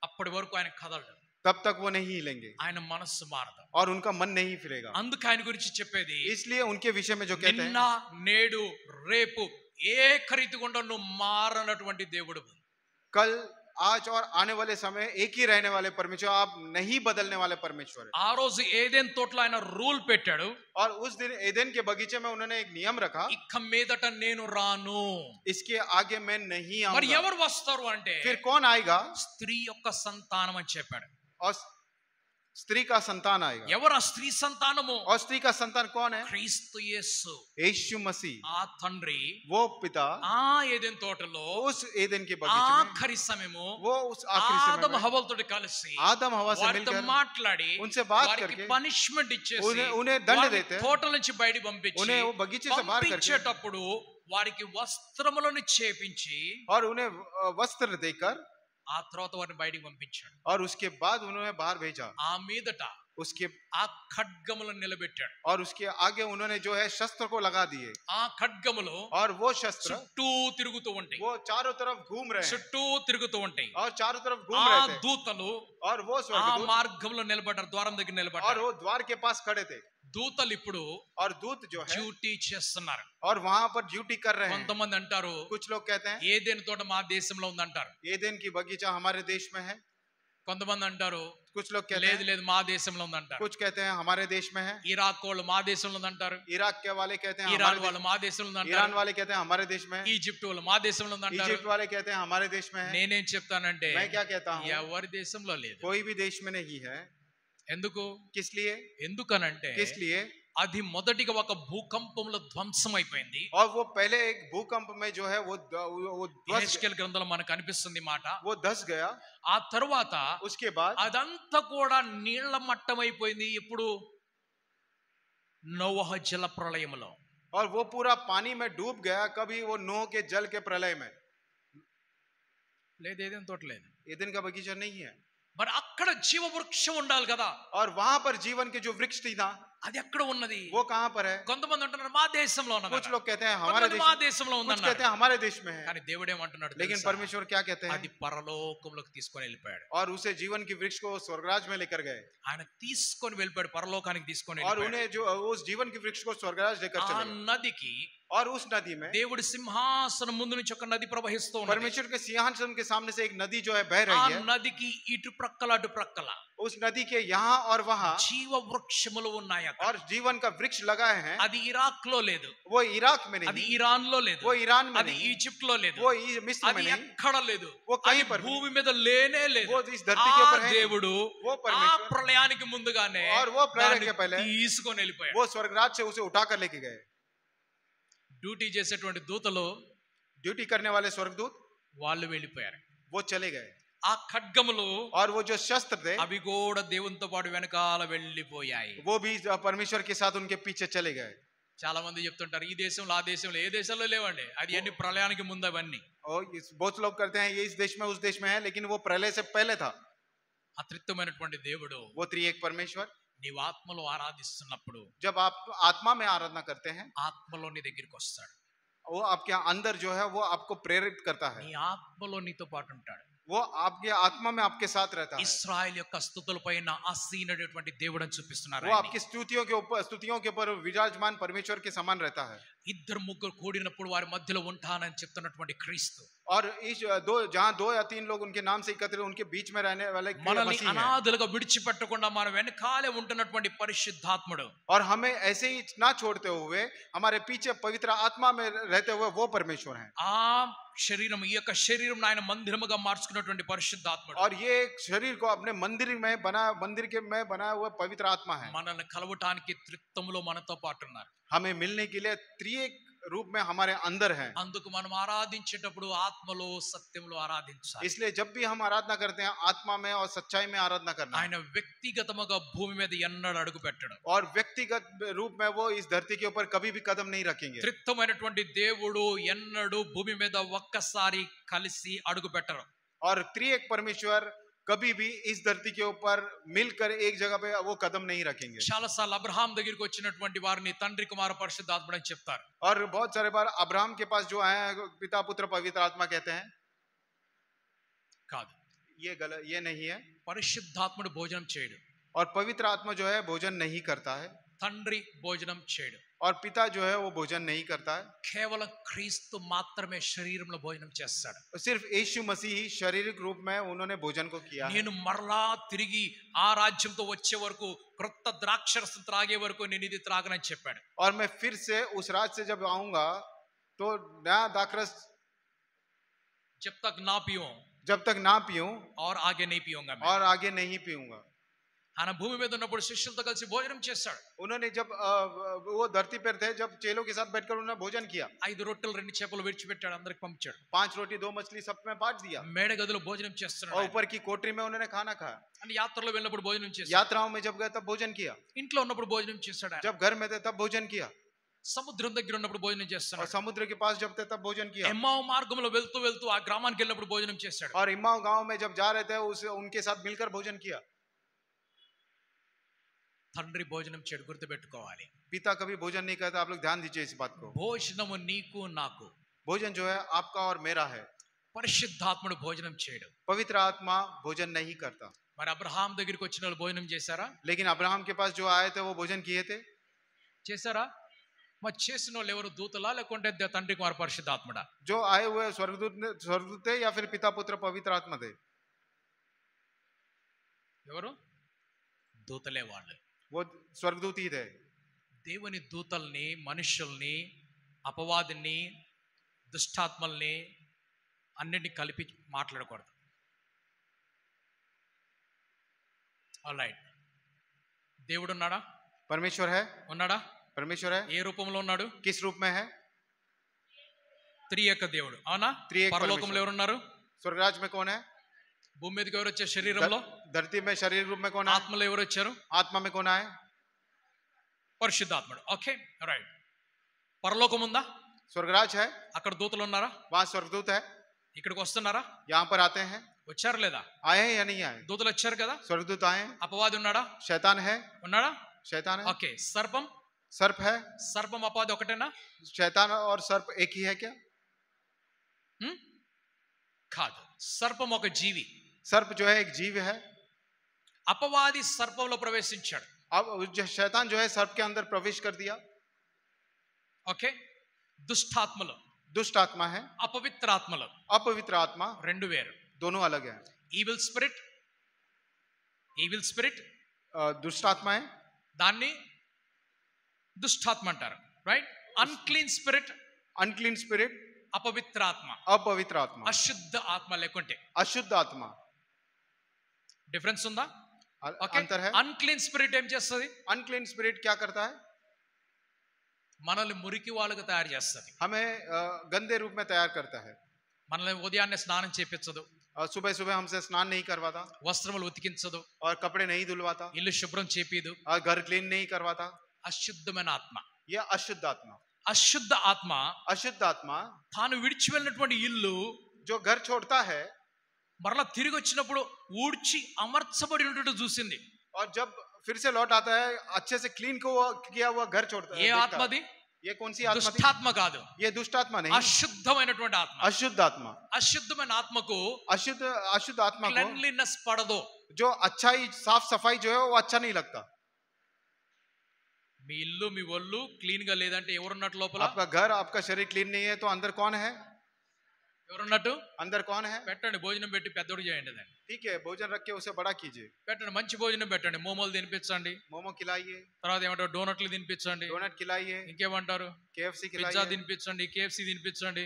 B: అప్పటి వరకు ఆయన కదలడు.
A: तब तक वो नहीं हिलेंगे
B: ఆయన మనస్సు మారదు.
A: और उनका मन नहीं फिरेगा.
B: అందుకు ఆయన గురించి చెప్పేది
A: इसलिए उनके विषय में जो कहते
B: నిన్న
A: हैं,
B: నేడు రేపు ఏకరీతిగా నువ్వు మారనటువంటి దేవుడు.
A: कल आज और आने वाले समय एक ही रहने वाले परमेश्वर, आप नहीं बदलने वाले परमेश्वर है.
B: ఆ రోజు ఏదెన్ తోటలో ఆయన రూల్ పెట్టాడు.
A: और उस दिन एदेन के बगीचे में उन्होंने एक नियम रखा,
B: ఇక మీదట నేను రాను.
A: इसके आगे मैं नहीं
B: మరి
A: आऊंगा.
B: ఎవరు వస్తారు అంటే
A: फिर कौन आएगा?
B: స్త్రీ యొక్క సంతానం అని చెప్పాడు.
A: और स्त्री का संतान आएगा.
B: ఎవరు ఆ స్త్రీ సంతానము?
A: और स्त्री का संतान कौन है?
B: క్రీస్తు యేసు.
A: यीशु मसीह.
B: ఆ తండ్రి
A: वो पिता
B: ఆ ఏదెన్ తోటలో
A: उस एदेन के बगीचे में,
B: ఆఖరి సమయము
A: वो उस आखिरी समय
B: ఆదమ
A: में
B: హవ్వలతో కలిసి
A: आदम हवा से
B: వారితో
A: मिलकर
B: మాట్లాడి
A: उनसे बात
B: వారికి
A: करके
B: పనిష్మెంట్ ఇచ్చేసి
A: उन्हें दंड
B: వారిని
A: देते,
B: తోటల నుంచి బయటికి పంపించి
A: उन्हें वो बगीचे से बाहर करके
B: పంపించేటప్పుడు వారికి వస్త్రములను చేపించి
A: और उन्हें वस्त्र देकर
B: ఆ తర్వాత వారిని బయటికి పంపించాడు.
A: और उसके बाद उन्होंने बाहर भेजा.
B: ఆ మీదట
A: उसके
B: ఆ ఖడ్గములను నిలబెట్టాడు.
A: और उसके आगे उन्होंने जो है शस्त्र को लगा दिए.
B: ఆ ఖడ్గములు
A: और वो शस्त्र
B: చుట్టూ తిరుగుతూ ఉంటాయి.
A: वो चारों तरफ घूम रहे हैं
B: చుట్టూ తిరుగుతూ ఉంటాయి.
A: और चारों तरफ घूम
B: ఆ
A: रहे थे.
B: దూతలు
A: और वो
B: ఆ
A: स्वर्गदूत
B: మార్గంలో నిలబడ్డారు, ద్వారం దగ్గర
A: और
B: నిలబడ్డారు.
A: वो द्वार के पास खड़े थे.
B: దూతలు ఇప్పుడు
A: और दूत जो है
B: డ్యూటీ చేస్తున్నారు.
A: और वहां पर ड्यूटी कर रहे हैं.
B: కొంతమంది అంటారు
A: कुछ लोग कहते हैं
B: ఏదెన్ తోట మా దేశంలో ఉందంటారు.
A: एदेन की बगीचा हमारे देश में है.
B: కొంతమంది అంటారు
A: कुछ लोग कहते
B: లేదు
A: हैं,
B: లేదు మా దేశంలో ఉందంటారు.
A: कुछ कहते हैं हमारे देश में है.
B: ఇరాక్ వాళ్ళు మా దేశంలో ఉందంటారు.
A: इराक के वाले कहते हैं
B: ఇరాన్
A: हमारे
B: వాళ్ళు మా దేశంలో
A: देश, ईरान
B: ఉందంటారు.
A: वाले कहते हैं हमारे देश में है.
B: ఈజిప్ట్ వాళ్ళు మా దేశంలో ఉందంటారు.
A: इजिप्ट वाले कहते हैं हमारे देश में है.
B: నేనేం చెప్తానంటే
A: मैं क्या कहता हूँ,
B: ఎవరి దేశంలో లేదు.
A: कोई भी देश में नहीं है.
B: ఎందుకు?
A: किस लिए?
B: ఎందుకనంటే
A: किस लिए?
B: అది మొదటిగా ఒక భూకంపంలో ధ్వంసం అయిపోయింది.
A: और वो पहले एक भूकंप में जो है वो
B: యెహెజ్కేలు గ్రంథంలో మనకు కనిపిస్తుంది ఈ మాట.
A: वो धस गया.
B: ఆ తరువాత
A: उसके बाद
B: అదంతా కూడా నీళ్ల మట్టం అయిపోయింది. ఇప్పుడు నోవహ జల ప్రళయములో.
A: और वो पूरा पानी में डूब गया. कभी वो नोह के जल के प्रलय में.
B: లేదు ఏదేం తోటలేదు.
A: एदेन का बगीचा नहीं है.
B: మరి అక్కడ జీవ వృక్షం ఉండాలి కదా.
A: और वहां पर जीवन के जो वृक्ष थी ना,
B: అది ఎక్కడ ఉన్నది?
A: वो कहाँ पर है?
B: కొంతమంది అంటున్నారు మా దేశంలో ఉన్నది.
A: कुछ लोग कहते हैं हमारे देश,
B: మా దేశంలో
A: कुछ
B: ఉందన్నారు.
A: कहते हैं हमारे देश में है.
B: కానీ దేవుడు ఏమంటున్నాడు
A: लेकिन
B: తెలుసా?
A: परमेश्वर क्या कहते
B: అది
A: हैं?
B: పరలోకంలోకి తీసుకొని వెళ్ళిపోయాడు.
A: और उसे जीवन की वृक्ष को स्वर्गराज में लेकर गए.
B: ఆయన తీసుకొని వెళ్ళిపోయాడు, పరలోకానికి తీసుకొని
A: और
B: వెళ్ళిపోయాడు.
A: उन्हें जो उस जीवन की वृक्ष को स्वर्गराज लेकर
B: ఆ
A: चले गए.
B: నదికి
A: और उस नदी में
B: దేవుడి సింహాసనం ముందు నుంచి ఒక నది ప్రవహిస్తూ ఉన్నది.
A: परमेश्वर के सिंहासन के सामने से एक नदी जो है बह
B: ఆ
A: रही है.
B: నదికి ఇటు ప్రక్కల అటు ప్రక్కల
A: उस नदी के यहाँ और वहाँ
B: జీవ వృక్షములు ఉన్నాయి అక్కడ.
A: और जीवन का वृक्ष लगाए हैं.
B: అది ఇరాక్ లో లేదు,
A: वो इराक में
B: అది
A: नहीं,
B: ఇరాన్ లో లేదు,
A: वो ईरान में
B: అది
A: नहीं,
B: ఈజిప్ట్ లో లేదు,
A: वो मिस्र
B: అది
A: में नहीं,
B: ఎక్కడ లేదు,
A: वो कहीं
B: అది
A: पर भी
B: భూమి మీద లేనే లేదు.
A: वो इस धरती के ऊपर
B: ఆ
A: है नहीं.
B: దేవుడు
A: वो
B: ఆ
A: परमेश्वर
B: ప్రళయానికి ముందుగానే
A: और वो प्रलय
B: దాన్ని
A: के पहले
B: తీసుకొని వెళ్ళిపోయాడు.
A: वो स्वर्गराज से उसे उठाकर लेके गए.
B: డ్యూటీ చేసేటువంటి దూతలు
A: ड्यूटी करने वाले स्वर्गदूत
B: వాళ్ళు వెళ్ళిపోయారు.
A: वो चले गए.
B: ఆ ఖడ్గములు
A: और वो जो शस्त्र थे
B: అవి కూడా దేవునితో పాటు వెనకాల వెళ్ళిపోయాయి.
A: वो भी परमेश्वर के साथ उनके पीछे चले गए.
B: చాలా మంది చెప్తుంటారు ఈ దేశంలో ఆ దేశంలో, ఏ దేశంలో లేవండి. అది అన్ని ప్రళయానికి ముందు అవన్నీ.
A: और बहुत लोग करते हैं ये इस देश में उस देश में है, लेकिन वो प्रलय से पहले था.
B: అత్రిత్వమైనటువంటి దేవుడు
A: वो त्रिएक परमेश्वर
B: నీవు ఆత్మలో ఆరాధిస్తున్నప్పుడు
A: जब आप आत्मा में आराधना करते हैं,
B: ఆత్మలో నీ దగ్గరికి వస్తాడు.
A: वो आपके अंदर जो है वो आपको प्रेरित करता है.
B: నీ ఆత్మలో నీతో పాటు ఉంటాడు.
A: वो आपके आत्मा में आपके साथ रहता है.
B: ఇశ్రాయేలు యొక్క స్తుతుల పైన ఆసీనుడైనటువంటి దేవుడు అని చూపిస్తున్నారు.
A: वो आपकी स्तुतियों के ऊपर विराजमान परमेश्वर के समान रहता है.
B: ఇద్దరు ముగ్గురు కూడినప్పుడు వారి మధ్యలో ఉంటానని చెప్తున్నటువంటి క్రీస్తు
A: और इस जहाँ 2 या 3 लोग उनके नाम से एकत्र उनके बीच में रहने वाले
B: మనల్ని
A: मसीह हैं.
B: అనాథలుగా విడిచిపెట్టకుండా మన వెనకాలే ఉంటున్నటువంటి పరిశుద్ధాత్ముడు.
A: और हमें ऐसे ही ना छोड़ते हुए हमारे पीछे पवित्र आत्मा में रहते हुए वो परमेश्वर हैं.
B: ఆ శరీరం, ఈ యొక్క శరీరం ఆయన మందిరముగా మార్చుకున్నటువంటి పరిశుద్ధాత్ముడు.
A: और ये एक शरीर को अपने मंदिर में बनाया हुआ पवित्र आत्मा है.
B: మనల్ని కలవటానికి త్రిత్వములో మనతో పాటు ఉన్నారు.
A: हमें मिलने के लिए त्रिएक रूप में हमारे अंदर हैं।
B: అందుకు మనం ఆరాధించేటప్పుడు ఆత్మలో సత్యంలో ఆరాధించాలి.
A: इसलिए जब भी हम आराधना करते हैं आत्मा में और सच्चाई में आराधना करना है।
B: ఆయన వ్యక్తిగతముగా భూమి మీద ఎన్నడూ అడుగు పెట్టడు.
A: और व्यक्तिगत रूप में वो इस धरती के ऊपर कभी भी कदम नहीं रखेंगे।
B: త్రిత్వమైనటువంటి దేవుడు ఎన్నడూ భూమి మీద ఒక్కసారి కలిసి అడుగు పెట్టరు.
A: और त्रिएक परमेश्वर कभी भी इस धरती के ऊपर मिलकर एक जगह पे वो कदम नहीं रखेंगे।
B: చాలా సార్లు అబ్రహాం దగ్గరికి వచ్చినటువంటి వారిని తండ్రి కుమార పరిశుద్ధాత్ముడు అని చెప్తారు.
A: और बहुत सारे बार अब्राहम के पास जो आए हैं पिता पुत्र पवित्र आत्मा कहते हैं,
B: కాదు,
A: ये गलत, ये नहीं है।
B: పరిశుద్ధాత్ముడు భోజనం చేయడు,
A: और पवित्र आत्मा जो है भोजन नहीं करता है,
B: తండ్రి భోజనం చేయడు,
A: और पिता जो है वो भोजन नहीं करता है।
B: కేవలం క్రీస్తు మాత్రమే శరీరంలో భోజనం చేస్తాడు.
A: सिर्फ यीशु मसीह ही शारीरिक रूप में उन्होंने भोजन को किया है।
B: నేను మరలా తిరిగి ఆ రాజ్యంతో వచ్చే వరకు క్రొత్త ద్రాక్షరసం త్రాగే వరకు నేను ఇది త్రాగనని చెప్పాడు.
A: और मैं फिर से उस राज से जब आऊंगा तो नया दाखरस
B: जब तक ना पीऊं
A: जब तक ना पीऊं
B: और आगे नहीं पीऊंगा मैं.
A: और आगे नहीं पीऊंगा।
B: ఆయన భూమి మీద ఉన్నప్పుడు శిష్యులతో కలిసి భోజనం చేశాడు.
A: उन्होंने जब वो धरती पर थे, जब चेलों के साथ बैठकर उन्होंने भोजन किया।
B: 5 రొట్టెలు 2 చేపలు విడిచిపెట్టాడు, అందరికి పంపించాడు.
A: 5 रोटी 2 मछली सब में बांट दिया।
B: మేడ గదిలో భోజనం
A: और
B: చేస్తున్నాడు.
A: ऊपर की कोठरी में उन्होंने खाना खाया।
B: అని యాత్రలో వెళ్ళినప్పుడు భోజనం చేశాడు.
A: यात्राओं में जब गए तब भोजन किया।
B: ఇంట్లో ఉన్నప్పుడు భోజనం చేశాడు. ఆయన
A: जब घर में थे तब भोजन किया।
B: సముద్రం దగ్గర ఉన్నప్పుడు భోజనం
A: और
B: చేస్తున్నాడు.
A: समुद्र के पास जब थे तब भोजन किया।
B: ఎమ్మావు మార్గంలో వెళ్తూ వెళ్తూ ఆ గ్రామానికి వెళ్ళినప్పుడు భోజనం చేశాడు.
A: और इम्माऊ गांव में जब जा रहे थे उनके साथ मिलकर भोजन किया।
B: తండ్రి భోజనం చెడు గుర్తుపెట్టుకోవాలి.
A: पिता कभी भोजन नहीं करता। आप लोग ध्यान दीजिए इस बात को।
B: భోజనము నీకు నాకు.
A: भोजन जो है आपका और मेरा है।
B: పరిశుద్ధాత్ముడు భోజనం చేయడు.
A: पवित्र आत्मा भोजन नहीं करता।
B: మరి అబ్రహాం దగ్గరికి వచ్చిన వాళ్ళు భోజనం చేశారా?
A: लेकिन अब्राहम के पास जो आए थे वो भोजन किए थे।
B: చేశారా? మరి చేసిన వాళ్ళు ఎవరు? దూతలా లేకుంటే తండ్రి కుమార పరిశుద్ధాత్ముడా?
A: जो आए हुए स्वर्गदूत थे या फिर पिता पुत्र पवित्र आत्मा थे?
B: ఎవరు? దూతలే వాళ్ళు.
A: वो स्वर्गदूत ही थे।
B: దేవుని దూతల్ని, మనుషుల్ని, అపవాదిని, దుష్టాత్మల్ని అన్నిటిని కలిపి మాట్లాడకూడదు. ఆల్రైట్. దేవుడు ఉన్నాడా?
A: परमेश्वर है।
B: ఉన్నాడా?
A: परमेश्वर है।
B: ఏ రూపంలో ఉన్నాడు?
A: किस रूप में है?
B: త్రియేక దేవుడు. అవునా?
A: త్రియేక
B: పరలోకంలో
A: परमेश्वर।
B: ఎవరున్నారు?
A: स्वर्गराज में कौन है?
B: భూమి మీదకి ఎవరు వచ్చారు? శరీరంలో.
A: धरती में शरीर रूप में कौन है?
B: ఆత్మలో ఎవరు వచ్చారు?
A: आत्मा में कौन आए?
B: పరిశుద్ధాత్ముడు. Okay, right. పరలోకం ఉందా?
A: स्वर्गराज है।
B: అక్కడ దూతలు ఉన్నారా?
A: वहां स्वर्गदूत है।
B: ఇక్కడికి వస్తున్నారా?
A: यहाँ पर आते हैं।
B: వచ్చారు లేదా?
A: आए हैं या नहीं आए?
B: దూతలు వచ్చారు కదా.
A: स्वर्गदूत आए हैं।
B: అపవాది ఉన్నాడా?
A: शैतान है।
B: ఉన్నాడా?
A: शैतान है।
B: ఓకే. సర్పం.
A: सर्प है।
B: సర్పం అపవాది ఒకటేనా?
A: शैतान और सर्प एक ही है क्या?
B: కాదు. సర్పం ఒక జీవి.
A: सर्प जो है एक जीव है।
B: అపవాది సర్పంలో ప్రవేశించాడు.
A: अब शैतान जो है सर्प के अंदर प्रवेश कर दिया।
B: ఓకే. దుష్టాత్మలు,
A: दुष्ट आत्मा है।
B: అపవిత్ర ఆత్మలు
A: अपवित्र आत्मा
B: రెండు వేరు.
A: दोनों अलग है।
B: ఈవిల్ స్పిరిట్, ఈవిల్ స్పిరిట్
A: दुष्ट आत्मा है।
B: దాన్ని దుష్టాత్మ అంటారు. Right. Unclean spirit,
A: unclean spirit
B: అపవిత్ర ఆత్మ,
A: अपवित्र आत्मा,
B: అశుద్ధ ఆత్మ లేకుంటే.
A: अशुद्ध आत्मा।
B: డిఫరెన్స్ ఉందా? ఓకే.
A: अंतर है।
B: అన్క్లీన్ స్పిరిట్ ఏం చేస్తుంది?
A: अनक्लीन स्पिरिट क्या करता है?
B: మనల్ని మురికి వాళ్ళుగా తయారు చేస్తుంది.
A: हमें गंदे रूप में तैयार करता है।
B: మనల్ని ఉదయాన్నే స్నానం చేపించదు,
A: सुबह सुबह हमसे स्नान नहीं करवाता
B: వస్త్రములు ఉతికించదు,
A: और कपड़े नहीं धुलवाता
B: ఇల్లు శుభ్రం చేపిదు.
A: और घर क्लीन नहीं करवाता।
B: అశుద్ధమైన ఆత్మ.
A: यह अशुद्ध आत्मा।
B: అశుద్ధ ఆత్మ
A: अशुद्ध आत्मा
B: తాను విడిచి వెళ్ళినటువంటి ఇల్లు
A: जो घर छोड़ता है
B: మరలా తిరిగి వచ్చినప్పుడు ఊడ్చి అమర్చబడి ఉన్నట్టు చూసింది.
A: और जब फिर से लौट आता है अच्छे से क्लीन किया हुआ घर छोड़ता
B: ఏ
A: है।
B: ఆత్మది?
A: ये कौन सी आत्मा थी?
B: దుష్టాత్మ కాదు,
A: ये दुष्ट आत्मा नहीं।
B: అశుద్ధమైనటువంటి ఆత్మ.
A: अशुद्ध आत्मा।
B: అశుద్ధమైన ఆత్మకు
A: अशुद्ध आत्मा को
B: క్లెన్లీనెస్ పడదు.
A: जो अच्छाई साफ सफाई जो है वो अच्छा नहीं लगता।
B: మీ ఇల్లు మీ ఒళ్ళు క్లీన్ గా లేదంటే ఎవరున్నట్టు లోపల?
A: आपका घर आपका शरीर क्लीन नहीं है तो अंदर कौन है?
B: ఎవరున్నట్టు?
A: अंदर कौन है?
B: పెట్టండి, భోజనం పెట్టి పెద్దోడు చేయండి దాన్ని.
A: ठीक है, भोजन रख के उसे बड़ा कीजिए।
B: పెట్టండి, మంచి భోజనం పెట్టండి. మోమోలు తినిపించండి,
A: मोमो खिलाइए,
B: తర్వాత ఏమంటారు డోనట్లు తినిపించండి,
A: डोनट खिलाइए,
B: ఇంకేమంటారు
A: KFC
B: పిజ్జా
A: खिलाइए,
B: తినిపించండి, KFC తినిపించండి,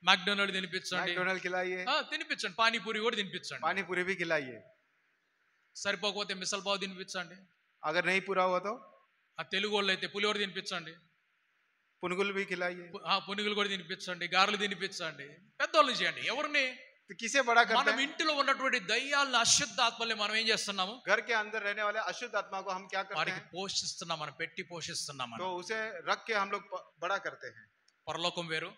B: मैकडॉनल्ड తినిపించండి,
A: मैकडोनल्ड खिलाइए,
B: తినిపించండి, పానీపూరి కూడా తినిపించండి.
A: पानी पूरी भी खिलाइए।
B: సరిపోకపోతే మిసల్ పావు తినిపించండి.
A: अगर नहीं पूरा हुआ तो
B: ఆ తెలుగు వాళ్ళు అయితే పులిహోర తినిపించండి.
A: पुनगुल भी खिलाइए।
B: పునుగులు కూడా తినిపించండి, గారెలు తినిపించండి, పెద్దోళ్ళు చేయండి. ఎవరిని?
A: तो किसे बड़ा करते
B: మనం
A: हैं?
B: ఇంటిలో ఉన్నటువంటి దయ్యాలను, అశుద్ధ ఆత్మల్ని మనం ఏం చేస్తున్నాము?
A: घर के अंदर रहने वाले अशुद्ध आत्मा को हम क्या करते
B: వారికి
A: हैं?
B: పోషిస్తున్నాం, మనం పెట్టి పోషిస్తున్నాం.
A: तो उसे रख के हम लोग बड़ा करते हैं।
B: పరలోకం వేరు,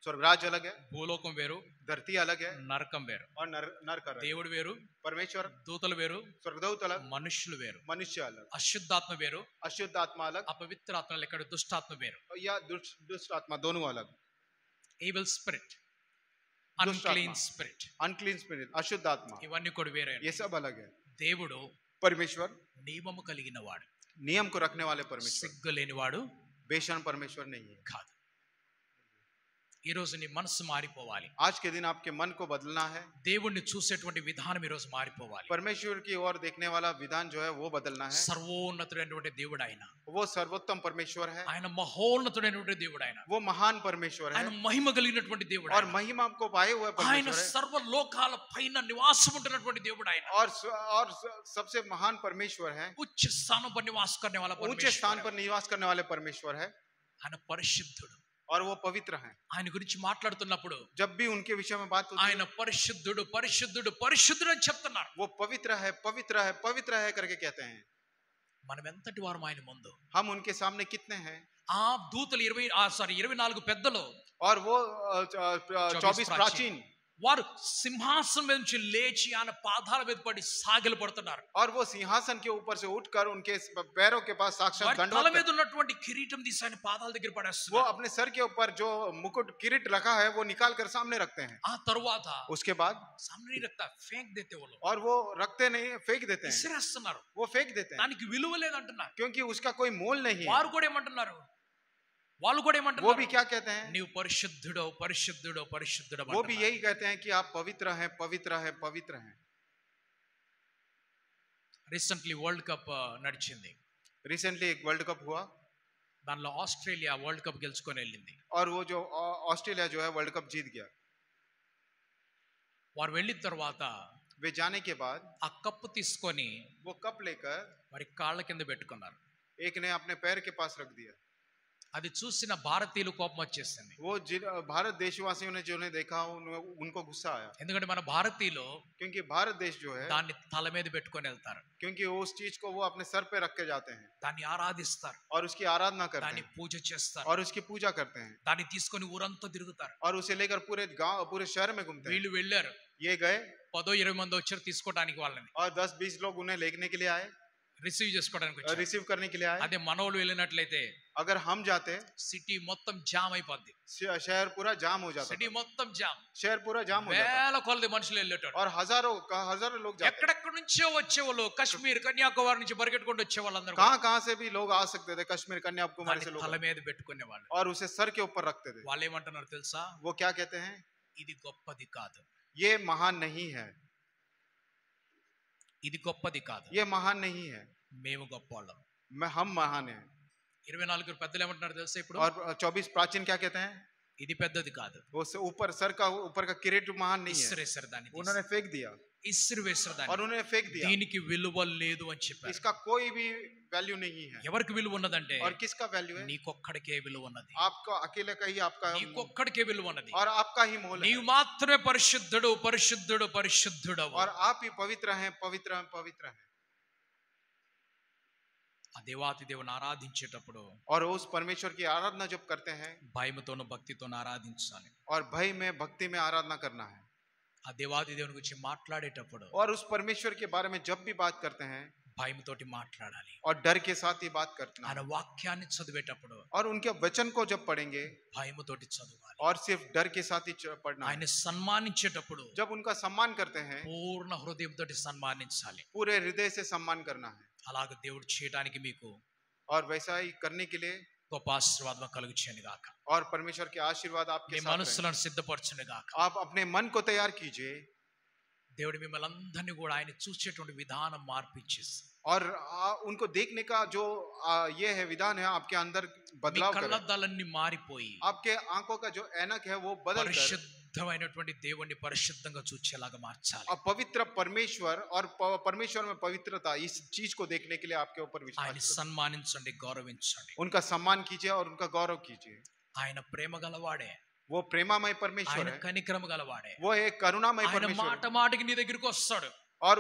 A: स्वर्गराज अलग है,
B: భూలోకం వేరు,
A: धरती अलग है
B: నరకం వేరు.
A: और नरक अलग है।
B: దేవుడు వేరు,
A: परमेश्वर,
B: దూతలు వేరు,
A: स्वर्गदूत अलग,
B: మనుషులు వేరు.
A: मनुष्य अलग,
B: అశుద్ధాత్మ వేరు,
A: अशुद्ध आत्मा अलग,
B: అపవిత్ర ఆత్మ ఇక్కడ దుష్టాత్మ వేరు.
A: और या दुष्ट आत्मा, दोनों अलग।
B: ఈవిల్ స్పిరిట్,
A: దుష్ట
B: అన్క్లీన్
A: ఆత్మ.
B: స్పిరిట్,
A: अनक्लीन स्पिरिट, अशुद्ध आत्मा,
B: ఇవన్నీ కూడా వేరే.
A: ये सब अलग है।
B: దేవుడు
A: परमेश्वर
B: నియమము కలిగిన వాడు,
A: नियम को रखने वाले परमेश्वर,
B: సిగ్గు లేనివాడు
A: बेशर्म परमेश्वर नहीं है।
B: కాదు. ఈ రోజు నీ మనసు మారిపోవాలి.
A: आज के दिन आपके मन को बदलना है।
B: దేవుణ్ణి చూసేటువంటి విధానం ఈ రోజు మారిపోవాలి.
A: परमेश्वर की ओर देखने वाला विधान जो है वो बदलना है।
B: సర్వోన్నతుడైనటువంటి దేవుడు ఆయన,
A: वो सर्वोत्तम परमेश्वर है,
B: ఆయన మహోన్నతుడైనటువంటి దేవుడు ఆయన,
A: वो महान परमेश्वर है
B: ఆయన మహిమ కలిగినటువంటి దేవుడు
A: और
B: ఆయన,
A: महिमा को पाए हुए
B: ఆయన
A: परमेश्वर है।
B: సర్వ లోకాల పైన నివాసం ఉంటున్నటువంటి దేవుడు ఆయన,
A: और सबसे महान परमेश्वर है,
B: ఉच्च స్థానం पर निवास करने वाला
A: ऊंचे
B: परमेश्वर
A: स्थान
B: है.
A: पर निवास करने वाले परमेश्वर है
B: ఆయన పరిశుద్ధుడు.
A: और वो पवित्र हैं।
B: ఆయన గురించి మాట్లాడుతున్నప్పుడు
A: जब भी उनके विषय में बात होती है,
B: ఆయన పరిశుద్ధుడు పరిశుద్ధుడు పరిశుద్ధుడు అని చెప్తున్నారు.
A: वो पवित्र है, पवित्र है, पवित्र है करके कहते हैं।
B: మనం ఎంతటి వారం ఆయన ముందు?
A: हम उनके सामने कितने हैं?
B: ఆ దూతలు 24 పెద్దలు,
A: और वो 24 प्राचीन,
B: వారు సింహాసనం మీద నుంచి లేచి ఆయన పాదాల మీద పడి సాగిల పడుతున్నారు.
A: और वो सिंहासन के ऊपर से उठकर उनके पैरों के पास साक्षात
B: వారి తల
A: दंडवत
B: మీద ఉన్నటువంటి కిరీటం తీసి ఆయన పాదాల దగ్గర
A: वो
B: పడేస్తున్నారు.
A: अपने सर के ऊपर जो मुकुट किरीट रखा है वो निकाल कर सामने रखते हैं।
B: ఆ తరువాత
A: उसके बाद
B: सामने नहीं रखता, फेंक देते वो लोग,
A: और वो रखते नहीं, फेंक देते हैं,
B: విసిరేస్తున్నారు.
A: वो फेंक देते हैं
B: దానికి విలువ లేదంటున్నారు.
A: क्योंकि उसका कोई मोल नहीं है।
B: వారు కూడా ఏమంటున్నారు? వాళ్ళు కూడా
A: वो भी
B: ఏమంటున్నారు?
A: क्या कहते हैं?
B: నీవు పరిశుద్ధుడో పరిశుద్ధుడో పరిశుద్ధుడో
A: वो भी यही कहते हैं कि आप पवित्र हैं, पवित्र हैं, पवित्र हैं।
B: రీసెంట్లీ వరల్డ్ కప్ నడిచింది.
A: रिसेंटली एक वर्ल्ड कप हुआ
B: దానిలో ఆస్ట్రేలియా వరల్డ్ కప్ గెలుచుకొని వెళ్ళింది.
A: और वो जो ऑस्ट्रेलिया जो है वर्ल्ड कप जीत गया।
B: వారు వెళ్ళిన తర్వాత
A: वे जाने के बाद
B: ఆ కప్పు తీసుకొని
A: वो कप लेकर
B: వారి కాళ్ళ కింద పెట్టుకున్నారు.
A: एक ने अपने पैर के पास रख दिया।
B: అది చూసిన భారతీయులు కోపం వచ్చేసింది.
A: वो भारत देशवासियों ने जो ने देखा उनको गुस्सा आया,
B: ఎందుకంటే మన భారతీయులు
A: क्योंकि भारत देश जो है,
B: దాన్ని తల మీద పెట్టుకొని వెళ్తారు,
A: क्योंकि उस चीज को वो अपने सर पे रख के जाते हैं
B: దాన్ని ఆరాధిస్తారు,
A: और उसकी आराधना करते
B: దాన్ని
A: हैं
B: పూజ చేస్తారు,
A: और उसकी पूजा करते हैं
B: దాన్ని తీసుకొని ఊరంతా తిరుగుతారు.
A: और उसे लेकर पूरे गांव, पूरे शहर में घूमते हैं।
B: వీళ్ళు వెళ్ళారు,
A: ये गए
B: 10-20 మంది వచ్చారు తీసుకోవడానికి, వాళ్ళని
A: और 10-20 लोग उन्हें लेने के लिए आए,
B: రిసీవ్ చేసుకోవడానికి
A: और
B: వచ్చారు.
A: रिसीव करने के लिए आए।
B: అదే మనోళ్ళు వెళ్ళినట్లయితే
A: अगर हम जाते,
B: సిటీ మొత్తం జామ్ అయిపోద్ది.
A: शहर पूरा जाम हो जाता,
B: సిటీ మొత్తం జామ్,
A: शहर पूरा जाम हो जाता
B: వేల కొలది మనుషులు వెళ్ళేటారు.
A: और हजारों लोग जाते।
B: ఎక్కడెక్కడ నుంచో వచ్చేవాళ్ళు, కాశ్మీర్ కన్యాకుమారి నుంచి పరిగెట్టుకుంటూ వచ్చే వాళ్ళందరూ
A: कहां से भी लोग आ सकते थे, कश्मीर कन्याकुमारी से लोग,
B: తల మీద పెట్టుకునేవాళ్ళు.
A: और उसे सर के ऊपर रखते थे।
B: వాళ్ళు ఏమంటున్నారు తెలుసా?
A: वो क्या कहते हैं?
B: ఇది గొప్పది కాదు,
A: ये महान नहीं है,
B: ఇది గొప్పది కాదు,
A: ये महान नहीं है,
B: మేము గొప్పవాళ్ళం.
A: हम महान हैं।
B: 24 పెద్దలు ఏమంటున్నారు తెలుసా ఇప్పుడు?
A: और 24 प्राचीन क्या कहते हैं?
B: ఇది పెద్దది కాదు,
A: वो ऊपर सर का ऊपर का किरीट महान नहीं है,
B: ఇస్రేసర్ దాన్ని
A: उन्होंने फेंक दिया
B: ఇస్రు వేసరు దాన్ని.
A: और उन्होंने फेंक दिया।
B: దీనికి విలువ లేదు అని చెప్పారు.
A: इसका कोई भी वैल्यू नहीं है।
B: ఎవరికి విలువ ఉన్నదంటే
A: और किसका वैल्यू है?
B: నీకొక్కడికే విలువ ఉన్నది,
A: आपका अकेले का ही, आपका
B: నీకొక్కడికే విలువ ఉన్నది.
A: और आपका ही मोल है,
B: నీవు మాత్రమే పరిశుద్ధుడు పరిశుద్ధుడు పరిశుద్ధుడవు.
A: और आप ही पवित्र हैं, पवित्र हैं, पवित्र हैं।
B: ఆ దేవాతి దేవుని ఆరాధించేటప్పుడు
A: और उस परमेश्वर की आराधना जब करते हैं,
B: భయముతోను భక్తితోను ఆరాధించాలి.
A: और भय में, भक्ति में आराधना करना है।
B: ఆ దేవాది దేవుని గురించి మాట్లాడేటప్పుడు
A: और उस परमेश्वर के बारे में जब भी बात करते हैं,
B: భయముతోటి మాట్లాడాలి.
A: और डर के साथ ही बात करना
B: ఆయన
A: है।
B: వాక్యాన్ని చదివేటప్పుడు
A: और उनके वचन को जब पढ़ेंगे,
B: భయముతోటి చదవాలి.
A: और सिर्फ डर के साथ ही पढ़ना है।
B: ఆయన సన్మానించేటప్పుడు
A: जब उनका सम्मान करते हैं,
B: పూర్ణ హృదయంతోటి సన్మానించాలి.
A: पूरे हृदय से सम्मान करना है।
B: అలాగ దేవుడు చేయడానికి మీకు
A: और वैसा ही करने के लिए,
B: గొప్ప ఆశీర్వాదం కలుగుచేయను గాక.
A: और परमेश्वर के आशीर्वाद
B: మీ
A: आपके साथ
B: మనస్సులను సిద్ధపరచును గాక.
A: रहें। आप अपने मन को तैयार कीजिए,
B: దేవుడు మిమ్మల్ని అందరినీ కూడా ఆయన చూసేటువంటి విధానం మార్పిచ్చేసి
A: और उनको देखने का जो ये है विधान है, आपके अंदर
B: మీ
A: बदलाव करें।
B: కళ్ళద్దాలన్నీ మారిపోయి
A: आपके आंखों का जो ऐनक है वो बदल कर
B: పరిశుద్ధ పరిశుద్ధమైనటువంటి దేవుణ్ణి పరిశుద్ధంగా చూచేలాగా మార్చాలి.
A: और पवित्र परमेश्वर और परमेश्वर में पवित्रता, इस चीज को देखने के लिए आपके ऊपर विश्वास
B: ఆయన
A: करो.
B: సన్మానించండి, గౌరవించండి.
A: उनका सम्मान कीजिए और उनका गौरव कीजिए.
B: ఆయన ప్రేమ గలవాడే,
A: वो प्रेमामय परमेश्वर
B: ఆయన
A: है,
B: కనికరము గలవాడే.
A: वो एक करुणामय
B: ఆయన
A: परमेश्वर
B: మాట
A: है.
B: మాటికి నీ దగ్గరికి వస్తాడు.
A: और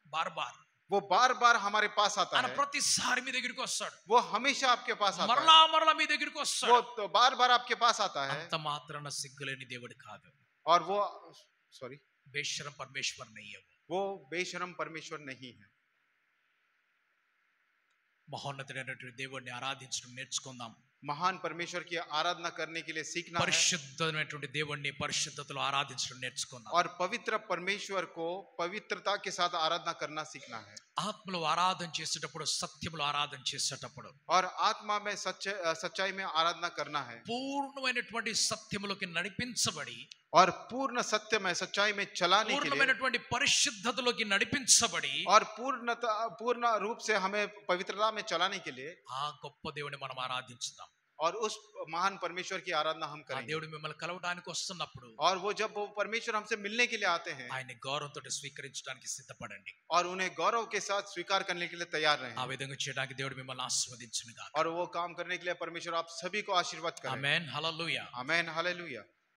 B: బార్ బార్
A: वो बार बार हमारे पास आता
B: ఆయన
A: है.
B: ప్రతిసారి మీ దగ్గరికి వస్తాడు.
A: वो हमेशा आपके पास आता है.
B: మరలా మరలా మీ దగ్గరికి
A: वो
B: వస్తాడు.
A: तो बार बार आपके पास आता है.
B: అంత మాత్రాన సిగ్గులేని దేవుడు కాదు.
A: और वो सॉरी
B: బేషరం పరమేశ్వర్ నయ్యవు.
A: वो बेशरम परमेश्वर नहीं है.
B: మహోన్నతుడైనటువంటి దేవుడిని ఆరాధించడం నేర్చుకుందాం.
A: महान परमेश्वर की आराधना करने के लिए सीखना है
B: పరిశుద్ధమైనటువంటి దేవుడిని పరిశుద్ధతలో ఆరాధించడం నేర్చుకుందాం.
A: और पवित्र परमेश्वर को पवित्रता के साथ आराधना करना सीखना है.
B: ఆత్మలో ఆరాధన చేసేటప్పుడు, సత్యములో ఆరాధన చేసేటప్పుడు
A: और आत्मा में सच्चाई में आराधना करना है.
B: పూర్ణమైనటువంటి సత్యములోకి నడిపించబడి,
A: और पूर्ण सत्य में सच्चाई में चलाने के लिए
B: పూర్ణమైనటువంటి పరిశుద్ధతలోకి నడిపించబడి
A: और पूर्ण रूप से हमें पवित्रता में चलाने के लिए
B: ఆ గొప్ప దేవుని మనం ఆరాధించుదాం.
A: और उस महान परमेश्वर की आराधना हम
B: ఆ
A: करेंगे.
B: దేవుడు మిమ్మల్ని కలవడానికి వస్తున్నప్పుడు
A: और वो जब वो परमेश्वर हमसे मिलने के लिए आते हैं
B: ఆయన గౌరవంతో స్వీకరించడానికి సిద్ధపడండి.
A: और उन्हें गौरव के साथ स्वीकार करने के लिए तैयार
B: ఆ
A: रहें.
B: విధంగా చేయడానికి దేవుడు మిమ్మల్ని ఆశీర్వదించును గాక.
A: और वो काम करने के लिए परमेश्वर आप सभी को आशीर्वाद करें.
B: ఆమేన్. హల్లెలూయా.
A: Amen hallelujah.